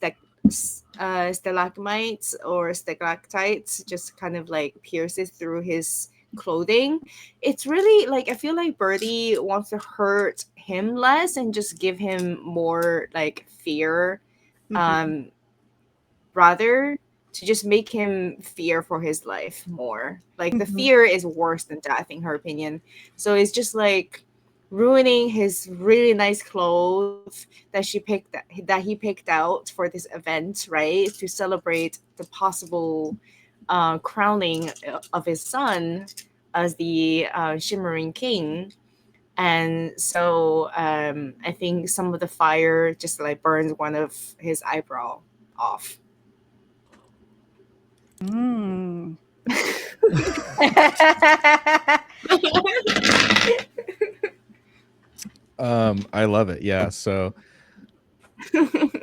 stalagmites or stalactites just kind of like pierces through his clothing. It's really like I feel like Birdie wants to hurt him less and just give him more like fear, rather to just make him fear for his life more. Like the fear is worse than death in her opinion. So it's just like ruining his really nice clothes that he picked out for this event, right? To celebrate the possible crowning of his son as the Shimmering King. And so I think some of the fire just like burns one of his eyebrow off. I love it. Yeah. So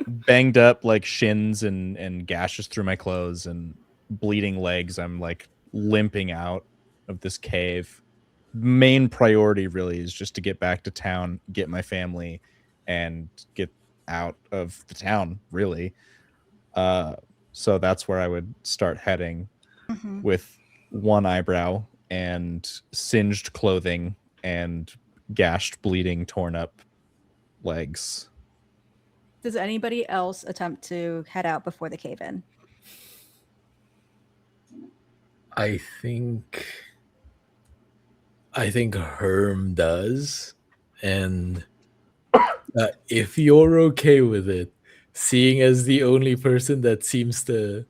banged up like shins and gashes through my clothes and bleeding legs. I'm like limping out of this cave. Main priority really is just to get back to town, get my family, and get out of the town, really. So that's where I would start heading with one eyebrow and singed clothing and gashed, bleeding, torn up legs. Does anybody else attempt to head out before the cave in? I think Herm does, and if you're okay with it, seeing as the only person that seems to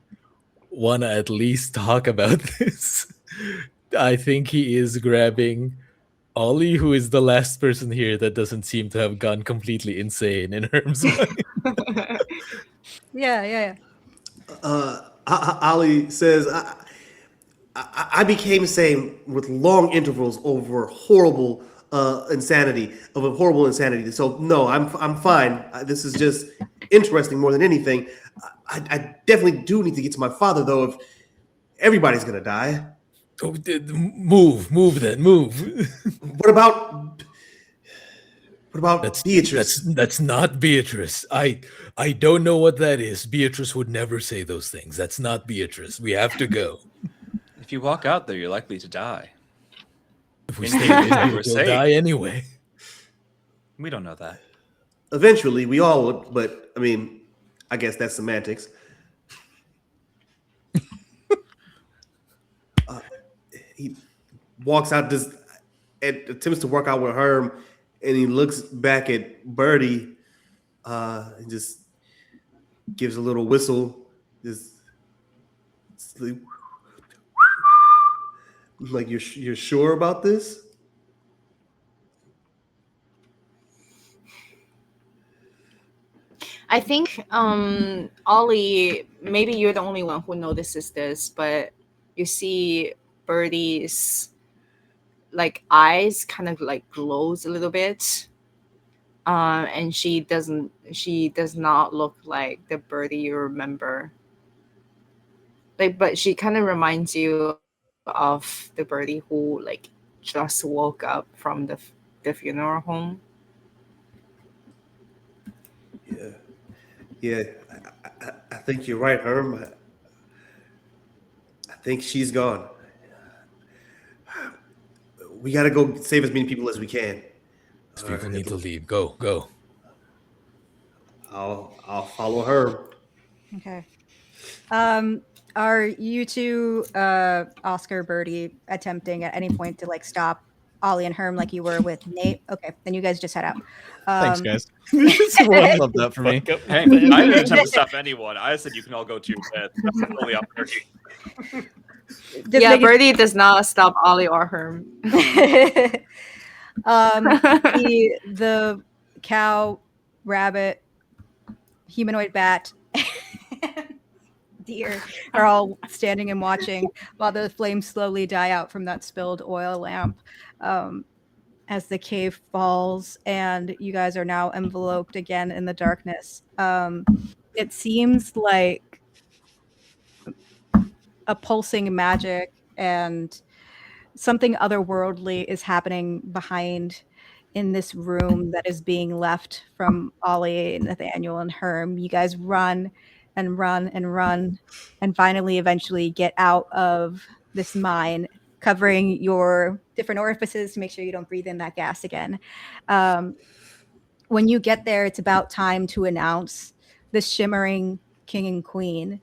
want to at least talk about this, I think he is grabbing Ollie, who is the last person here that doesn't seem to have gone completely insane in Herm's mind. Yeah. Ali says, I became sane with long intervals over horrible insanity. So no, I'm fine. This is just interesting more than anything. I definitely do need to get to my father though. If everybody's gonna die, Oh, move then, move. what about Beatrice? That's not Beatrice. I don't know what that is. Beatrice would never say those things. That's not Beatrice. We have to go. If you walk out there, you're likely to die. If we stay in, we'll safe. die anyway. We don't know that. Eventually, we all would, but I mean, I guess that's semantics. He walks out. and attempts to work out with Herm, and he looks back at Birdie, and just gives a little whistle, just sleep. Like you're sure about this? I think Ollie, maybe you're the only one who notices this, but you see Birdie's like eyes kind of like glows a little bit. And she does not look like the Birdie you remember. Like, but she kind of reminds you of the Birdie who like just woke up from the funeral home. Yeah, yeah. I think you're right, Herm. I think she's gone. We got to go save as many people as we can. People need to leave. Go, go. I'll follow her. Okay. Are you two, Oscar, Birdie, attempting at any point to like stop Ollie and Herm like you were with Nate? Okay, then you guys just head out. Thanks, guys. Love that for me. Hey, I didn't attempt to stop anyone. I said you can all go to your bed. That's totally up there. Yeah, Birdie does not stop Ollie or Herm. The cow, rabbit, humanoid bat, deer are all standing and watching while the flames slowly die out from that spilled oil lamp, as the cave falls and you guys are now enveloped again in the darkness. It seems like a pulsing magic and something otherworldly is happening behind in this room that is being left from Ollie, Nathaniel, and Herm. You guys run and run and run and finally eventually get out of this mine, covering your different orifices to make sure you don't breathe in that gas again. When you get there, it's about time to announce the shimmering king and queen.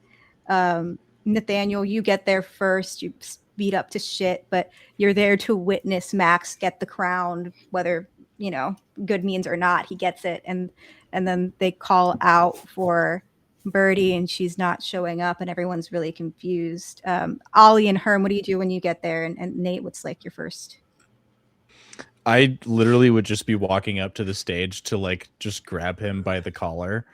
Nathaniel, you get there first. You beat up to shit, but you're there to witness Max get the crown, whether good means or not. He gets it, and then they call out for Birdie, and she's not showing up, and everyone's really confused. Ollie and Herm, what do you do when you get there? And Nate, what's like your first? I literally would just be walking up to the stage to like just grab him by the collar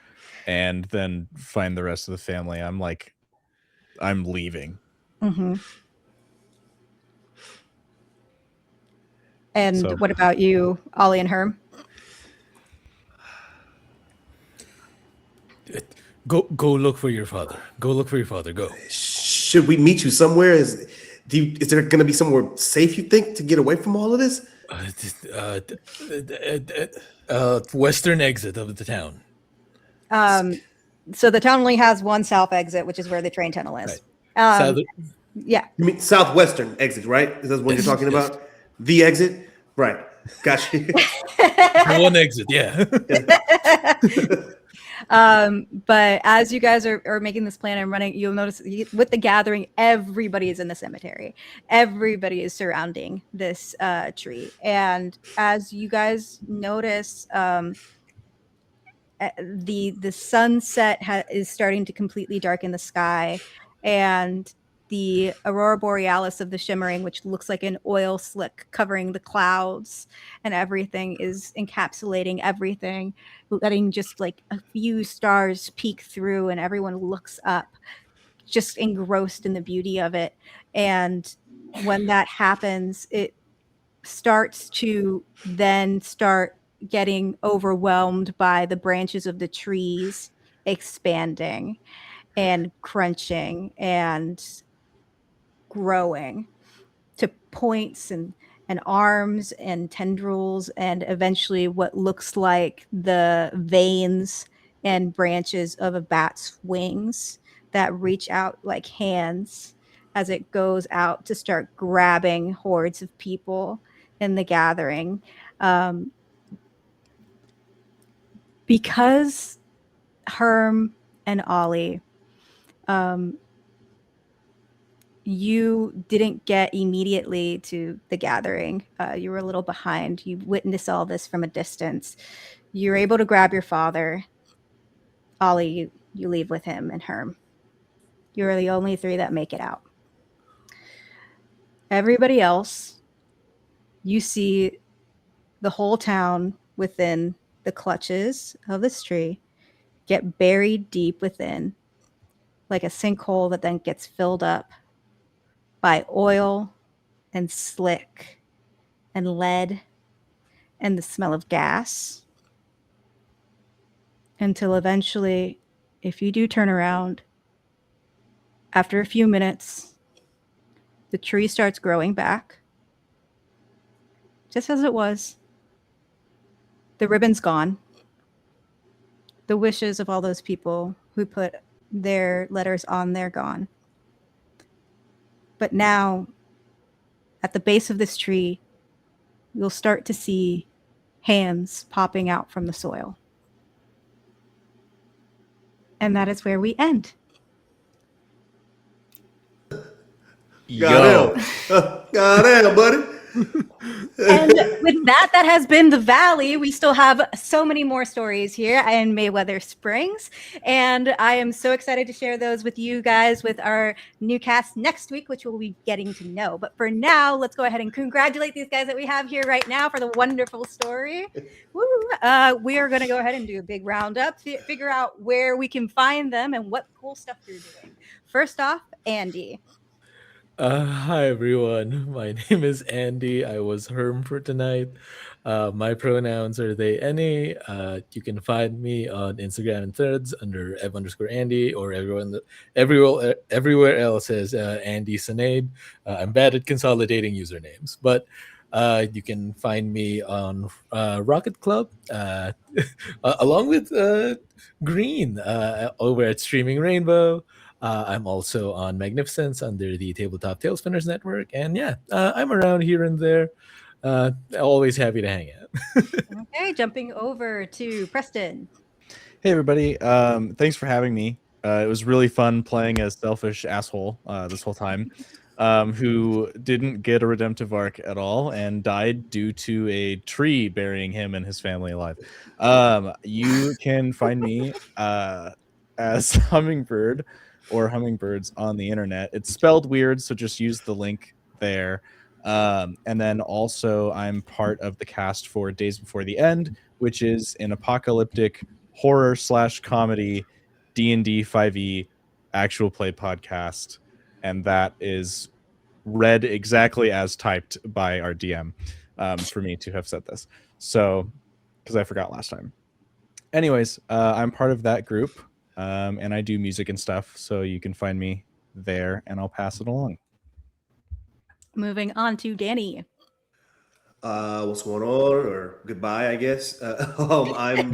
and then find the rest of the family. I'm leaving. Mm-hmm. And So- what about you, Ollie and Herm? Go look for your father. Go look for your father. Go. Should we meet you somewhere? Is there going to be somewhere safe, you think, to get away from all of this? Western exit of the town. So the town only has one south exit, which is where the train tunnel is. Right. Yeah. You mean southwestern exit, right? Is that what you're talking about? The exit? Right. Gotcha. One exit, yeah. But as you guys are making this plan and running, you'll notice with the gathering, everybody is in the cemetery. Everybody is surrounding this tree. And as you guys notice, the sunset is starting to completely darken the sky, and the aurora borealis of the shimmering, which looks like an oil slick covering the clouds and everything, is encapsulating everything, letting just like a few stars peek through, and everyone looks up just engrossed in the beauty of it. And when that happens, it starts to then start getting overwhelmed by the branches of the trees expanding and crunching and growing to points and arms and tendrils, and eventually what looks like the veins and branches of a bat's wings that reach out like hands as it goes out to start grabbing hordes of people in the gathering. Because Herm and Ollie you didn't get immediately to the gathering. You were a little behind. You witnessed all this from a distance. You're able to grab your father. Ollie, you leave with him, and Herm. You're the only three that make it out. Everybody else, you see the whole town within the clutches of this tree get buried deep within, like a sinkhole that then gets filled up by oil and slick and lead and the smell of gas, until eventually, if you do turn around, after a few minutes, the tree starts growing back, just as it was. The ribbon's gone. The wishes of all those people who put their letters on there gone. But now, at the base of this tree, you'll start to see hands popping out from the soil. And that is where we end. Yo. Goddamn, buddy. And with that has been the Valley. We still have so many more stories here in Mayweather Springs, and I am so excited to share those with you guys with our new cast next week, which we'll be getting to know. But for now, let's go ahead and congratulate these guys that we have here right now for the wonderful story. Woo! We are going to go ahead and do a big roundup, figure out where we can find them and what cool stuff they're doing. First off, Andie. Hi everyone. My name is Andie. I was Herm for tonight. My pronouns are they, any. You can find me on Instagram and Threads under _Andie, or everywhere else as andiesanade. I'm bad at consolidating usernames, but you can find me on Rocket Club, along with Green, over at Streaming Rainbow. I'm also on Magnificence under the Tabletop Tailspinners Network. And yeah, I'm around here and there. Always happy to hang out. Okay, jumping over to Preston. Hey everybody, thanks for having me. It was really fun playing a selfish asshole this whole time, who didn't get a redemptive arc at all and died due to a tree burying him and his family alive. You can find me as Hummingbird or Hummingbirds on the internet. It's spelled weird, so just use the link there. And then also I'm part of the cast for Days Before the End, which is an apocalyptic horror / comedy D&D 5e actual play podcast, and that is read exactly as typed by our DM, for me to have said this, so because I forgot last time. Anyways, I'm part of that group, and I do music and stuff, so you can find me there, and I'll pass it along. Moving on to Danny. What's going on, or goodbye, I guess. I'm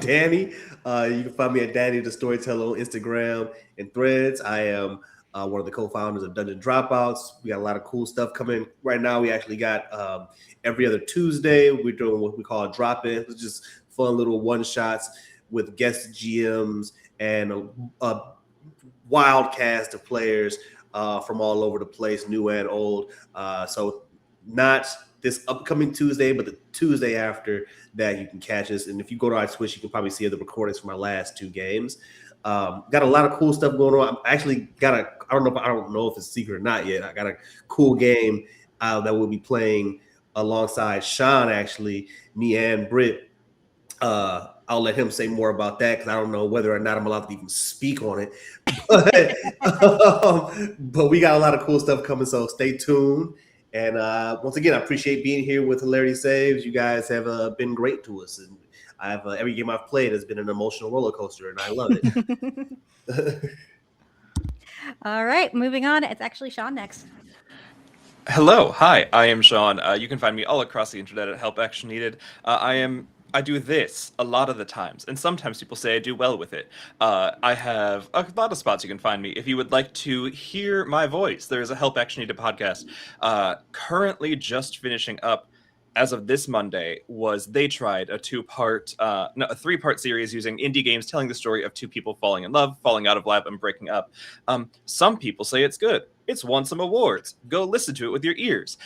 Danny. You can find me at Danny the Storyteller on Instagram and Threads. I am one of the co-founders of Dungeon Dropouts. We got a lot of cool stuff coming right now. We actually got every other Tuesday we're doing what we call drop-ins. It's just fun little one-shots with guest GMs and a wild cast of players from all over the place, new and old. So not this upcoming Tuesday, but the Tuesday after that, you can catch us. And if you go to our Twitch, you can probably see the recordings from our last 2 games. Got a lot of cool stuff going on. I actually got I don't know if it's secret or not yet. I got a cool game that we'll be playing alongside Sean, actually, me and Britt. I'll let him say more about that because I don't know whether or not I'm allowed to even speak on it. But we got a lot of cool stuff coming, so stay tuned. And once again, I appreciate being here with Hilarity Saves. You guys have been great to us, and I've every game I've played has been an emotional roller coaster, and I love it. All right, moving on. It's actually Sean next. Hello, hi, I am Sean. You can find me all across the internet at helpactionneeded. I do this a lot of the times, and sometimes people say I do well with it. I have a lot of spots you can find me. If you would like to hear my voice, there is a Help Action Needed podcast currently just finishing up as of this Monday, was they tried a a three-part series using indie games telling the story of two people falling in love, falling out of love, and breaking up. Some people say it's good. It's won some awards. Go listen to it with your ears.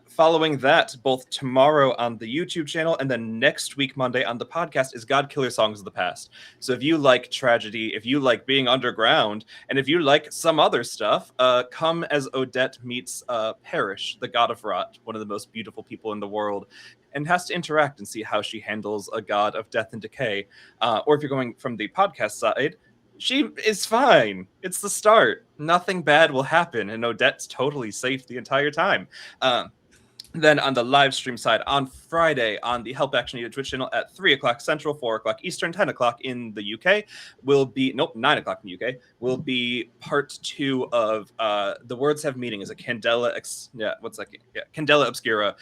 Following that, both tomorrow on the YouTube channel and then next week, Monday, on the podcast is God Killer Songs of the Past. So if you like tragedy, if you like being underground, and if you like some other stuff, come as Odette meets Parrish, the god of rot, one of the most beautiful people in the world, and has to interact and see how she handles a god of death and decay. Or if you're going from the podcast side, she is fine. It's the start. Nothing bad will happen, and Odette's totally safe the entire time. Then on the live stream side, on Friday on the Help Action Needed Twitch channel at 3 o'clock Central, 4 o'clock Eastern, 10 o'clock in the UK, 9 o'clock in the UK, will be part 2 of The Words Have Meaning, is a Candela Obscura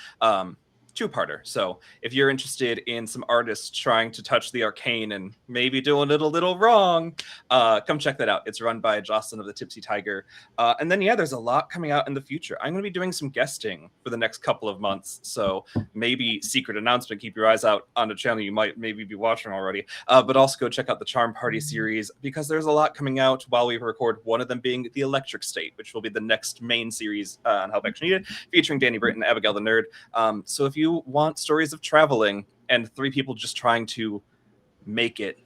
two-parter. So if you're interested in some artists trying to touch the arcane and maybe doing it a little wrong, come check that out. It's run by Jocelyn of the Tipsy Tiger. And then, there's a lot coming out in the future. I'm going to be doing some guesting for the next couple of months. So maybe secret announcement, keep your eyes out on a channel you might maybe be watching already. But also go check out the Charm Party series, because there's a lot coming out while we record, one of them being The Electric State, which will be the next main series on Help Action Needed, featuring Danny Britton and Abigail the Nerd. So if you want stories of traveling and 3 people just trying to make it,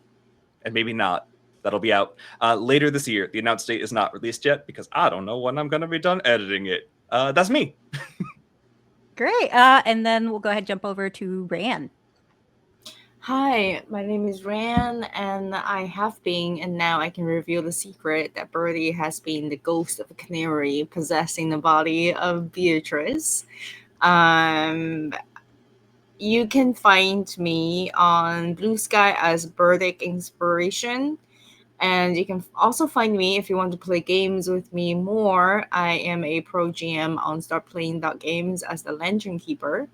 and maybe not, that'll be out later this year. The announced date is not released yet because I don't know when I'm going to be done editing it. That's me. Great. And then we'll go ahead and jump over to Ran. Hi, my name is Ran, and I have been, and now I can reveal the secret that Birdie has been the ghost of a canary possessing the body of Beatrice. You can find me on Bluesky as Burdick Inspiration. And you can also find me if you want to play games with me more. I am a pro GM on startplaying.games as the Lantern Keeper.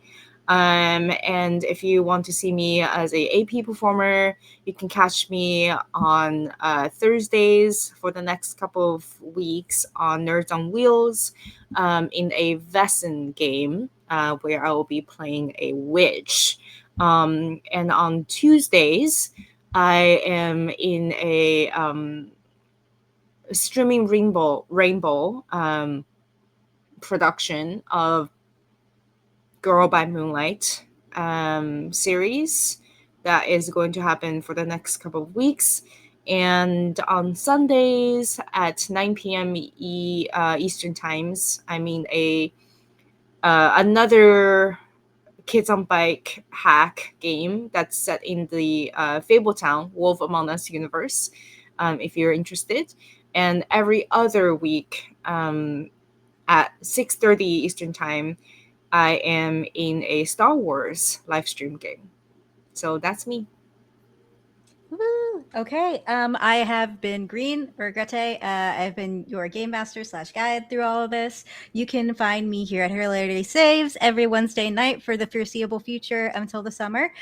And if you want to see me as a AP performer, you can catch me on Thursdays for the next couple of weeks on Nerds on Wheels in a Vesson game where I will be playing a witch. And on Tuesdays, I am in a streaming rainbow production of Girl by Moonlight series that is going to happen for the next couple of weeks. And on Sundays at 9 p.m. Eastern times, I'm in another Kids on Bike hack game that's set in the Fabletown Wolf Among Us universe, if you're interested. And every other week at 6:30 Eastern time, I am in a Star Wars live stream game. So that's me. Woo. Okay. I have been Green or Grete. I've been your game master / guide through all of this. You can find me here at Hilarity Saves every Wednesday night for the foreseeable future until the summer.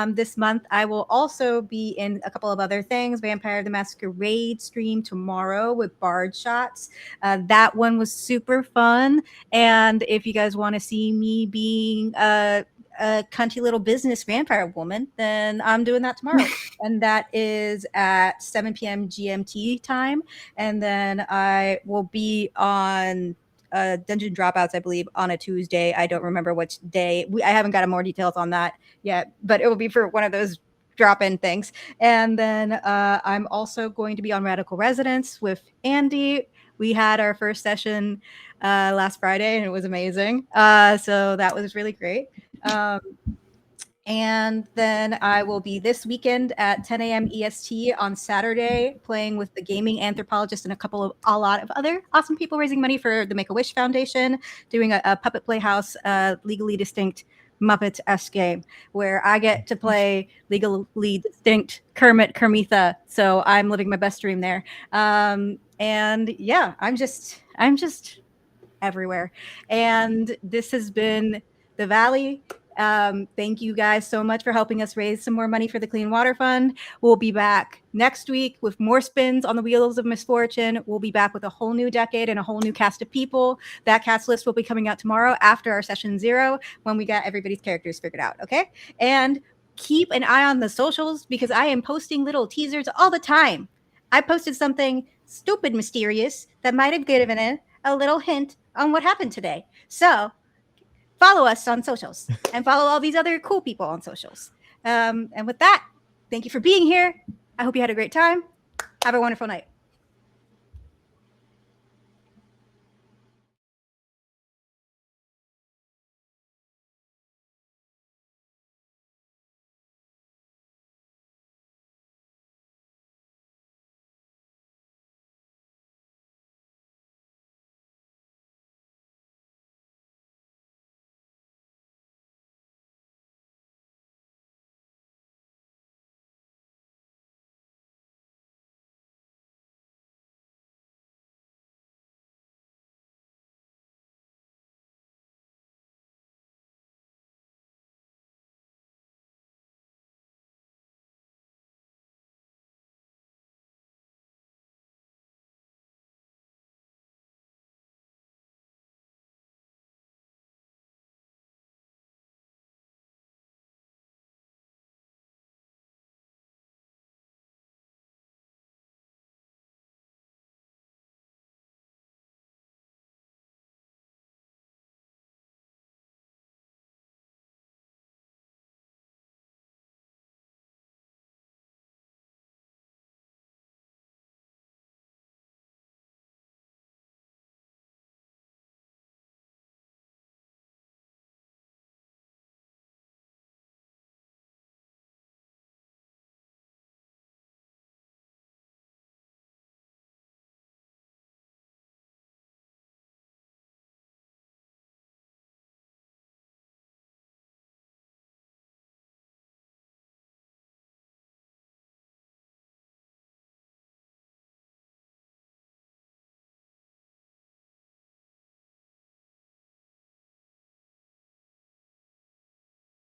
This month, I will also be in a couple of other things. Vampire the Masquerade stream tomorrow with Bard Shots. That one was super fun. And if you guys want to see me being a cunty little business vampire woman, then I'm doing that tomorrow. And that is at 7 p.m. GMT time. And then I will be on Dungeon Dropouts, I believe, on a Tuesday. I don't remember which day. I haven't got more details on that yet, but it will be for one of those drop-in things. And then I'm also going to be on Radical Residence with Andie. We had our first session last Friday, and it was amazing. So that was really great. And then I will be this weekend at 10 a.m. EST on Saturday playing with the gaming anthropologist and a lot of other awesome people raising money for the Make-A-Wish Foundation, doing a Puppet Playhouse legally distinct Muppet-esque game where I get to play legally distinct Kermitha. So I'm living my best dream there. And yeah, I'm just everywhere. And this has been The Valley. Thank you guys so much for helping us raise some more money for the Clean Water Fund. We'll be back next week with more spins on the wheels of misfortune. We'll be back with a whole new decade and a whole new cast of people. That cast list will be coming out tomorrow after our session 0 when we got everybody's characters figured out. Okay. And keep an eye on the socials because I am posting little teasers all the time. I posted something stupid mysterious that might have given it a little hint on what happened today. So follow us on socials and follow all these other cool people on socials. And with that, thank you for being here. I hope you had a great time. Have a wonderful night.